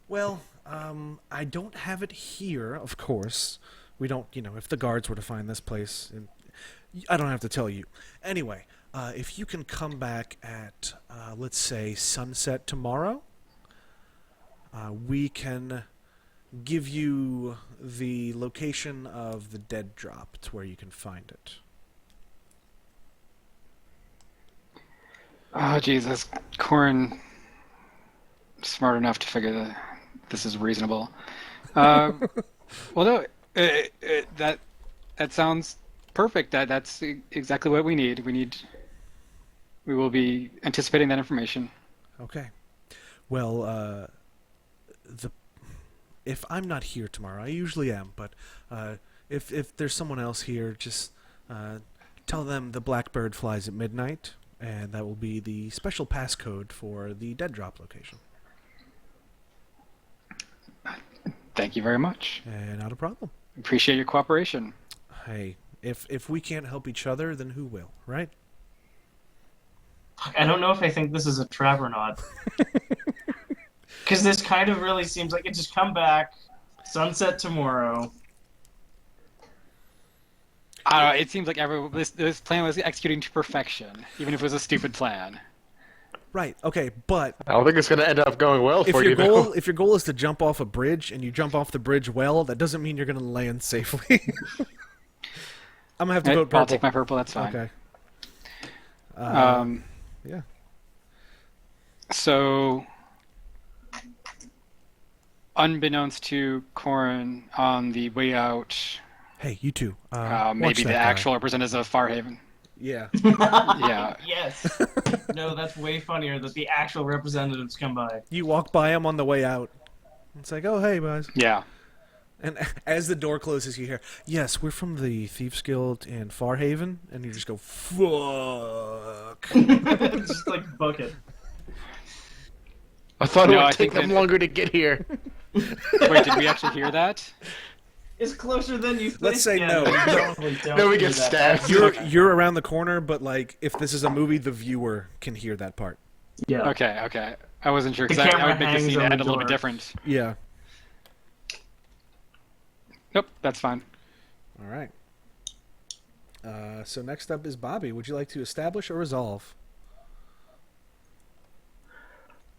[SPEAKER 1] I don't have it here, of course. We don't, if the guards were to find this place, and I don't have to tell you. Anyway, if you can come back at, let's say, sunset tomorrow, we can give you the location of the dead drop to where you can find it.
[SPEAKER 4] Oh, Jesus. Corin smart enough to figure that this is reasonable. Well, no, that sounds perfect. That's exactly what we need. We will be anticipating that information.
[SPEAKER 1] Okay. Well, if I'm not here tomorrow, I usually am, but if there's someone else here, just tell them the Blackbird flies at midnight, and that will be the special passcode for the dead drop location.
[SPEAKER 4] Thank you very much.
[SPEAKER 1] Not a problem.
[SPEAKER 4] Appreciate your cooperation.
[SPEAKER 1] Hey, if we can't help each other, then who will, right?
[SPEAKER 3] I don't know if I think this is a trap or not. Because this kind of really seems like it just come back, sunset tomorrow.
[SPEAKER 4] I don't know, it seems like this plan was executing to perfection, even if it was a stupid plan.
[SPEAKER 1] Right. Okay, but
[SPEAKER 2] I don't think it's going to end up going well
[SPEAKER 1] if
[SPEAKER 2] for
[SPEAKER 1] your
[SPEAKER 2] you,
[SPEAKER 1] goal
[SPEAKER 2] though.
[SPEAKER 1] if your goal is to jump off a bridge and you jump off the bridge well, that doesn't mean you're going to land safely. I'm gonna have to vote purple.
[SPEAKER 4] I'll take my purple, that's fine.
[SPEAKER 1] Okay. Yeah.
[SPEAKER 4] So, unbeknownst to Corin, on the way out,
[SPEAKER 1] Hey, you two. Watch
[SPEAKER 4] maybe
[SPEAKER 1] that
[SPEAKER 4] the
[SPEAKER 1] guy.
[SPEAKER 4] actual representatives of Farhaven.
[SPEAKER 1] Yeah.
[SPEAKER 4] Yeah.
[SPEAKER 3] Yes. No, that's way funnier that the actual representatives come by.
[SPEAKER 1] You walk by him on the way out. It's like, oh, hey, guys.
[SPEAKER 4] Yeah.
[SPEAKER 1] And as the door closes, you hear, yes, we're from the Thieves Guild in Farhaven. And you just go, fuck.
[SPEAKER 3] It's just like book it.
[SPEAKER 2] I thought
[SPEAKER 4] No,
[SPEAKER 2] it would
[SPEAKER 4] I
[SPEAKER 2] take
[SPEAKER 4] think
[SPEAKER 2] them
[SPEAKER 4] that-
[SPEAKER 2] longer to get here.
[SPEAKER 4] Wait, did we actually hear that?
[SPEAKER 3] It's closer than you think.
[SPEAKER 1] Let's say
[SPEAKER 3] Yeah,
[SPEAKER 1] no.
[SPEAKER 3] we probably don't
[SPEAKER 2] Then we
[SPEAKER 3] do
[SPEAKER 2] get
[SPEAKER 3] that.
[SPEAKER 2] stabbed.
[SPEAKER 1] You're around the corner, but, like, if this is a movie, the viewer can hear that part.
[SPEAKER 3] Yeah.
[SPEAKER 4] Okay. I wasn't sure,
[SPEAKER 3] The
[SPEAKER 4] because that
[SPEAKER 3] camera
[SPEAKER 4] would make the
[SPEAKER 3] hangs
[SPEAKER 4] scene
[SPEAKER 3] on the
[SPEAKER 4] end a little bit
[SPEAKER 3] door.
[SPEAKER 4] different.
[SPEAKER 1] Yeah.
[SPEAKER 4] Nope, that's fine.
[SPEAKER 1] All right. So next up is Bobby. Would you like to establish or resolve?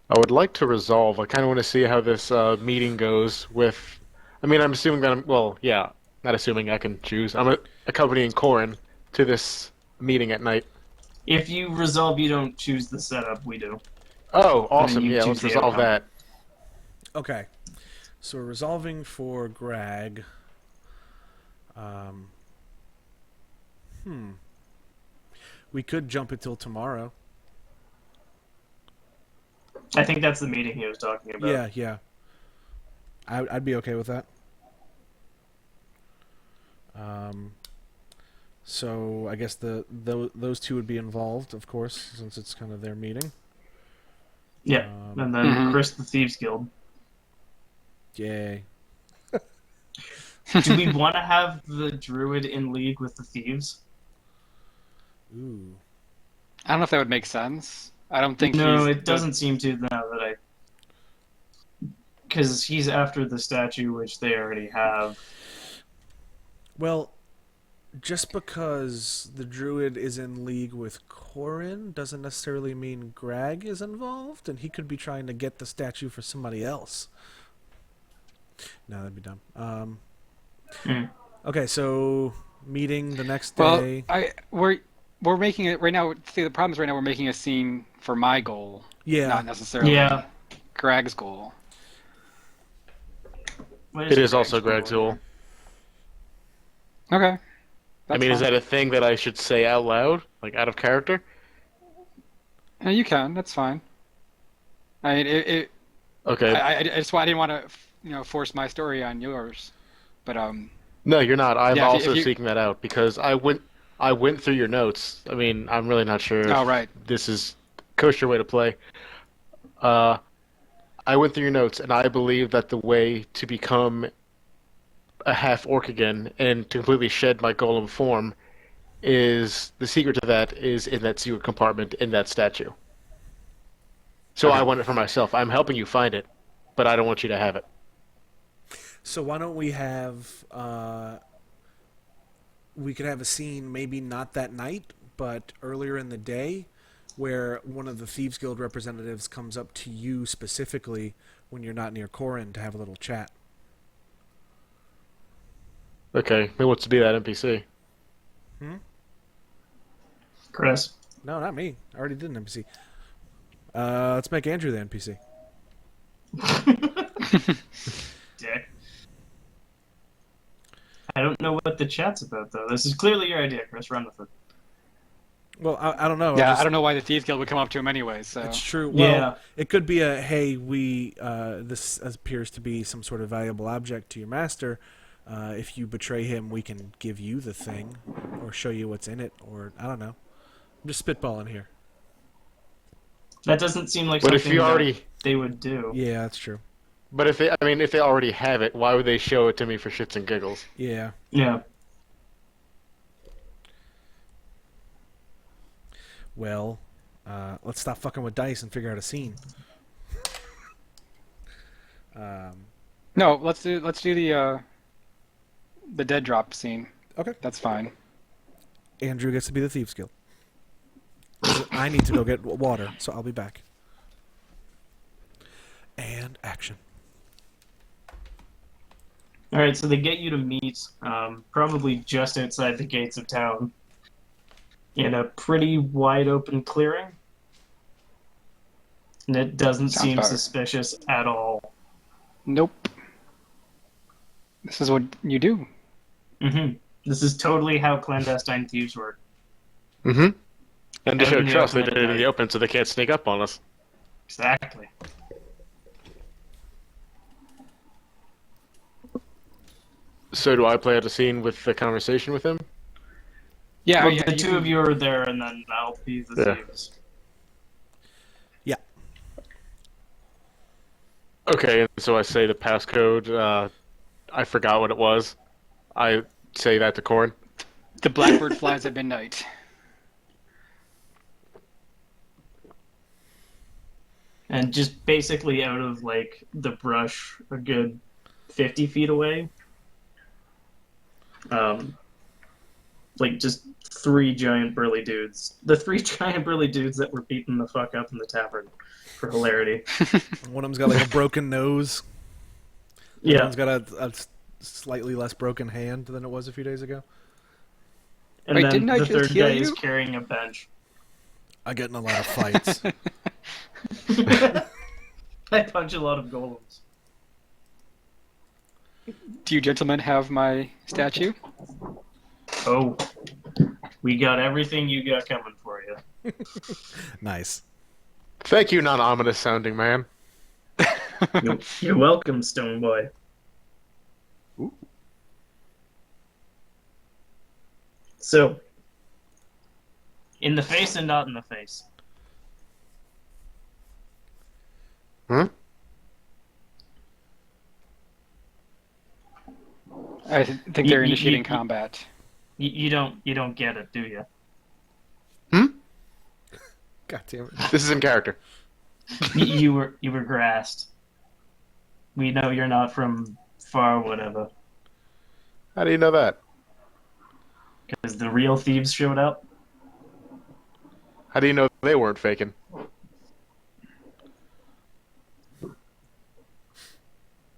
[SPEAKER 2] I would like to resolve. I kind of want to see how this meeting goes with... I mean, I'm assuming that not assuming I can choose. I'm accompanying Corin to this meeting at night.
[SPEAKER 3] If you resolve, you don't choose the setup. We do.
[SPEAKER 2] Oh, awesome.
[SPEAKER 3] you
[SPEAKER 2] Yeah,
[SPEAKER 3] choose
[SPEAKER 2] let's
[SPEAKER 3] the
[SPEAKER 2] resolve
[SPEAKER 3] outcome.
[SPEAKER 2] that.
[SPEAKER 1] Okay. So we're resolving for Greg. We could jump it till tomorrow.
[SPEAKER 3] I think that's the meeting he was talking about.
[SPEAKER 1] Yeah, yeah. I'd be okay with that. So I guess those two would be involved, of course, since it's kind of their meeting.
[SPEAKER 3] Yeah, and then Chris the Thieves Guild.
[SPEAKER 1] Yay.
[SPEAKER 3] Do we want to have the druid in league with the thieves?
[SPEAKER 1] Ooh.
[SPEAKER 4] I don't know if that would make sense. I don't think
[SPEAKER 3] No,
[SPEAKER 4] he's...
[SPEAKER 3] it doesn't seem to now that I... Because he's after the statue, which they already have.
[SPEAKER 1] Well, just because the druid is in league with Corin doesn't necessarily mean Greg is involved, and he could be trying to get the statue for somebody else. No, that'd be dumb. Okay, so meeting the next day.
[SPEAKER 4] Well, we're making it right now. See, the problem is right now we're making a scene for my goal, not necessarily Greg's goal.
[SPEAKER 2] It is also Greg's goal.
[SPEAKER 4] Okay.
[SPEAKER 2] Is that a thing that I should say out loud, like out of character?
[SPEAKER 4] Yeah, you can. That's fine. Okay. I didn't want to, force my story on yours, but
[SPEAKER 2] No, you're not. I'm also
[SPEAKER 4] if you...
[SPEAKER 2] seeking that out because I went through your notes. I'm really not sure.
[SPEAKER 4] Oh, right.
[SPEAKER 2] This is kosher way to play. I went through your notes, and I believe that the way to become a half orc again and to completely shed my golem form is the secret to that is in that secret compartment in that statue. So I want it for myself. I'm helping you find it, but I don't want you to have it.
[SPEAKER 1] So why don't we have we could have a scene, maybe not that night, but earlier in the day, where one of the Thieves Guild representatives comes up to you specifically when you're not near Corin to have a little chat.
[SPEAKER 2] Okay, who wants to be that NPC?
[SPEAKER 3] Chris.
[SPEAKER 1] No, not me. I already did an NPC. Let's make Andrew the NPC.
[SPEAKER 3] Dick. I don't know what the chat's about, though. This is clearly your idea, Chris. Run with it.
[SPEAKER 1] Well, I don't know.
[SPEAKER 4] Yeah, I don't know why the Thieves Guild would come up to him anyway. So
[SPEAKER 1] it's true. Well, it could be a, hey, this appears to be some sort of valuable object to your master. If you betray him, we can give you the thing, or show you what's in it, or I don't know. I'm just spitballing here.
[SPEAKER 3] That doesn't seem like
[SPEAKER 2] something
[SPEAKER 3] that they would do.
[SPEAKER 1] Yeah, that's true.
[SPEAKER 2] But if they already have it, why would they show it to me for shits and giggles?
[SPEAKER 1] Yeah.
[SPEAKER 3] Yeah.
[SPEAKER 1] Well, let's stop fucking with dice and figure out a scene.
[SPEAKER 4] No, let's do the dead drop scene.
[SPEAKER 1] Okay,
[SPEAKER 4] that's fine.
[SPEAKER 1] Andrew gets to be the Thieves Guild. I need to go get water, so I'll be back. And action.
[SPEAKER 3] All right, so they get you to meet, probably just outside the gates of town, in a pretty wide open clearing, and it doesn't seem suspicious at all.
[SPEAKER 4] Nope. This is what you do.
[SPEAKER 3] Mm-hmm. This is totally how clandestine thieves work.
[SPEAKER 2] Mm-hmm. And to show trust, they did it in the open so they can't sneak up on us.
[SPEAKER 3] Exactly.
[SPEAKER 2] So do I play out a scene with the conversation with him?
[SPEAKER 4] Yeah,
[SPEAKER 3] well, the two of you are there, and then I'll be the thieves.
[SPEAKER 1] Yeah.
[SPEAKER 2] Okay, and so I say the passcode. I forgot what it was. I say that to Corin.
[SPEAKER 4] The blackbird flies at midnight.
[SPEAKER 3] And just basically out of, like, the brush a good 50 feet away, like, just three giant burly dudes. The three giant burly dudes that were beating the fuck up in the tavern for hilarity.
[SPEAKER 1] One of them's got, like, a broken nose.
[SPEAKER 3] Yeah.
[SPEAKER 1] One's got a slightly less broken hand than it was a few days ago.
[SPEAKER 3] And then
[SPEAKER 4] didn't I
[SPEAKER 3] the
[SPEAKER 4] just
[SPEAKER 3] third
[SPEAKER 4] heal
[SPEAKER 3] guy
[SPEAKER 4] you?
[SPEAKER 3] is carrying a bench.
[SPEAKER 1] I get in a lot of fights.
[SPEAKER 3] I punch a lot of golems.
[SPEAKER 4] Do you gentlemen have my statue?
[SPEAKER 3] Oh, we got everything you got coming for
[SPEAKER 1] Nice.
[SPEAKER 2] Thank you, non-ominous sounding man.
[SPEAKER 3] You're welcome, Stone Boy.
[SPEAKER 2] Ooh.
[SPEAKER 3] So, in the face and not in the face.
[SPEAKER 2] Hmm?
[SPEAKER 4] I think they're initiating combat.
[SPEAKER 3] You don't get it, do you?
[SPEAKER 1] God damn it.
[SPEAKER 2] This is in character.
[SPEAKER 3] You were grassed. We know you're not from far whatever.
[SPEAKER 2] How do you know that?
[SPEAKER 3] Because the real thieves showed up.
[SPEAKER 2] How do you know they weren't faking?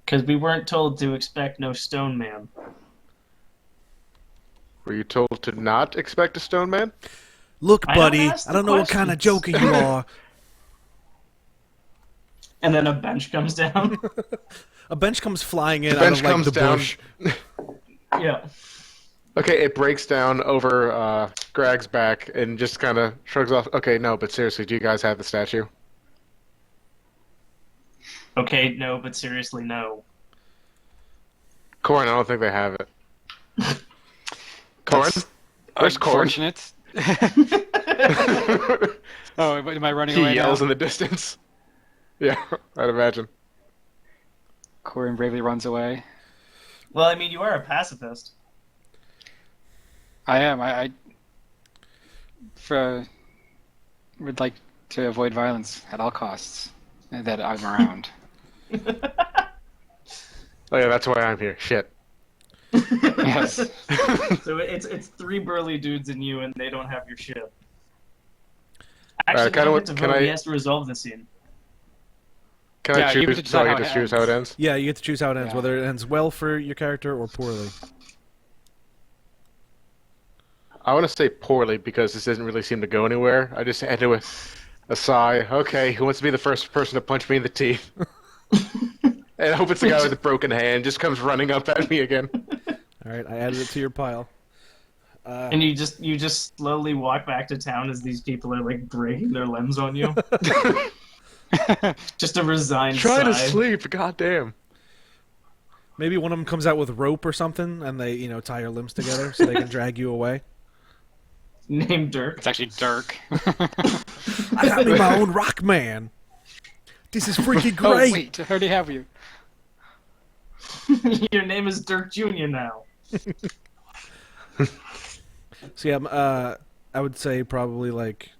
[SPEAKER 3] Because we weren't told to expect no stone man.
[SPEAKER 2] Were you told to not expect a stone man?
[SPEAKER 1] Look,
[SPEAKER 3] I don't
[SPEAKER 1] buddy,
[SPEAKER 3] ask
[SPEAKER 1] I
[SPEAKER 3] the
[SPEAKER 1] don't know what kind of
[SPEAKER 3] questions.
[SPEAKER 1] joker you are.
[SPEAKER 3] And then a bench comes down.
[SPEAKER 1] A bench comes flying in
[SPEAKER 2] The
[SPEAKER 1] out
[SPEAKER 2] bench
[SPEAKER 1] of like
[SPEAKER 2] comes
[SPEAKER 1] the
[SPEAKER 2] down.
[SPEAKER 1] bush.
[SPEAKER 3] Yeah.
[SPEAKER 2] Okay, it breaks down over Greg's back and just kind of shrugs off. Okay, no, but seriously, do you guys have the statue?
[SPEAKER 3] Okay, no, but seriously, no.
[SPEAKER 2] Corin, I don't think they have it. Corin? Where's Corin?
[SPEAKER 4] Unfortunate. Oh, am I running
[SPEAKER 2] He
[SPEAKER 4] away
[SPEAKER 2] yells
[SPEAKER 4] now?
[SPEAKER 2] in the distance. Yeah, I'd imagine.
[SPEAKER 4] Corin bravely runs away.
[SPEAKER 3] Well, I mean, you are a pacifist.
[SPEAKER 4] I am. I would like to avoid violence at all costs. That I'm around.
[SPEAKER 2] Oh yeah, that's why I'm here. Shit.
[SPEAKER 4] Yes.
[SPEAKER 3] So it's three burly dudes and you, and they don't have your shit. Actually, they
[SPEAKER 2] kinda
[SPEAKER 3] don't
[SPEAKER 2] what-
[SPEAKER 3] get to
[SPEAKER 2] can
[SPEAKER 3] vote.
[SPEAKER 2] I-
[SPEAKER 3] He has to resolve the scene.
[SPEAKER 2] Can
[SPEAKER 4] Yeah,
[SPEAKER 2] I
[SPEAKER 4] you
[SPEAKER 2] choose?
[SPEAKER 4] can
[SPEAKER 2] So
[SPEAKER 4] decide
[SPEAKER 2] I
[SPEAKER 4] how
[SPEAKER 2] get
[SPEAKER 4] it
[SPEAKER 2] to choose how it ends.
[SPEAKER 1] Yeah, you get to choose how it ends,
[SPEAKER 4] Yeah.
[SPEAKER 1] whether it ends well for your character or poorly.
[SPEAKER 2] I want to say poorly because this doesn't really seem to go anywhere. I just had to a sigh. Okay, who wants to be the first person to punch me in the teeth? And I hope it's the guy with the broken hand. Just comes running up at me again.
[SPEAKER 1] All right, I added it to your pile.
[SPEAKER 3] And you just slowly walk back to town as these people are like breaking their limbs on you. Just a resigned
[SPEAKER 2] Try to
[SPEAKER 3] sigh.
[SPEAKER 2] sleep. Goddamn.
[SPEAKER 1] Maybe one of them comes out with rope or something, and they, tie your limbs together so they can drag you away.
[SPEAKER 3] Named Dirk.
[SPEAKER 4] It's actually Dirk.
[SPEAKER 1] I got me my own rock man. This is freaking
[SPEAKER 4] Oh,
[SPEAKER 1] great.
[SPEAKER 4] wait. I already have you.
[SPEAKER 3] Your name is Dirk Jr. now.
[SPEAKER 1] So yeah, I would say probably like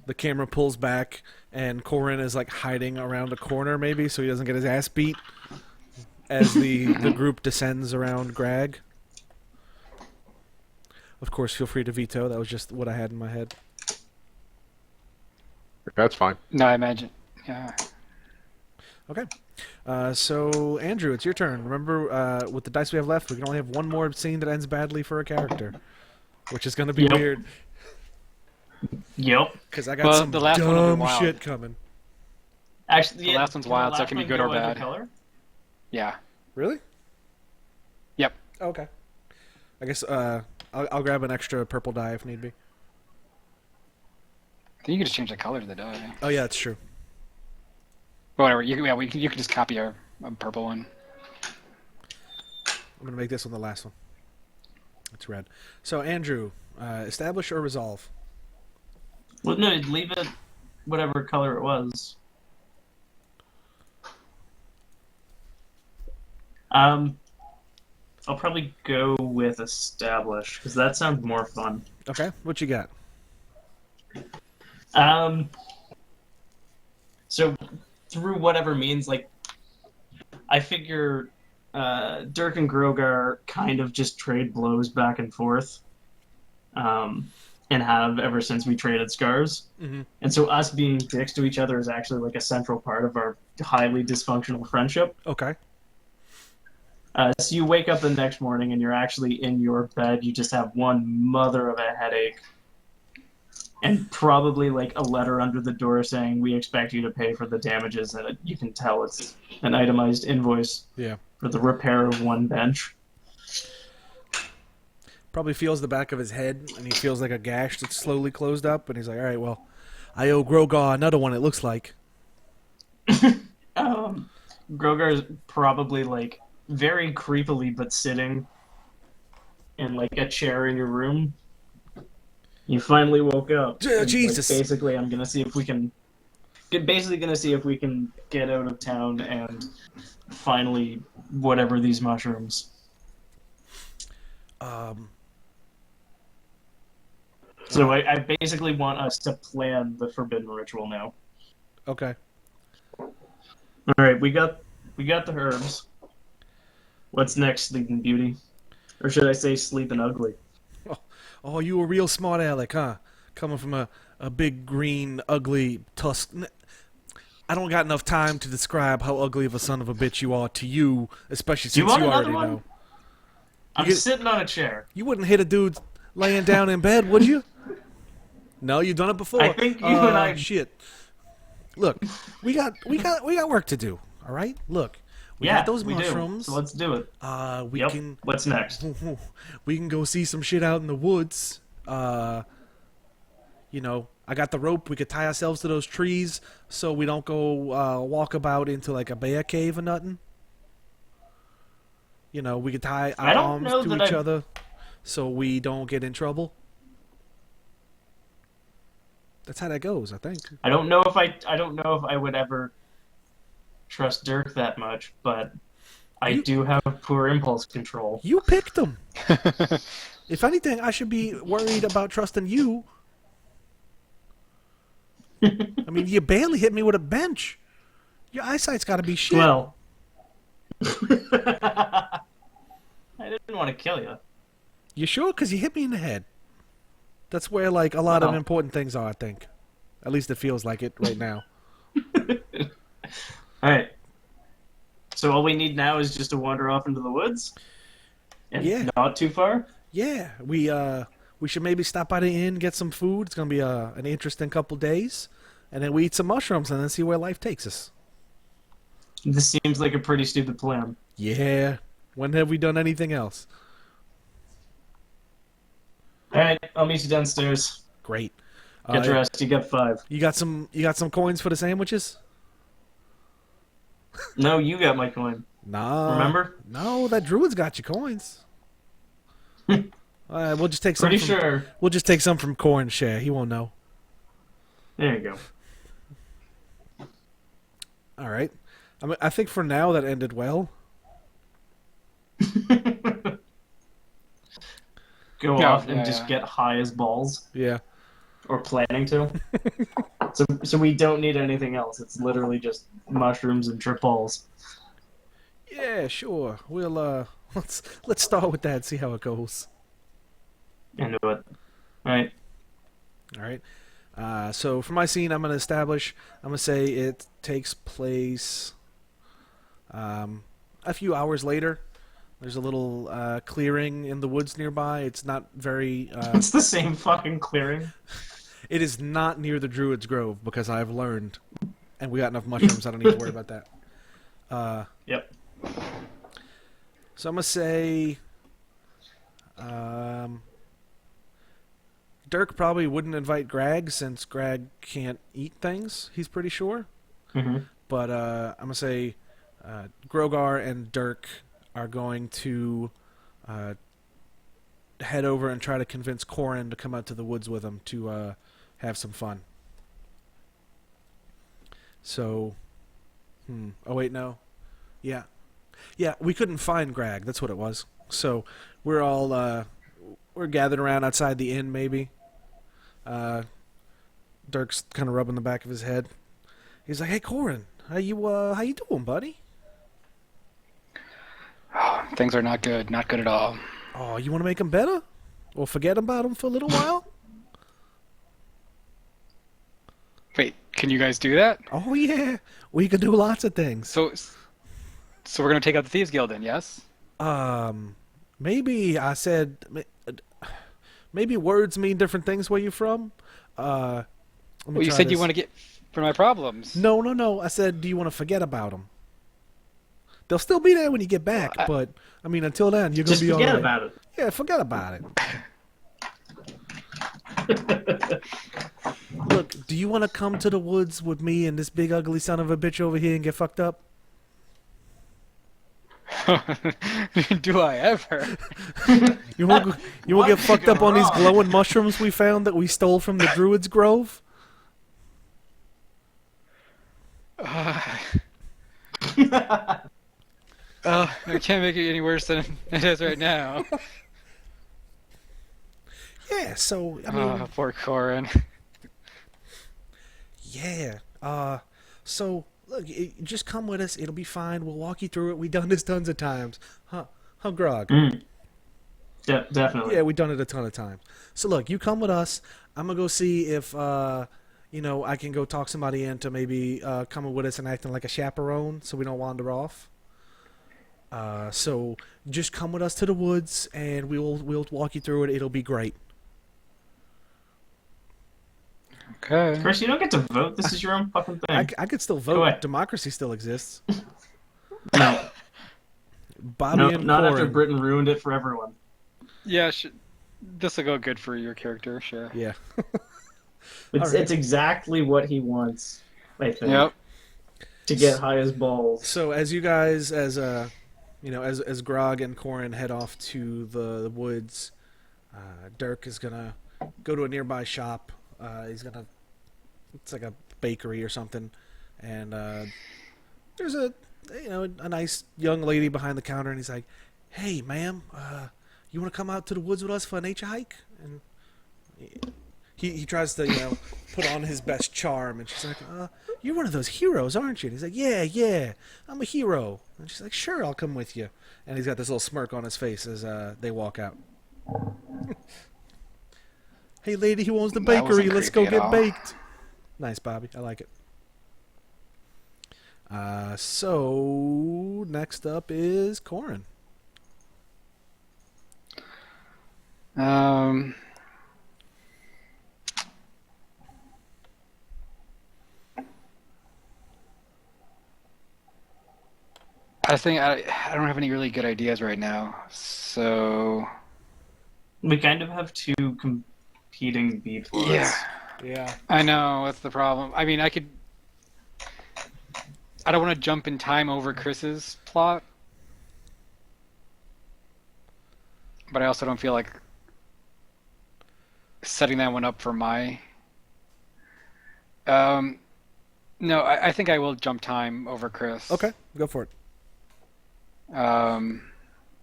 [SPEAKER 1] the camera pulls back and Corin is like hiding around a corner maybe so he doesn't get his ass beat as the group descends around Greg. Of course, feel free to veto. That was just what I had in my head.
[SPEAKER 2] That's fine.
[SPEAKER 4] No, I imagine. Yeah.
[SPEAKER 1] Okay. So, Andrew, it's your turn. Remember, with the dice we have left, we can only have one more scene that ends badly for a character, which is going to be
[SPEAKER 3] Yep.
[SPEAKER 1] weird
[SPEAKER 3] Yep.
[SPEAKER 1] because I got
[SPEAKER 4] Well,
[SPEAKER 1] some
[SPEAKER 4] the last one will be
[SPEAKER 1] dumb
[SPEAKER 4] wild.
[SPEAKER 1] shit coming.
[SPEAKER 3] Actually,
[SPEAKER 4] The last one's
[SPEAKER 3] can
[SPEAKER 4] wild,
[SPEAKER 3] the
[SPEAKER 4] so it
[SPEAKER 3] last
[SPEAKER 4] can be
[SPEAKER 3] one
[SPEAKER 4] good
[SPEAKER 3] go
[SPEAKER 4] or
[SPEAKER 3] like a
[SPEAKER 4] bad.
[SPEAKER 3] color?
[SPEAKER 4] Yeah.
[SPEAKER 1] Really?
[SPEAKER 4] Yep.
[SPEAKER 1] Okay. I guess I'll grab an extra purple die if need be.
[SPEAKER 4] I think you can just change the color of the die.
[SPEAKER 1] Oh yeah, that's true.
[SPEAKER 4] But whatever. You can just copy a purple one.
[SPEAKER 1] I'm gonna make this one the last one. It's red. So Andrew, establish or resolve.
[SPEAKER 3] Well, no, leave it whatever color it was. I'll probably go with establish because that sounds more fun.
[SPEAKER 1] Okay, what you got?
[SPEAKER 3] So through whatever means, like I figure Dirk and Grogar kind of just trade blows back and forth, and have ever since we traded scars.
[SPEAKER 1] Mm-hmm.
[SPEAKER 3] And so us being dicks to each other is actually like a central part of our highly dysfunctional friendship.
[SPEAKER 1] Okay.
[SPEAKER 3] So you wake up the next morning and you're actually in your bed. You just have one mother of a headache. And probably like a letter under the door saying, we expect you to pay for the damages. And you can tell it's an itemized invoice
[SPEAKER 1] Yeah.
[SPEAKER 3] for the repair of one bench.
[SPEAKER 1] Probably feels the back of his head, and he feels like a gash that's slowly closed up, and he's like, all right, well, I owe Grogar another one, it looks like.
[SPEAKER 3] Grogar's probably like very creepily, but sitting in like a chair in your room. You finally woke up.
[SPEAKER 1] Jesus.
[SPEAKER 3] Like, basically, I'm gonna see if we can. Basically, gonna see if we can get out of town and finally whatever these mushrooms. So I basically want us to plan the forbidden ritual now.
[SPEAKER 1] Okay.
[SPEAKER 3] All right, we got the herbs. What's next, Sleeping Beauty? Or should I say Sleeping Ugly?
[SPEAKER 1] Oh, you a real smart aleck, huh? Coming from a big, green, ugly tusk. I don't got enough time to describe how ugly of a son of a bitch you are to you, especially since you already know.
[SPEAKER 3] I'm sitting on a chair.
[SPEAKER 1] You wouldn't hit a dude laying down in bed, would you? No, you've done it before.
[SPEAKER 3] I think you and I...
[SPEAKER 1] Shit. Look, we got work to do. All right. Look, we got those mushrooms.
[SPEAKER 3] So let's do it.
[SPEAKER 1] We can.
[SPEAKER 3] What's next?
[SPEAKER 1] We can go see some shit out in the woods. You know, I got the rope. We could tie ourselves to those trees so we don't go walk about into like a bear cave or nothing. You know, we could tie our arms to each other so we don't get in trouble. That's how that goes, I think.
[SPEAKER 3] I don't know if I would ever trust Dirk that much, but I do have poor impulse control.
[SPEAKER 1] You picked him. If anything, I should be worried about trusting you. I mean, you barely hit me with a bench. Your eyesight's got to be shit.
[SPEAKER 3] Well, I didn't want to kill you.
[SPEAKER 1] You sure? Because you hit me in the head. That's where, like, a lot of important things are, I think. At least it feels like it right now.
[SPEAKER 3] Alright. So all we need now is just to wander off into the woods? And not too far?
[SPEAKER 1] Yeah. We should maybe stop by the inn, get some food. It's going to be an interesting couple days. And then we eat some mushrooms and then see where life takes us.
[SPEAKER 3] This seems like a pretty stupid plan.
[SPEAKER 1] Yeah. When have we done anything else?
[SPEAKER 3] Alright, I'll meet you downstairs.
[SPEAKER 1] Great.
[SPEAKER 3] Get dressed, you got 5.
[SPEAKER 1] You got some coins for the sandwiches?
[SPEAKER 3] No, you got my coin.
[SPEAKER 1] Nah.
[SPEAKER 3] Remember?
[SPEAKER 1] No, that druid's got your coins. We'll just take some.
[SPEAKER 3] Pretty sure.
[SPEAKER 1] We'll just take some from Core and share. He won't know.
[SPEAKER 3] There you go.
[SPEAKER 1] All right. I think for now that ended well.
[SPEAKER 3] Go off and just get high as balls.
[SPEAKER 1] Yeah.
[SPEAKER 3] Or planning to. So we don't need anything else. It's literally just mushrooms and trip balls.
[SPEAKER 1] Yeah, sure. We'll let's start with that and see how it goes.
[SPEAKER 3] Into it. All
[SPEAKER 1] right. So for my scene, I'm going to say it takes place a few hours later. There's a little clearing in the woods nearby. It's not very...
[SPEAKER 3] It's the same fucking clearing.
[SPEAKER 1] It is not near the Druid's Grove because I've learned. And we got enough mushrooms, I don't need to worry about that.
[SPEAKER 3] Yep.
[SPEAKER 1] So I'm going to say... Dirk probably wouldn't invite Greg since Greg can't eat things, he's pretty sure.
[SPEAKER 3] Mm-hmm.
[SPEAKER 1] But I'm going to say Grogar and Dirk are going to head over and try to convince Corin to come out to the woods with them to have some fun. So, oh wait, no. Yeah, we couldn't find Greg, that's what it was. So we're all, we're gathered around outside the inn maybe. Dirk's kind of rubbing the back of his head. He's like, hey Corin, how you doing, buddy?
[SPEAKER 4] Oh, things are not good. Not good at all.
[SPEAKER 1] Oh, you want to make them better? Or forget about them for a little while?
[SPEAKER 4] Wait, can you guys do that?
[SPEAKER 1] Oh, yeah. We can do lots of things.
[SPEAKER 4] So we're going to take out the Thieves Guild then, yes?
[SPEAKER 1] Maybe I said... Maybe words mean different things where you're from.
[SPEAKER 4] Well, you said you want to get for my problems.
[SPEAKER 1] No. I said, do you want to forget about them? They'll still be there when you get back, but I mean, until then, you're gonna
[SPEAKER 3] Just
[SPEAKER 1] be all
[SPEAKER 3] forget
[SPEAKER 1] right.
[SPEAKER 3] about it.
[SPEAKER 1] Yeah, forget about it. Look, do you want to come to the woods with me and this big ugly son of a bitch over here and get fucked up?
[SPEAKER 4] Do I ever?
[SPEAKER 1] You won't get fucked up on these glowing mushrooms we found that we stole from the Druid's Grove?
[SPEAKER 4] I can't make it any worse than it is right now.
[SPEAKER 1] Yeah, so, I mean...
[SPEAKER 4] Poor Corin.
[SPEAKER 1] Yeah, so, look, just come with us, it'll be fine, we'll walk you through it, we've done this tons of times. Huh, Grog?
[SPEAKER 3] Definitely.
[SPEAKER 1] Yeah, we've done it a ton of times. So look, you come with us, I'm gonna go see if, I can go talk somebody into maybe coming with us and acting like a chaperone so we don't wander off. So just come with us to the woods and we'll walk you through it, it'll be great.
[SPEAKER 4] Okay.
[SPEAKER 3] Chris, you don't get to vote. This is your own fucking thing.
[SPEAKER 1] I could still
[SPEAKER 3] Go ahead.
[SPEAKER 1] vote. Democracy still exists.
[SPEAKER 3] No.
[SPEAKER 1] Bobby and
[SPEAKER 3] Not after
[SPEAKER 1] Corin.
[SPEAKER 3] Britain ruined it for everyone.
[SPEAKER 4] Yeah, this will go good for your character, sure.
[SPEAKER 1] Yeah.
[SPEAKER 3] It's exactly what he wants, I think.
[SPEAKER 4] Yep.
[SPEAKER 3] To get high as balls.
[SPEAKER 1] So as you guys, as Grog and Corin head off to the woods, Dirk is gonna go to a nearby shop. It's like a bakery or something, and there's a nice young lady behind the counter, and he's like, "Hey, ma'am, you want to come out to the woods with us for a nature hike?" And he tries to put on his best charm, and she's like, "You're one of those heroes, aren't you?" And he's like, "Yeah, I'm a hero." And she's like, "Sure, I'll come with you." And he's got this little smirk on his face as they walk out. Hey, lady who owns the
[SPEAKER 4] That wasn't
[SPEAKER 1] bakery, let's go
[SPEAKER 4] creepy at
[SPEAKER 1] get
[SPEAKER 4] all.
[SPEAKER 1] baked. Nice, Bobby. I like it. So, next up is Corin.
[SPEAKER 4] I think I don't have any really good ideas right now, so...
[SPEAKER 3] We kind of have two competing beat for us.
[SPEAKER 1] Yeah.
[SPEAKER 4] I know, that's the problem. I mean, I don't want to jump in time over Chris's plot, but I also don't feel like setting that one up for my... No, I think I will jump time over Chris.
[SPEAKER 1] Okay, go for it.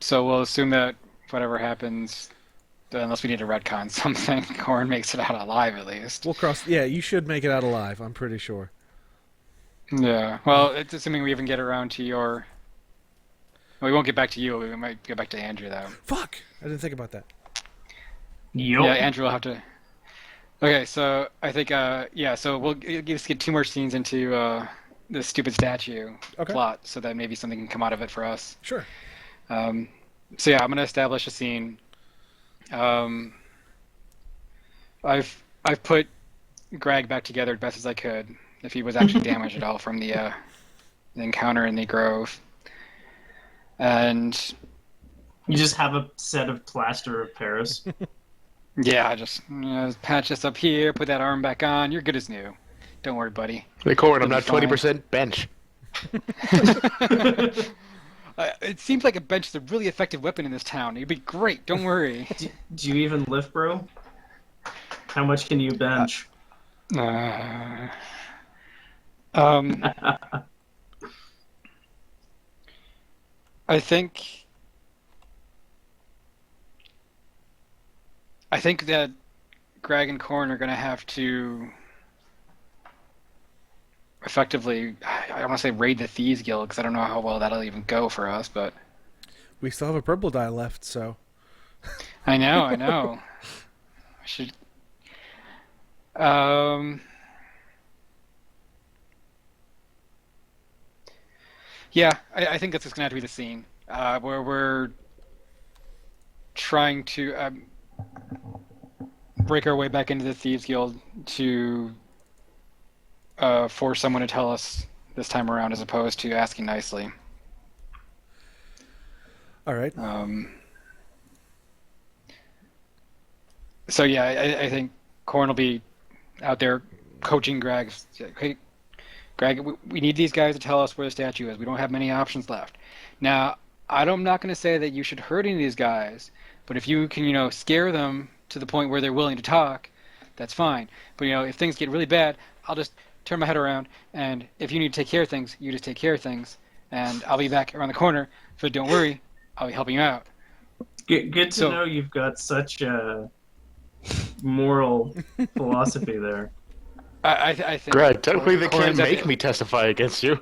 [SPEAKER 4] So we'll assume that whatever happens, unless we need to retcon something, Corin makes it out alive at least.
[SPEAKER 1] We'll cross. Yeah, you should make it out alive. I'm pretty sure.
[SPEAKER 4] Yeah. Well, it's assuming we even get around to your. Well, we won't get back to you. We might get back to Andrew though.
[SPEAKER 1] Fuck! I didn't think about that.
[SPEAKER 3] Yup.
[SPEAKER 4] Yeah, Andrew will have to. Okay, so I think so we'll just get two more scenes into the stupid statue plot, so that maybe something can come out of it for us.
[SPEAKER 1] Sure.
[SPEAKER 4] So yeah, I'm gonna establish a scene. I've put Greg back together as best as I could, if he was actually damaged at all from the encounter in the grove. And
[SPEAKER 3] You just have a set of plaster of Paris.
[SPEAKER 4] yeah, I just patch this up here, put that arm back on. You're good as new. Don't worry, buddy.
[SPEAKER 2] Hey, Corin, I'm
[SPEAKER 4] It'll
[SPEAKER 2] not
[SPEAKER 4] be fine.
[SPEAKER 2] 20% bench.
[SPEAKER 4] It seems like a bench is a really effective weapon in this town. It'd be great. Don't worry.
[SPEAKER 3] Do you even lift, bro? How much can you bench?
[SPEAKER 4] I think that Greg and Corin are going to have to effectively, I don't want to say raid the Thieves Guild, because I don't know how well that'll even go for us, but...
[SPEAKER 1] We still have a purple die left, so...
[SPEAKER 4] I know. I should... Yeah, I think that's just going to have to be the scene, where we're trying to break our way back into the Thieves Guild to force someone to tell us this time around, as opposed to asking nicely.
[SPEAKER 1] All right.
[SPEAKER 4] So yeah, I think Corn will be out there coaching Greg. Hey, Greg, we need these guys to tell us where the statue is. We don't have many options left. Now, I'm not going to say that you should hurt any of these guys, but if you can, scare them to the point where they're willing to talk, that's fine. But if things get really bad, I'll just turn my head around, and if you need to take care of things, you just take care of things, and I'll be back around the corner. So don't worry, I'll be helping you out.
[SPEAKER 3] Good to know you've got such a moral philosophy there.
[SPEAKER 4] I think.
[SPEAKER 2] Greg, technically they can't
[SPEAKER 4] Corn's
[SPEAKER 2] make me testify against you.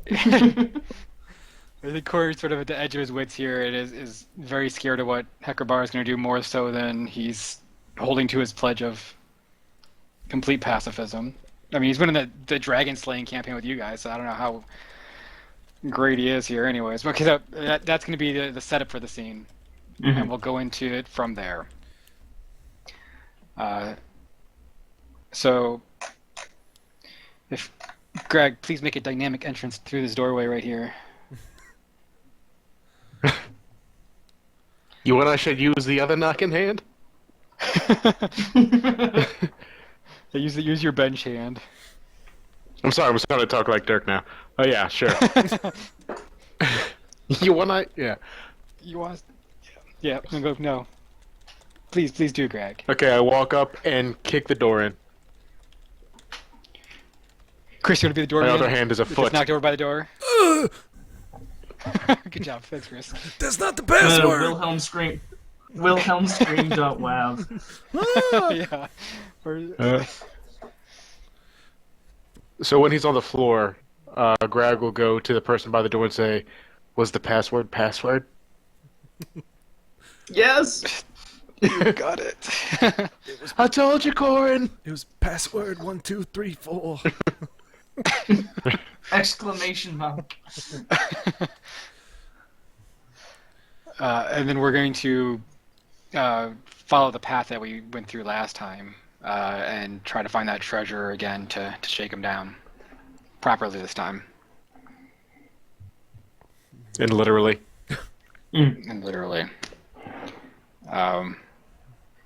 [SPEAKER 4] I think Corey's sort of at the edge of his wits here. It is very scared of what Hekerbar is going to do, more so than he's holding to his pledge of complete pacifism. I mean, he's been in the dragon slaying campaign with you guys, so I don't know how great he is here anyways. Because that's going to be the setup for the scene. Mm-hmm. And we'll go into it from there. So, if Greg, please make a dynamic entrance through this doorway right here.
[SPEAKER 2] You want I should use the other knocking hand?
[SPEAKER 4] Use your bench hand.
[SPEAKER 2] I'm sorry, I'm starting to talk like Dirk now. Oh yeah, sure. You want I? Yeah.
[SPEAKER 4] You want? Yeah. No. Please do, Greg.
[SPEAKER 2] Okay, I walk up and kick the door in.
[SPEAKER 4] Chris, you want to be the doorman?
[SPEAKER 2] My other hand is a foot.
[SPEAKER 4] Just knocked over by the door. Good job, thanks, Chris.
[SPEAKER 1] That's not the password.
[SPEAKER 3] Wilhelm scream. Wilhelm scream.wow.
[SPEAKER 4] Yeah.
[SPEAKER 2] So when he's on the floor, Greg will go to the person by the door and say, "Was the password password?"
[SPEAKER 3] Yes.
[SPEAKER 4] You got it.
[SPEAKER 2] I told you, Corin.
[SPEAKER 1] It was password 1234.
[SPEAKER 3] Exclamation mark.
[SPEAKER 4] And then we're going to follow the path that we went through last time and try to find that treasure again to shake him down properly this time.
[SPEAKER 2] And literally.
[SPEAKER 4] And literally.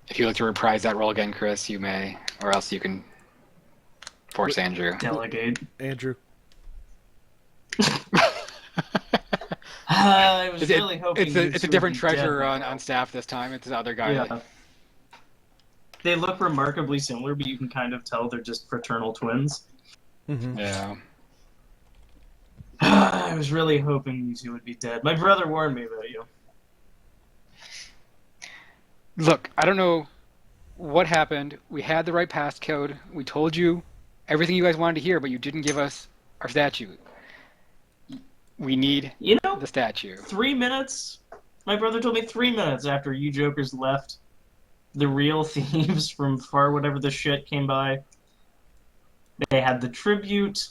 [SPEAKER 4] If you'd like to reprise that roll again, Chris, you may, or else you can force Andrew.
[SPEAKER 3] Delegate.
[SPEAKER 1] Andrew.
[SPEAKER 3] I was really hoping
[SPEAKER 4] it's a different treasure on staff this time. It's the other guy.
[SPEAKER 3] Yeah. They look remarkably similar, but you can kind of tell they're just fraternal twins.
[SPEAKER 1] Mm-hmm.
[SPEAKER 4] Yeah.
[SPEAKER 3] I was really hoping you two would be dead. My brother warned me about you.
[SPEAKER 4] Look, I don't know what happened. We had the right passcode. We told you everything you guys wanted to hear, but you didn't give us our statue. We need the statue.
[SPEAKER 3] 3 minutes? My brother told me 3 minutes after you jokers left. The real thieves from far whatever the shit came by. They had the tribute.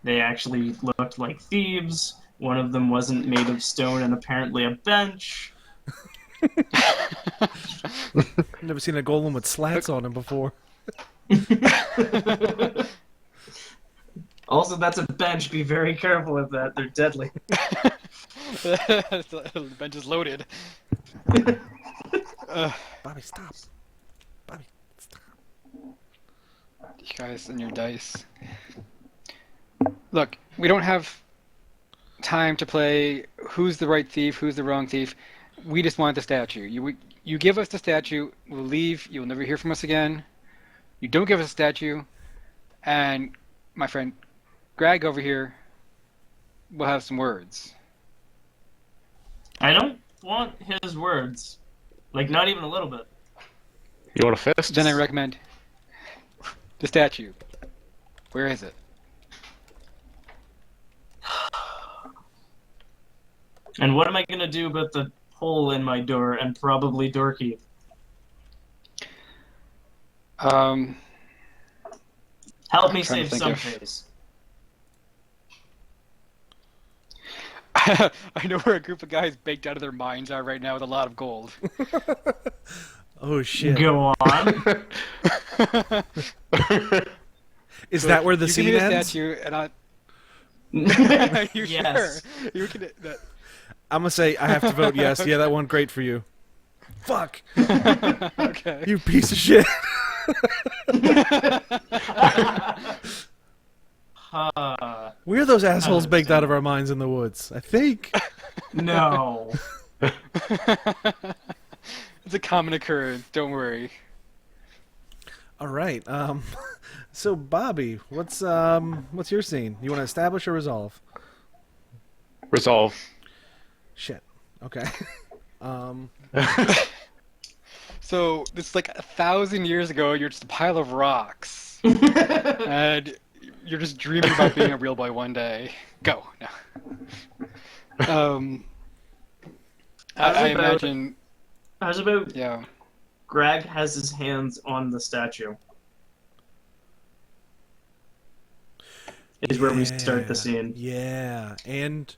[SPEAKER 3] They actually looked like thieves. One of them wasn't made of stone and apparently a bench.
[SPEAKER 1] Never seen a golem with slats on him before.
[SPEAKER 3] Also, that's a bench. Be very careful with that. They're deadly.
[SPEAKER 4] The bench is loaded.
[SPEAKER 1] Bobby, stop. Bobby, stop.
[SPEAKER 4] You guys and your dice. Look, we don't have time to play who's the right thief, who's the wrong thief. We just want the statue. You give us the statue, we'll leave, you'll never hear from us again. You don't give us a statue, and my friend Greg over here will have some words.
[SPEAKER 3] I don't want his words. Like, not even a little bit.
[SPEAKER 2] You want a fist?
[SPEAKER 4] Then I recommend the statue. Where is it?
[SPEAKER 3] And what am I going to do about the hole in my door and probably Dorky? Help me save some face.
[SPEAKER 4] I know where a group of guys baked out of their minds are right now with a lot of gold.
[SPEAKER 1] Oh shit!
[SPEAKER 3] Go on.
[SPEAKER 1] Is that where the scene ends?
[SPEAKER 4] Statue and I... You
[SPEAKER 3] Yes.
[SPEAKER 4] sure? You can.
[SPEAKER 1] I'm gonna say I have to vote yes. Yeah, that went great for you. Fuck.
[SPEAKER 4] Okay.
[SPEAKER 1] You piece of shit. We're those assholes baked out of our minds in the woods, I think.
[SPEAKER 3] No.
[SPEAKER 4] It's a common occurrence. Don't worry.
[SPEAKER 1] All right. So Bobby, what's your scene? You want to establish or resolve?
[SPEAKER 2] Resolve.
[SPEAKER 1] Shit. Okay.
[SPEAKER 4] So it's like 1,000 years ago. You're just a pile of rocks, and you're just dreaming about being a real boy one day. Go. No. I imagine.
[SPEAKER 3] How's about
[SPEAKER 4] Yeah.
[SPEAKER 3] Greg has his hands on the statue? Is where we start the scene.
[SPEAKER 1] Yeah, and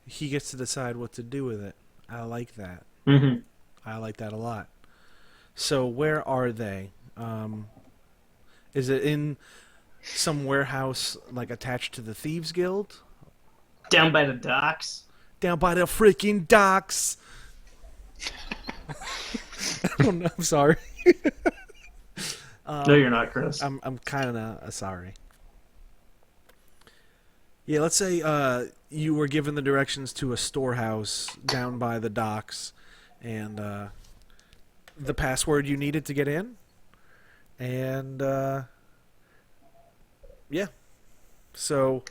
[SPEAKER 1] he gets to decide what to do with it. I like that.
[SPEAKER 3] Mm-hmm.
[SPEAKER 1] I like that a lot. So where are they? Is it in some warehouse like attached to the Thieves Guild?
[SPEAKER 3] Down by the docks.
[SPEAKER 1] Down by the freaking docks. I don't know. I'm sorry.
[SPEAKER 3] No, you're not, Chris.
[SPEAKER 1] I'm kind of sorry. Yeah, let's say you were given the directions to a storehouse down by the docks, and the password you needed to get in, and yeah, so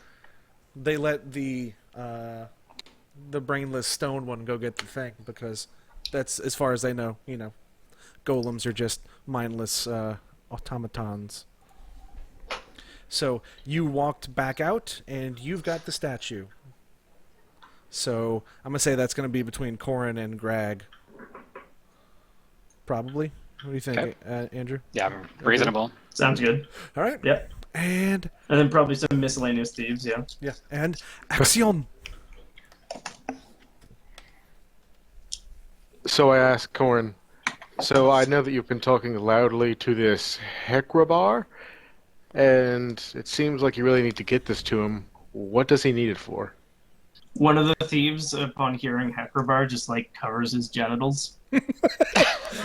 [SPEAKER 1] they let the brainless stone one go get the thing because that's as far as they know. You know, golems are just mindless automatons. So you walked back out, and you've got the statue. So I'm gonna say that's gonna be between Corin and Greg. Probably. What do you think, Andrew?
[SPEAKER 4] Yeah, reasonable.
[SPEAKER 3] Sounds good.
[SPEAKER 1] All right.
[SPEAKER 3] Yep.
[SPEAKER 1] And
[SPEAKER 3] then probably some miscellaneous thieves, yeah.
[SPEAKER 1] yeah, and action.
[SPEAKER 2] So I asked Corin, so I know that you've been talking loudly to this Hekrabar, and it seems like you really need to get this to him. What does he need it for?
[SPEAKER 3] One of the thieves, upon hearing Hekrabar, just like covers his genitals.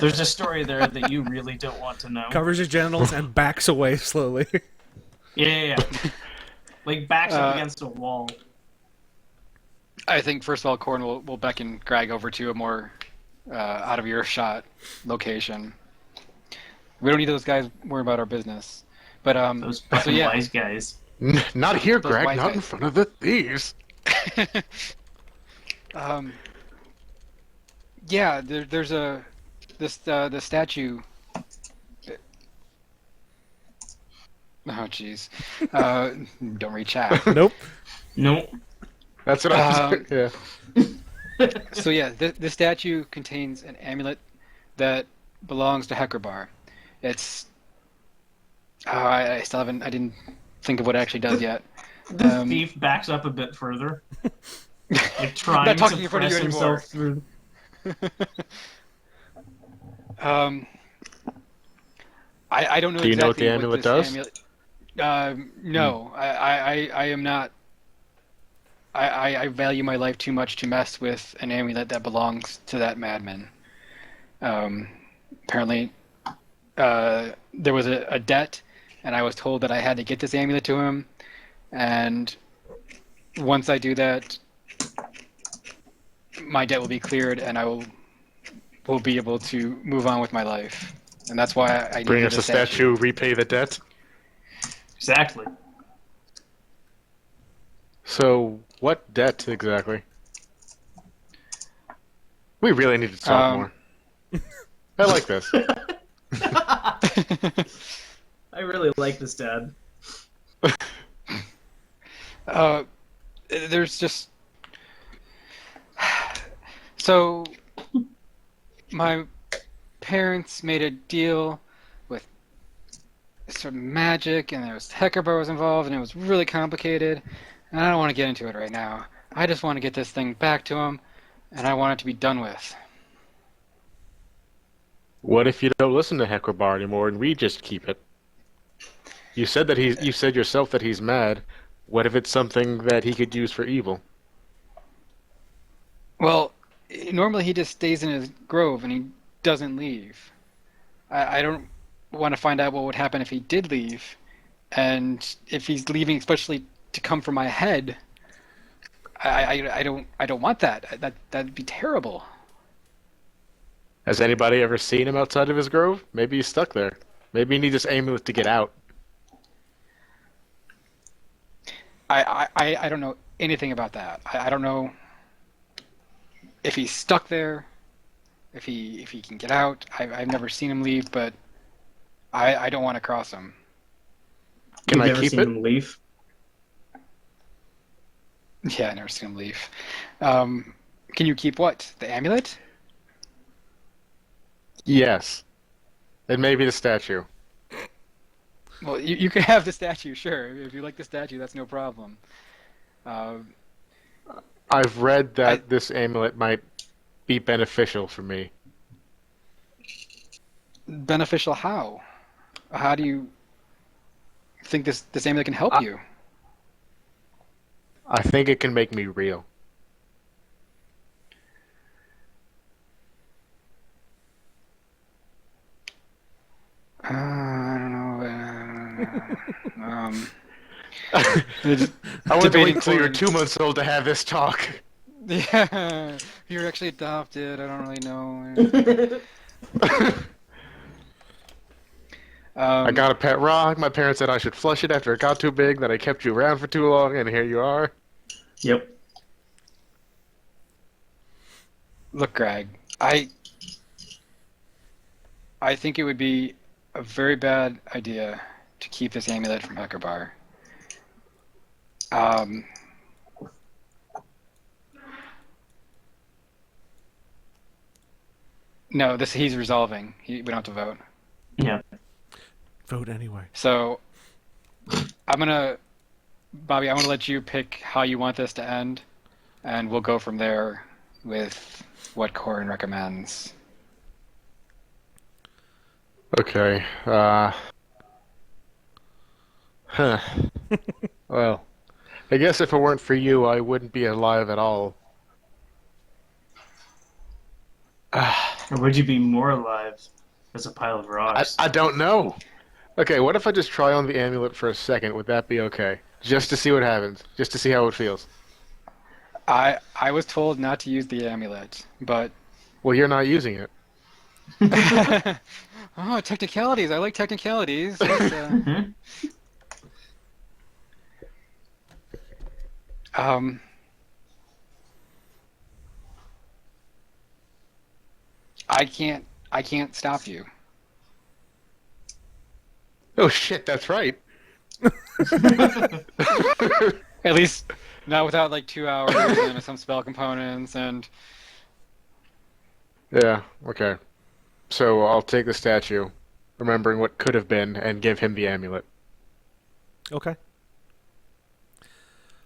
[SPEAKER 3] There's a story there that you really don't want to know.
[SPEAKER 1] Covers his genitals and backs away slowly.
[SPEAKER 3] Yeah. Like backs up against a wall.
[SPEAKER 4] I think first of all, Corin will beckon Greg over to a more out of earshot location. We don't need those guys worrying about our business. But
[SPEAKER 3] Those fucking wise guys.
[SPEAKER 2] Not here,
[SPEAKER 4] Those
[SPEAKER 2] Greg.
[SPEAKER 4] wise
[SPEAKER 2] Not in
[SPEAKER 4] guys.
[SPEAKER 2] front of the thieves.
[SPEAKER 4] Yeah, there's the statue. Oh jeez. Don't reach out.
[SPEAKER 1] Nope.
[SPEAKER 3] Nope.
[SPEAKER 2] That's what I was. Yeah.
[SPEAKER 4] So yeah, the statue contains an amulet that belongs to Hekrabar. It's. I still haven't. I didn't think of what it actually does yet.
[SPEAKER 3] The thief backs up a bit further. Like trying
[SPEAKER 4] Not talking
[SPEAKER 3] to
[SPEAKER 4] in front of
[SPEAKER 3] press
[SPEAKER 4] you anymore.
[SPEAKER 3] himself through.
[SPEAKER 4] I don't know.
[SPEAKER 2] Do you know what
[SPEAKER 4] exactly
[SPEAKER 2] the amulet
[SPEAKER 4] this
[SPEAKER 2] does?
[SPEAKER 4] No, I am not. I value my life too much to mess with an amulet that belongs to that madman. Apparently, there was a debt, and I was told that I had to get this amulet to him. And once I do that, my debt will be cleared, and I will be able to move on with my life. And that's why I
[SPEAKER 2] Bring
[SPEAKER 4] needed
[SPEAKER 2] us a statue, repay the debt.
[SPEAKER 3] Exactly.
[SPEAKER 2] So, what debt exactly? We really need to talk more. I like this.
[SPEAKER 3] I really like this, Dad.
[SPEAKER 4] There's just so my parents made a deal with sort of magic, and there was Hekrabar was involved, and it was really complicated. And I don't want to get into it right now. I just want to get this thing back to him, and I want it to be done with.
[SPEAKER 2] What if you don't listen to Hekrabar anymore and we just keep it? You said that you said yourself that he's mad. What if it's something that he could use for evil?
[SPEAKER 4] Well, normally he just stays in his grove and he doesn't leave. I don't want to find out what would happen if he did leave, and if he's leaving, especially to come for my head. I don't want that. That'd be terrible.
[SPEAKER 2] Has anybody ever seen him outside of his grove? Maybe he's stuck there. Maybe he needs this amulet to get out.
[SPEAKER 4] I don't know anything about that. I don't know if he's stuck there, if he can get out. I've never seen him leave, but I don't want to cross him.
[SPEAKER 2] Can
[SPEAKER 3] You've
[SPEAKER 2] I
[SPEAKER 3] never
[SPEAKER 2] keep
[SPEAKER 3] seen
[SPEAKER 2] it?
[SPEAKER 3] him leave?
[SPEAKER 4] Yeah, I've never seen him leave. Can you keep what? The amulet?
[SPEAKER 2] Yes. And maybe the statue.
[SPEAKER 4] Well, you can have the statue, sure. If you like the statue, that's no problem.
[SPEAKER 2] I've read that this amulet might be beneficial for me.
[SPEAKER 4] Beneficial how? How do you think this amulet can help you?
[SPEAKER 2] I think it can make me real.
[SPEAKER 4] I don't know.
[SPEAKER 2] I want to
[SPEAKER 4] Debating
[SPEAKER 2] wait till you're
[SPEAKER 4] Corin.
[SPEAKER 2] 2 months old to have this talk.
[SPEAKER 4] Yeah, you're actually adopted. I don't really know.
[SPEAKER 2] I got a pet rock. My parents said I should flush it after it got too big, that I kept you around for too long, and here you are.
[SPEAKER 3] Yep.
[SPEAKER 4] Look, Greg, I think it would be a very bad idea to keep this amulet from Hecabar. No, he's resolving. We don't have to vote.
[SPEAKER 3] Yeah.
[SPEAKER 1] Vote anyway.
[SPEAKER 4] So, Bobby, I'm gonna let you pick how you want this to end, and we'll go from there with what Corin recommends.
[SPEAKER 2] Okay. Well, I guess if it weren't for you, I wouldn't be alive at all.
[SPEAKER 3] Or would you be more alive as a pile of rocks?
[SPEAKER 2] I don't know. Okay, what if I just try on the amulet for a second? Would that be okay? Just to see what happens. Just to see how it feels.
[SPEAKER 4] I was told not to use the amulet, but
[SPEAKER 2] Well, you're not using it.
[SPEAKER 4] oh, technicalities! I like technicalities. It's, I can't stop you.
[SPEAKER 2] Oh shit, that's right.
[SPEAKER 4] At least not without like 2 hours and some spell components and.
[SPEAKER 2] Yeah, okay. So I'll take the statue, remembering what could have been, and give him the amulet.
[SPEAKER 1] Okay.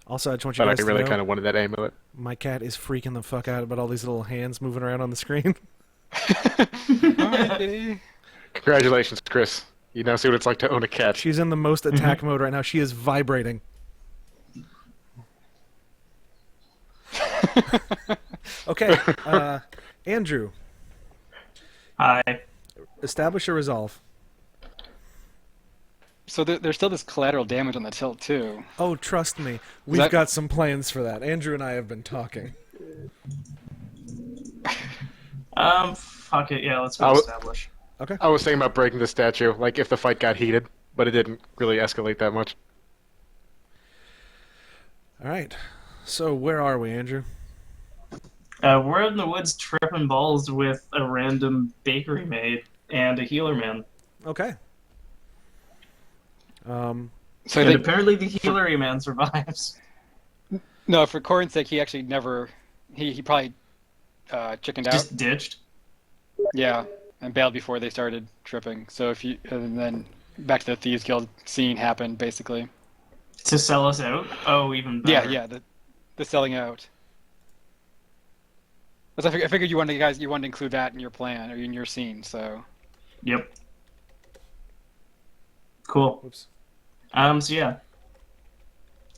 [SPEAKER 1] Also, I just want you
[SPEAKER 2] But I
[SPEAKER 1] guys to
[SPEAKER 2] really
[SPEAKER 1] know,
[SPEAKER 2] kind of wanted that amulet.
[SPEAKER 1] my cat is freaking the fuck out about all these little hands moving around on the screen.
[SPEAKER 2] Congratulations, Chris. You now see what it's like to own a cat.
[SPEAKER 1] She's in the most attack mode right now. She is vibrating. Okay, Andrew,
[SPEAKER 3] Hi.
[SPEAKER 1] establish a resolve.
[SPEAKER 4] So there's still this collateral damage on the tilt too.
[SPEAKER 1] Oh, trust me, we've
[SPEAKER 4] that-
[SPEAKER 1] got some plans for that. Andrew and I have been talking.
[SPEAKER 3] Fuck it. Yeah, let's
[SPEAKER 2] I
[SPEAKER 3] go
[SPEAKER 2] w-
[SPEAKER 3] establish.
[SPEAKER 1] Okay.
[SPEAKER 2] I was thinking about breaking the statue, like if the fight got heated, but it didn't really escalate that much.
[SPEAKER 1] All right. So where are we, Andrew?
[SPEAKER 3] We're in the woods tripping balls with a random bakery maid and a healer man.
[SPEAKER 1] Okay.
[SPEAKER 4] So
[SPEAKER 3] And
[SPEAKER 4] they,
[SPEAKER 3] apparently the healer man survives.
[SPEAKER 4] no, for Corin's sake, he actually never. He probably chickened out.
[SPEAKER 3] Just ditched.
[SPEAKER 4] Yeah, and bailed before they started tripping. So and then back to the Thieves Guild scene happened basically.
[SPEAKER 3] To sell us out? Oh, even better.
[SPEAKER 4] Yeah, the selling out. I figured you wanted to include that in your plan or in your scene. So
[SPEAKER 3] Yep. Cool.
[SPEAKER 1] Whoops.
[SPEAKER 3] So yeah.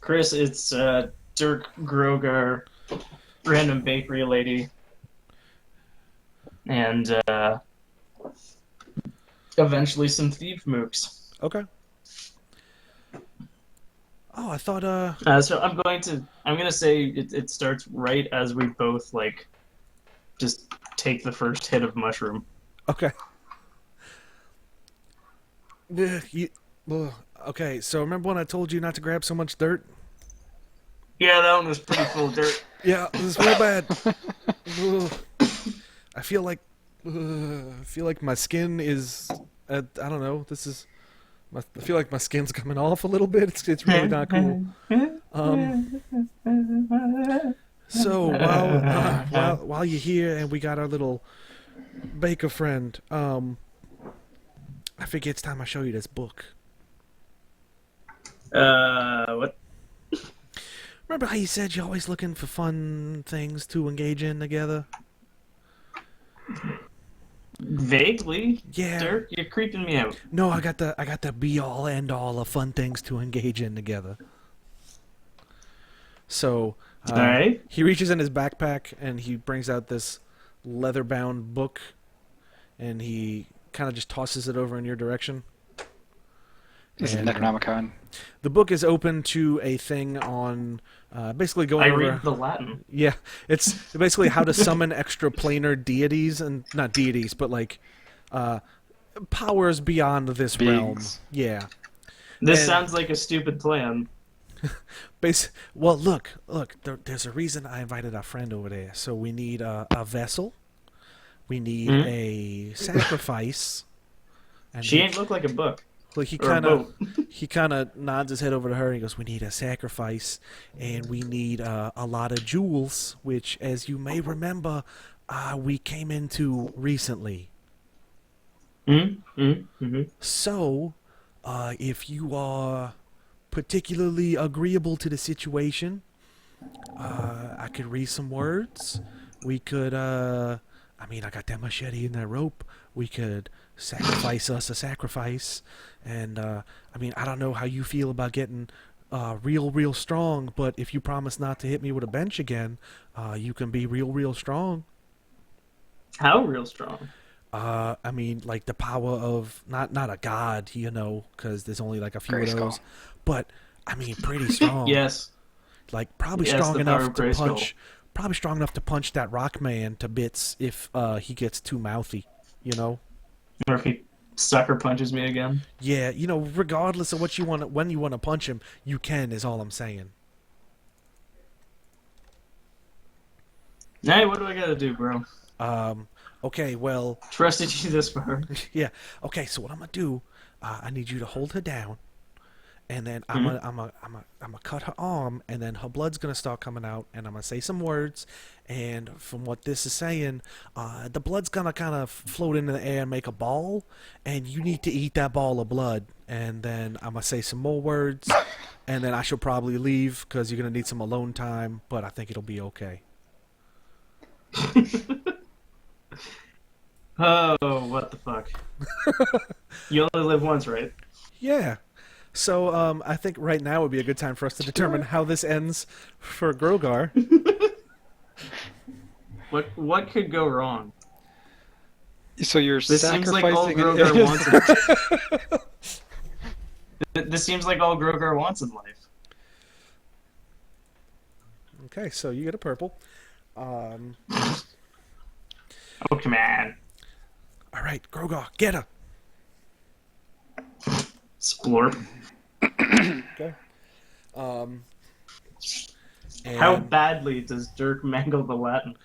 [SPEAKER 3] Chris, it's Dirk, Grogar, random bakery lady, and eventually some thief mooks.
[SPEAKER 1] Okay. Oh, I thought
[SPEAKER 3] So I'm gonna say it starts right as we both like just take the first hit of mushroom.
[SPEAKER 1] Okay. Okay, so remember when I told you not to grab so much dirt?
[SPEAKER 3] Yeah, that one was pretty full of dirt.
[SPEAKER 1] Yeah, this is real bad. Ugh. I feel like my skin is. I don't know. I feel like my skin's coming off a little bit. It's really not cool. So while you're here and we got our little baker friend, I figure it's time I show you this book.
[SPEAKER 3] What?
[SPEAKER 1] Remember how you said you're always looking for fun things to engage in together?
[SPEAKER 3] Vaguely.
[SPEAKER 1] Yeah.
[SPEAKER 3] Dirk, you're creeping me out.
[SPEAKER 1] No, I got the be all end all of fun things to engage in together. So
[SPEAKER 3] All right.
[SPEAKER 1] he reaches in his backpack and he brings out this leather-bound book, and he kind of just tosses it over in your direction.
[SPEAKER 4] This is Necronomicon.
[SPEAKER 1] The book is open to a thing on basically going
[SPEAKER 3] I
[SPEAKER 1] over.
[SPEAKER 3] read the Latin.
[SPEAKER 1] Yeah, it's basically how to summon extra planar deities, and not deities, but like powers beyond this realm.
[SPEAKER 4] Beings.
[SPEAKER 1] Yeah.
[SPEAKER 3] This
[SPEAKER 1] And-
[SPEAKER 3] sounds like a stupid plan.
[SPEAKER 1] Well, look. There's a reason I invited our friend over there. So we need a vessel. We need a sacrifice. And
[SPEAKER 3] She ain't look like a book.
[SPEAKER 1] Like he
[SPEAKER 3] or a
[SPEAKER 1] kind of nods his head over to her and he goes, "We need a sacrifice, and we need a lot of jewels, which, as you may remember, we came into recently. So, if you are particularly agreeable to the situation, I could read some words. We could, I got that machete and that rope. We could sacrifice us a sacrifice. And, I don't know how you feel about getting real strong, but if you promise not to hit me with a bench again, you can be real strong.
[SPEAKER 3] How real strong?
[SPEAKER 1] Like the power of, not a god, because there's only like a few of those,
[SPEAKER 4] Grayskull.
[SPEAKER 1] but, pretty strong.
[SPEAKER 3] Yes.
[SPEAKER 1] Like, probably
[SPEAKER 3] Yes,
[SPEAKER 1] strong
[SPEAKER 3] the
[SPEAKER 1] enough
[SPEAKER 3] power of
[SPEAKER 1] to
[SPEAKER 3] Grayskull.
[SPEAKER 1] punch. Probably strong enough to punch that rock man to bits if he gets too mouthy,
[SPEAKER 3] Or if he sucker punches me again.
[SPEAKER 1] Yeah, regardless of what you want, when you want to punch him, you can. Is all I'm saying.
[SPEAKER 3] Hey, what do I gotta do, bro?
[SPEAKER 1] Okay, well,
[SPEAKER 3] Trusted you this far.
[SPEAKER 1] yeah. Okay, so what I'm gonna do? I need you to hold her down, and then I'm gonna cut her arm, and then her blood's gonna start coming out, and I'm gonna say some words, and from what this is saying, the blood's gonna kind of float into the air and make a ball, and you need to eat that ball of blood, and then I'm gonna say some more words, and then I should probably leave because you're gonna need some alone time, but I think it'll be okay.
[SPEAKER 3] Oh, what the fuck? You only live once, right?
[SPEAKER 1] Yeah. So I think right now would be a good time for us to determine how this ends for Grogar.
[SPEAKER 3] What could go wrong?
[SPEAKER 4] So you're
[SPEAKER 3] This seems like all
[SPEAKER 4] sacrificing
[SPEAKER 3] Grogar wants. This seems like all Grogar wants in life.
[SPEAKER 1] Okay, so you get a purple.
[SPEAKER 3] Oh, come on.
[SPEAKER 1] All right, Grogar, get her.
[SPEAKER 3] Splorp.
[SPEAKER 1] Okay.
[SPEAKER 3] How
[SPEAKER 1] And
[SPEAKER 3] badly does Dirk mangle the Latin?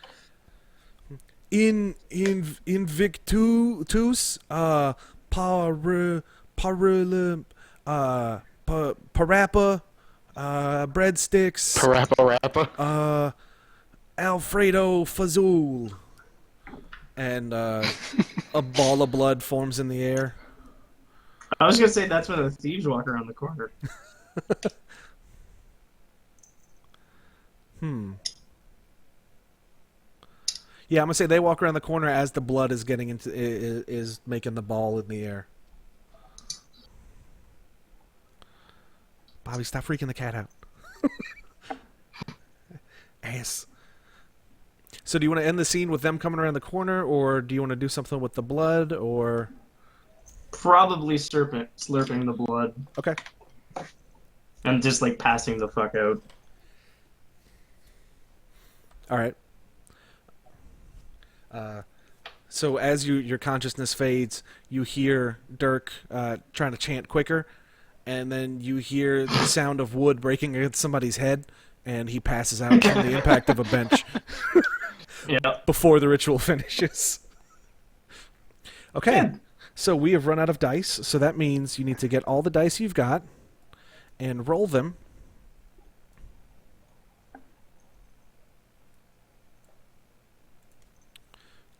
[SPEAKER 1] in Invictus, parappa, breadsticks,
[SPEAKER 2] Parappa.
[SPEAKER 1] Alfredo Fazool, and a ball of blood forms in the air.
[SPEAKER 3] I was gonna say that's when the thieves walk around the corner.
[SPEAKER 1] Yeah, I'm gonna say they walk around the corner as the blood is getting into is making the ball in the air. Bobby, stop freaking the cat out. Ass. So do you want to end the scene with them coming around the corner, or do you want to do something with the blood, or...
[SPEAKER 3] Probably slurping the blood.
[SPEAKER 1] Okay.
[SPEAKER 3] And just, like, passing the fuck out.
[SPEAKER 1] All right. So as your consciousness fades, you hear Dirk trying to chant quicker, and then you hear the sound of wood breaking against somebody's head, and he passes out from the impact of a bench before the ritual finishes. Okay,
[SPEAKER 3] Yeah.
[SPEAKER 1] so we have run out of dice, so that means you need to get all the dice you've got and roll them.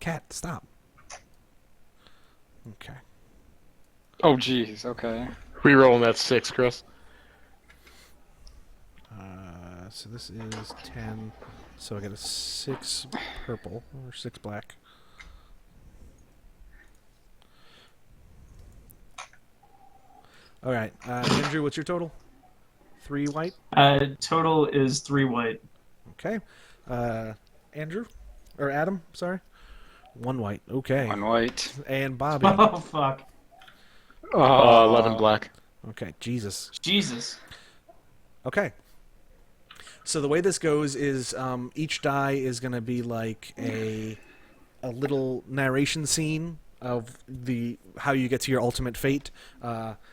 [SPEAKER 1] Cat, stop. Okay.
[SPEAKER 4] Oh, jeez. Okay.
[SPEAKER 2] Rerolling that 6, Chris.
[SPEAKER 1] So this is 10. So I get a 6 purple or 6 black. All right, Andrew, what's your total? 3 white.
[SPEAKER 3] Total is 3 white.
[SPEAKER 1] Okay. Andrew, or Adam, sorry. 1 white. Okay.
[SPEAKER 4] 1 white.
[SPEAKER 1] And Bobby.
[SPEAKER 3] Oh, fuck.
[SPEAKER 2] 11 black.
[SPEAKER 1] Okay. Jesus.
[SPEAKER 3] Jesus.
[SPEAKER 1] Okay. So the way this goes is each die is going to be like a little narration scene of how you get to your ultimate fate.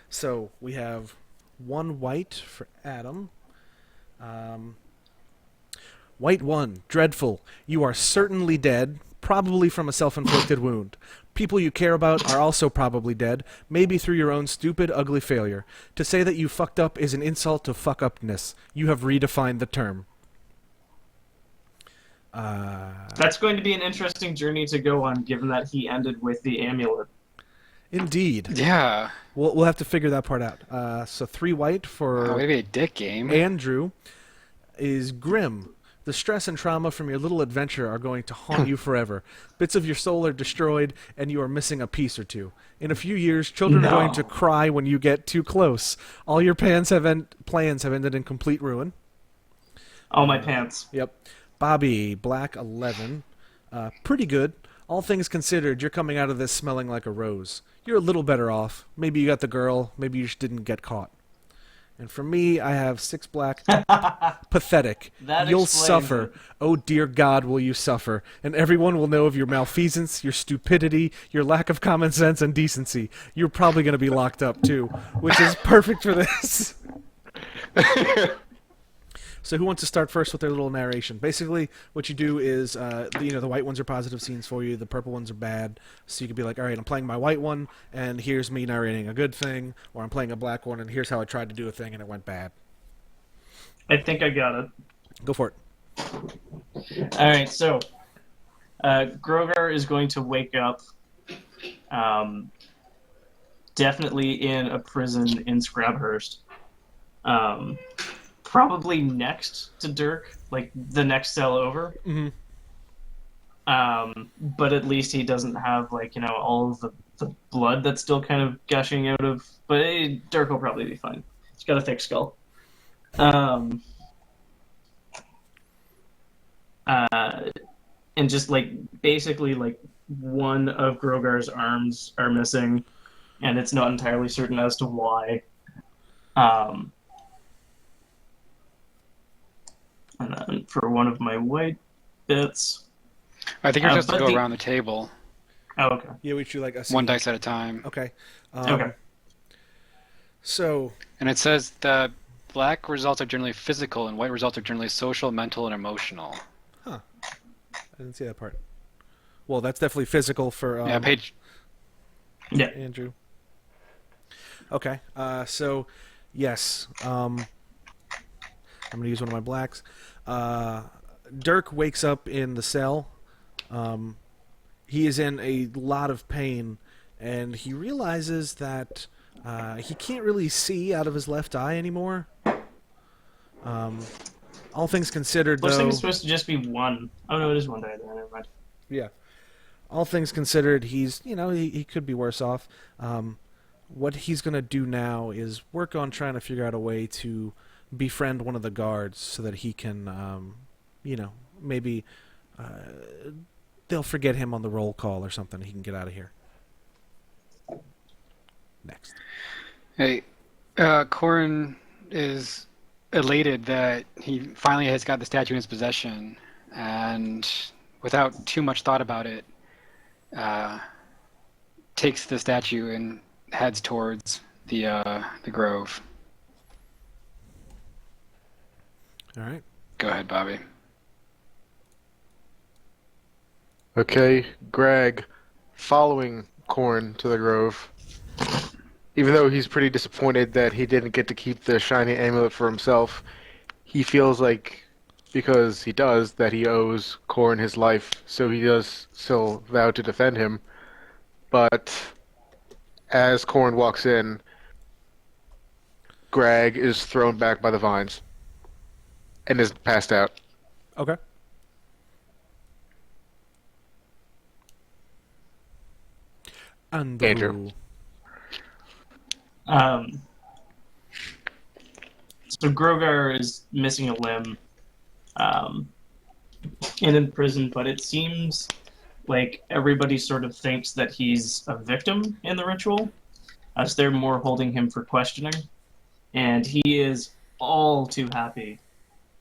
[SPEAKER 1] So we have 1 white for Adam. White 1, dreadful. You are certainly dead, probably from a self-inflicted wound. People you care about are also probably dead, maybe through your own stupid, ugly failure. To say that you fucked up is an insult to fuck-upness. You have redefined the term.
[SPEAKER 3] That's going to be an interesting journey to go on, given that he ended with the amulet.
[SPEAKER 1] Indeed.
[SPEAKER 4] Yeah.
[SPEAKER 1] We'll have to figure that part out. So 3 white for
[SPEAKER 4] Maybe a dick game.
[SPEAKER 1] Andrew is grim. The stress and trauma from your little adventure are going to haunt you forever. Bits of your soul are destroyed, and you are missing a piece or two. In a few years, children are going to cry when you get too close. All your plans have ended in complete ruin.
[SPEAKER 3] All my pants.
[SPEAKER 1] Yep. Bobby, black 11. Pretty good. All things considered, you're coming out of this smelling like a rose. You're a little better off. Maybe you got the girl. Maybe you just didn't get caught. And for me, I have 6 black. Pathetic.
[SPEAKER 3] That
[SPEAKER 1] You'll
[SPEAKER 3] explains
[SPEAKER 1] suffer.
[SPEAKER 3] it.
[SPEAKER 1] Oh, dear God, will you suffer. And everyone will know of your malfeasance, your stupidity, your lack of common sense and decency. You're probably going to be locked up, too, which is perfect for this. So who wants to start first with their little narration? Basically, what you do is, the white ones are positive scenes for you, the purple ones are bad. So you could be like, all right, I'm playing my white one, and here's me narrating a good thing, or I'm playing a black one, and here's how I tried to do a thing, and it went bad.
[SPEAKER 3] I think I got it.
[SPEAKER 1] Go for it.
[SPEAKER 3] Alright, so Grogar is going to wake up definitely in a prison in Scrabhurst. Probably next to Dirk, like the next cell over.
[SPEAKER 1] Mm-hmm.
[SPEAKER 3] But at least he doesn't have, like, all of the blood that's still kind of gushing out of... But Dirk will probably be fine. He's got a thick skull. And just, like, basically, like, one of Grogar's arms are missing, and it's not entirely certain as to why. And then for one of my white bits...
[SPEAKER 4] I think you're supposed to
[SPEAKER 3] but
[SPEAKER 4] go around the table,
[SPEAKER 3] Oh, okay.
[SPEAKER 1] Yeah, we do like a
[SPEAKER 4] one dice at a time.
[SPEAKER 1] Okay.
[SPEAKER 3] Okay.
[SPEAKER 1] So,
[SPEAKER 4] And it says the black results are generally physical and white results are generally social, mental, and emotional.
[SPEAKER 1] I didn't see that part. Well, that's definitely physical for
[SPEAKER 4] Yeah, page.
[SPEAKER 3] Yeah.
[SPEAKER 1] Andrew. Okay. So, yes. I'm going to use one of my blacks. Dirk wakes up in the cell. He is in a lot of pain, and he realizes that he can't really see out of his left eye anymore. All things considered,
[SPEAKER 3] Looks
[SPEAKER 1] though...
[SPEAKER 3] like it's supposed to just be one. Oh, no, it is one die there. Never mind.
[SPEAKER 1] Yeah. All things considered, he's, he could be worse off. What he's going to do now is work on trying to figure out a way to befriend one of the guards so that he can, maybe they'll forget him on the roll call or something. He can get out of here. Next.
[SPEAKER 4] Hey, Corin is elated that he finally has got the statue in his possession, and without too much thought about it, takes the statue and heads towards the grove.
[SPEAKER 1] All right.
[SPEAKER 4] Go ahead, Bobby.
[SPEAKER 2] Okay, Greg, following Corn to the grove, even though he's pretty disappointed that he didn't get to keep the shiny amulet for himself, he feels like, because he does, that he owes Corn his life, so he does still vow to defend him. But as Corn walks in, Greg is thrown back by the vines and is passed out.
[SPEAKER 1] Okay.
[SPEAKER 2] Andrew.
[SPEAKER 3] So Grogar is missing a limb, and in prison, but it seems like everybody sort of thinks that he's a victim in the ritual, as they're more holding him for questioning, and he is all too happy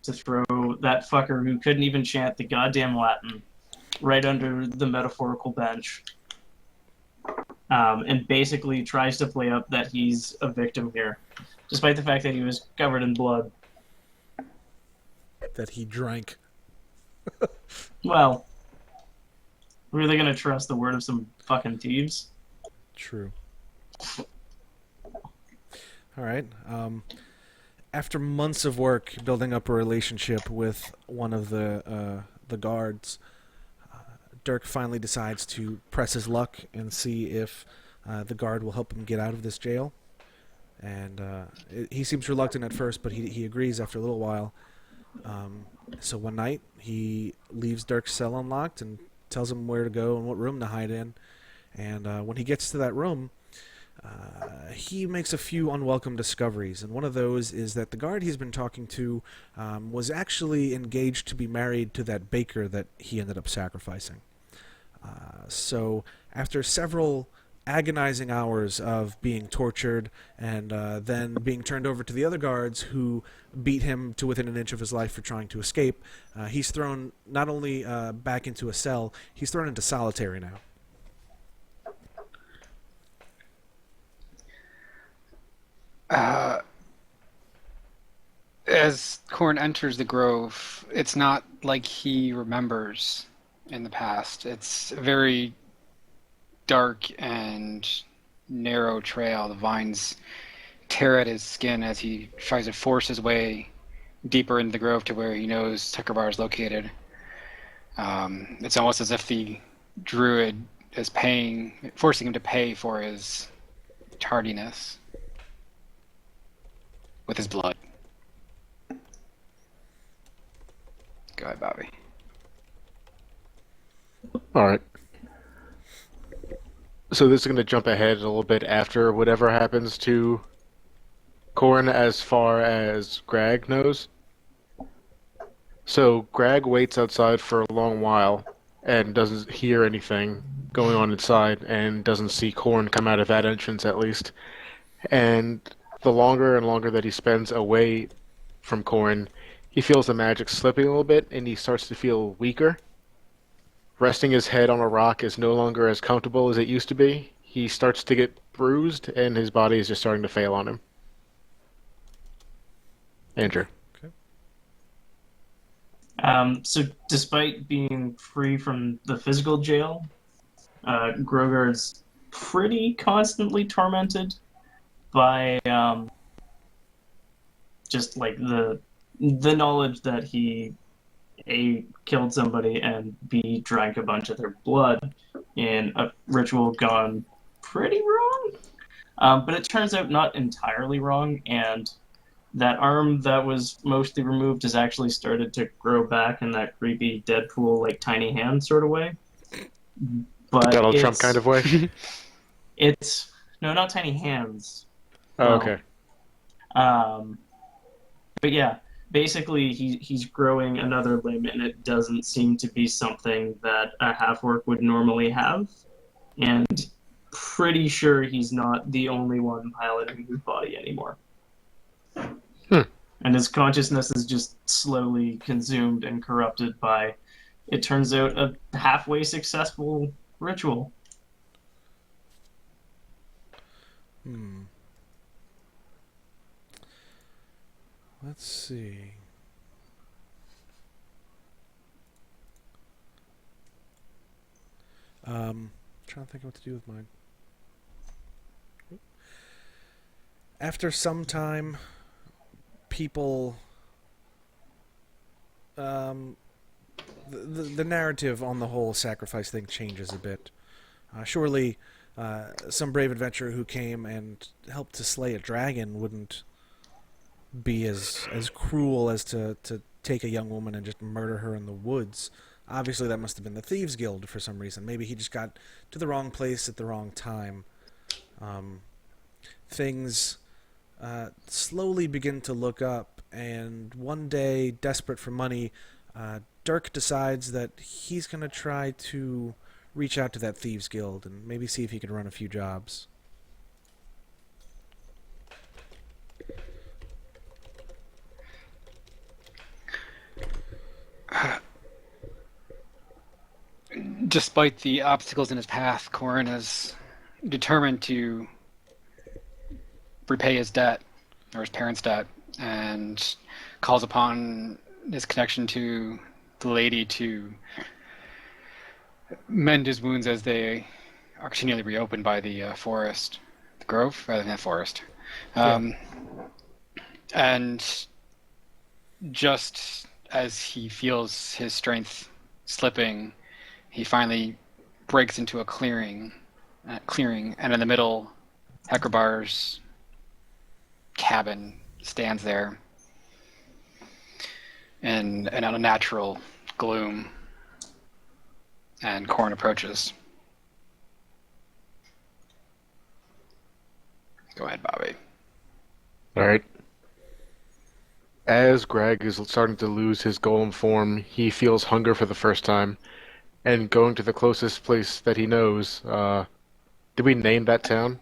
[SPEAKER 3] to throw that fucker who couldn't even chant the goddamn Latin right under the metaphorical bench. And basically tries to play up that he's a victim here, despite the fact that he was covered in blood.
[SPEAKER 1] That he drank.
[SPEAKER 3] Well, we're really gonna trust the word of some fucking thieves?
[SPEAKER 1] True. All right. After months of work building up a relationship with one of the guards, Dirk finally decides to press his luck and see if the guard will help him get out of this jail. And he seems reluctant at first, but he agrees after a little while. So one night, he leaves Dirk's cell unlocked and tells him where to go and what room to hide in. And when he gets to that room, he makes a few unwelcome discoveries. And one of those is that the guard he's been talking to was actually engaged to be married to that baker that he ended up sacrificing. So after several agonizing hours of being tortured and then being turned over to the other guards who beat him to within an inch of his life for trying to escape, he's thrown not only back into a cell, he's thrown into solitary now.
[SPEAKER 4] As Corn enters the grove, it's not like he remembers in the past. It's a very dark and narrow trail. The vines tear at his skin as he tries to force his way deeper into the grove to where he knows Tuckerbar is located. It's almost as if the druid is forcing him to pay for his tardiness with his blood. Go ahead, Bobby.
[SPEAKER 2] All right. So this is going to jump ahead a little bit after whatever happens to Corn as far as Greg knows. So Greg waits outside for a long while and doesn't hear anything going on inside and doesn't see Corn come out of that entrance at least. And the longer and longer that he spends away from Corn, he feels the magic slipping a little bit and he starts to feel weaker. Resting his head on a rock is no longer as comfortable as it used to be. He starts to get bruised, and his body is just starting to fail on him. Andrew.
[SPEAKER 1] Okay.
[SPEAKER 3] So despite being free from the physical jail, Grogar's pretty constantly tormented by just like the knowledge that he A, killed somebody, and B, drank a bunch of their blood in a ritual gone pretty wrong. But it turns out not entirely wrong, and that arm that was mostly removed has actually started to grow back in that creepy Deadpool, like, tiny hand sort of way. But
[SPEAKER 2] Donald Trump kind of way?
[SPEAKER 3] It's... No, not tiny hands.
[SPEAKER 2] Oh,
[SPEAKER 3] No.
[SPEAKER 2] okay.
[SPEAKER 3] But yeah, basically he's growing another limb, and it doesn't seem to be something that a half-orc would normally have. And pretty sure he's not the only one piloting his body anymore. And his consciousness is just slowly consumed and corrupted by, it turns out, a halfway successful ritual.
[SPEAKER 1] Let's see. Trying to think of what to do with mine. After some time, people, the narrative on the whole sacrifice thing changes a bit. Surely, some brave adventurer who came and helped to slay a dragon wouldn't be as cruel as to take a young woman and just murder her in the woods. Obviously, that must have been the Thieves Guild for some reason. Maybe he just got to the wrong place at the wrong time. Things slowly begin to look up, and one day, desperate for money, Dirk decides that he's going to try to reach out to that Thieves Guild and maybe see if he can run a few jobs.
[SPEAKER 4] Despite the obstacles in his path, Corin is determined to repay his debt, or his parents' debt, and calls upon his connection to the lady to mend his wounds as they are continually reopened by the forest, the grove, rather than the forest. And just as he feels his strength slipping, he finally breaks into a clearing, and in the middle, Hekerbar's cabin stands there in an unnatural gloom, and Corin approaches. Go ahead, Bobby.
[SPEAKER 2] All right. As Greg is starting to lose his golem form, he feels hunger for the first time, and going to the closest place that he knows. Did we name that town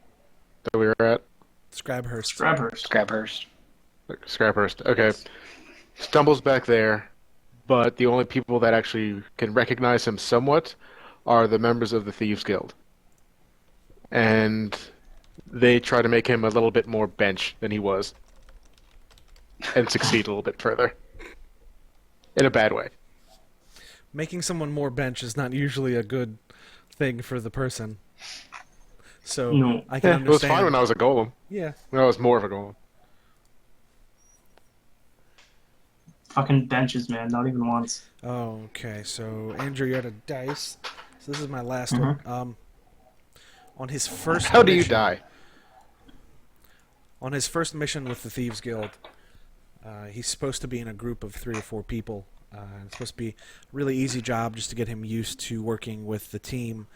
[SPEAKER 2] that we were at?
[SPEAKER 1] Scrabhurst.
[SPEAKER 4] Scrabhurst.
[SPEAKER 2] Scrapperst. Okay. Stumbles back there, but the only people that actually can recognize him somewhat are the members of the Thieves Guild. And they try to make him a little bit more bench than he was. And succeed a little bit further. In a bad way.
[SPEAKER 1] Making someone more bench is not usually a good thing for the person. So
[SPEAKER 3] No.
[SPEAKER 1] I can
[SPEAKER 2] It was
[SPEAKER 1] understand.
[SPEAKER 2] fine when I was a golem.
[SPEAKER 1] Yeah.
[SPEAKER 2] When I was more of a golem.
[SPEAKER 3] Fucking benches, man. Not even once.
[SPEAKER 1] Oh, okay. So Andrew, you're at a dice. So this is my last one. On his first
[SPEAKER 2] How do you
[SPEAKER 1] mission-
[SPEAKER 2] die?
[SPEAKER 1] On his first mission with the Thieves Guild, he's supposed to be in a group of 3 or 4 people. It's supposed to be a really easy job just to get him used to working with the team.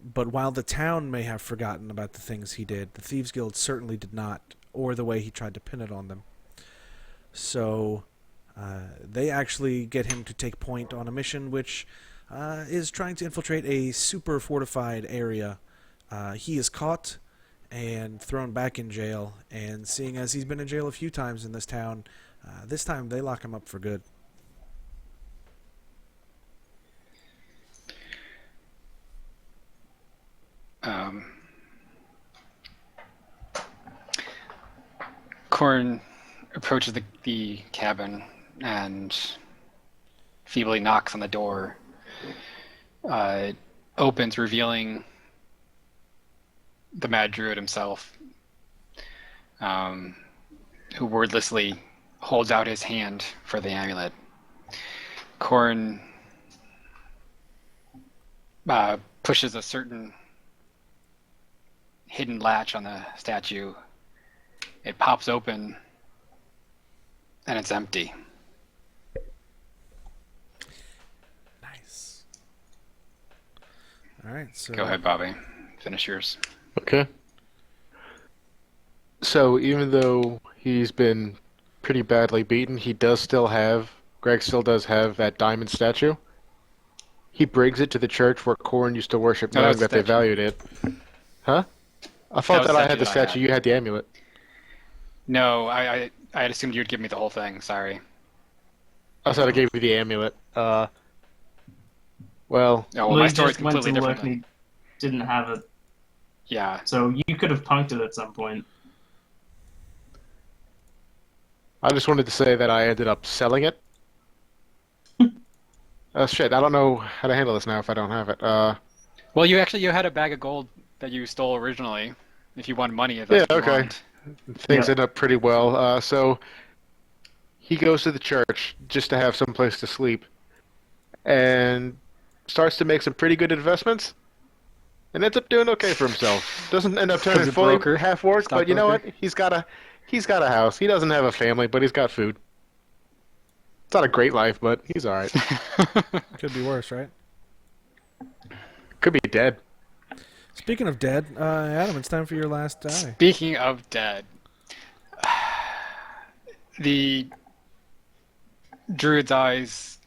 [SPEAKER 1] But while the town may have forgotten about the things he did, the Thieves Guild certainly did not, or the way he tried to pin it on them. So they actually get him to take point on a mission which is trying to infiltrate a super fortified area. He is caught and thrown back in jail, and seeing as he's been in jail a few times in this town, this time they lock him up for good.
[SPEAKER 4] Corin approaches the cabin and feebly knocks on the door. It opens, revealing the Mad Druid himself, who wordlessly holds out his hand for the amulet. Corin pushes a certain hidden latch on the statue. It pops open, and it's empty.
[SPEAKER 1] Nice. All right, so
[SPEAKER 4] Go ahead, Bobby. Finish yours.
[SPEAKER 2] Okay. So even though he's been pretty badly beaten, Greg still does have that diamond statue. He brings it to the church where Corn used to worship,
[SPEAKER 4] No,
[SPEAKER 2] knowing
[SPEAKER 4] that's
[SPEAKER 2] that they
[SPEAKER 4] the statue.
[SPEAKER 2] valued it. Huh? I thought
[SPEAKER 4] was
[SPEAKER 2] that
[SPEAKER 4] the
[SPEAKER 2] I
[SPEAKER 4] statue
[SPEAKER 2] had the
[SPEAKER 4] that I
[SPEAKER 2] statue,
[SPEAKER 4] had.
[SPEAKER 2] you had the amulet.
[SPEAKER 4] No, I had assumed you'd give me the whole thing. Sorry.
[SPEAKER 2] I thought I gave you the amulet. Well,
[SPEAKER 4] Oh, well,
[SPEAKER 3] Well,
[SPEAKER 4] my
[SPEAKER 3] he
[SPEAKER 4] story's
[SPEAKER 3] just went
[SPEAKER 4] completely
[SPEAKER 3] to
[SPEAKER 4] different.
[SPEAKER 3] look and he didn't have it.
[SPEAKER 4] Yeah.
[SPEAKER 3] So you could have punked it at some point.
[SPEAKER 2] I just wanted to say that I ended up selling it. Shit, I don't know how to handle this now if I don't have it.
[SPEAKER 4] Well, you had a bag of gold that you stole originally. If you want money, if that's
[SPEAKER 2] Yeah,
[SPEAKER 4] what you
[SPEAKER 2] okay.
[SPEAKER 4] want.
[SPEAKER 2] Things
[SPEAKER 3] Yeah.
[SPEAKER 2] end up pretty well. So he goes to the church just to have some place to sleep, and starts to make some pretty good investments, and ends up doing okay for himself. Doesn't end up turning
[SPEAKER 4] As a
[SPEAKER 2] fully
[SPEAKER 4] broker?
[SPEAKER 2] half work, but you know what?
[SPEAKER 4] Stockbroker?
[SPEAKER 2] He's got a house. He doesn't have a family, but he's got food. It's not a great life, but he's all right.
[SPEAKER 1] Could be worse, right?
[SPEAKER 2] Could be dead.
[SPEAKER 1] Speaking of dead, Adam, it's time for your last die.
[SPEAKER 4] Speaking of dead, the druid's eyes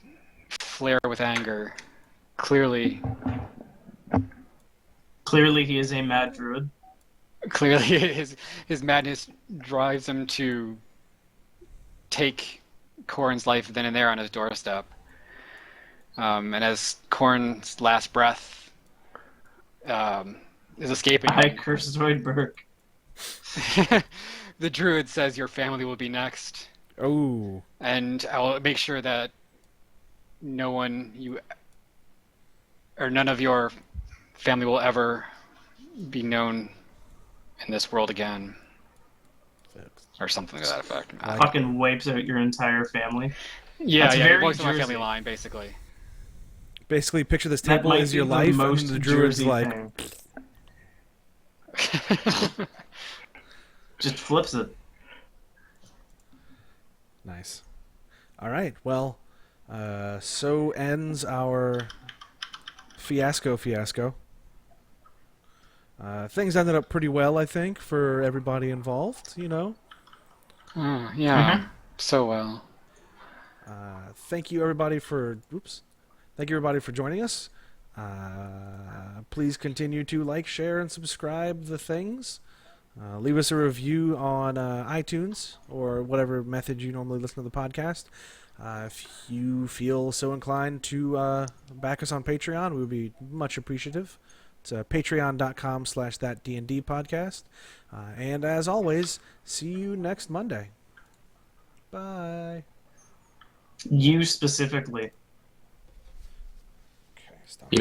[SPEAKER 4] flare with anger. Clearly,
[SPEAKER 3] Clearly, he is a mad druid.
[SPEAKER 4] his madness drives him to take Corn's life then and there on his doorstep. And as Corn's last breath is escaping
[SPEAKER 3] I
[SPEAKER 4] him,
[SPEAKER 3] curse Zoidberg.
[SPEAKER 4] the druid says, "Your family will be next,
[SPEAKER 1] Oh,
[SPEAKER 4] and I'll make sure that none of your family will ever be known in this world again," or something to that effect.
[SPEAKER 3] Fucking wipes out your entire family.
[SPEAKER 4] Yeah,
[SPEAKER 3] That's
[SPEAKER 4] he
[SPEAKER 3] very
[SPEAKER 4] wipes my
[SPEAKER 3] Jersey.
[SPEAKER 4] family line, basically.
[SPEAKER 1] basically, picture this
[SPEAKER 3] That
[SPEAKER 1] table
[SPEAKER 3] might
[SPEAKER 1] is
[SPEAKER 3] be
[SPEAKER 1] your
[SPEAKER 3] the
[SPEAKER 1] life, and
[SPEAKER 3] most
[SPEAKER 1] then the druid's
[SPEAKER 3] Jersey
[SPEAKER 1] like,
[SPEAKER 3] thing. Just flips it.
[SPEAKER 1] nice. All right, well, so ends our fiasco. Things ended up pretty well, I think, for everybody involved, you know.
[SPEAKER 4] Oh, yeah,
[SPEAKER 3] Mhm.
[SPEAKER 4] so well.
[SPEAKER 1] Thank you, everybody, for joining us. Please continue to like, share, and subscribe the things. Leave us a review on iTunes or whatever method you normally listen to the podcast. If you feel so inclined to back us on Patreon, we would be much appreciative. It's patreon.com/thatdnd podcast. And as always, see you next Monday. Bye.
[SPEAKER 3] You specifically.
[SPEAKER 1] Okay, stop.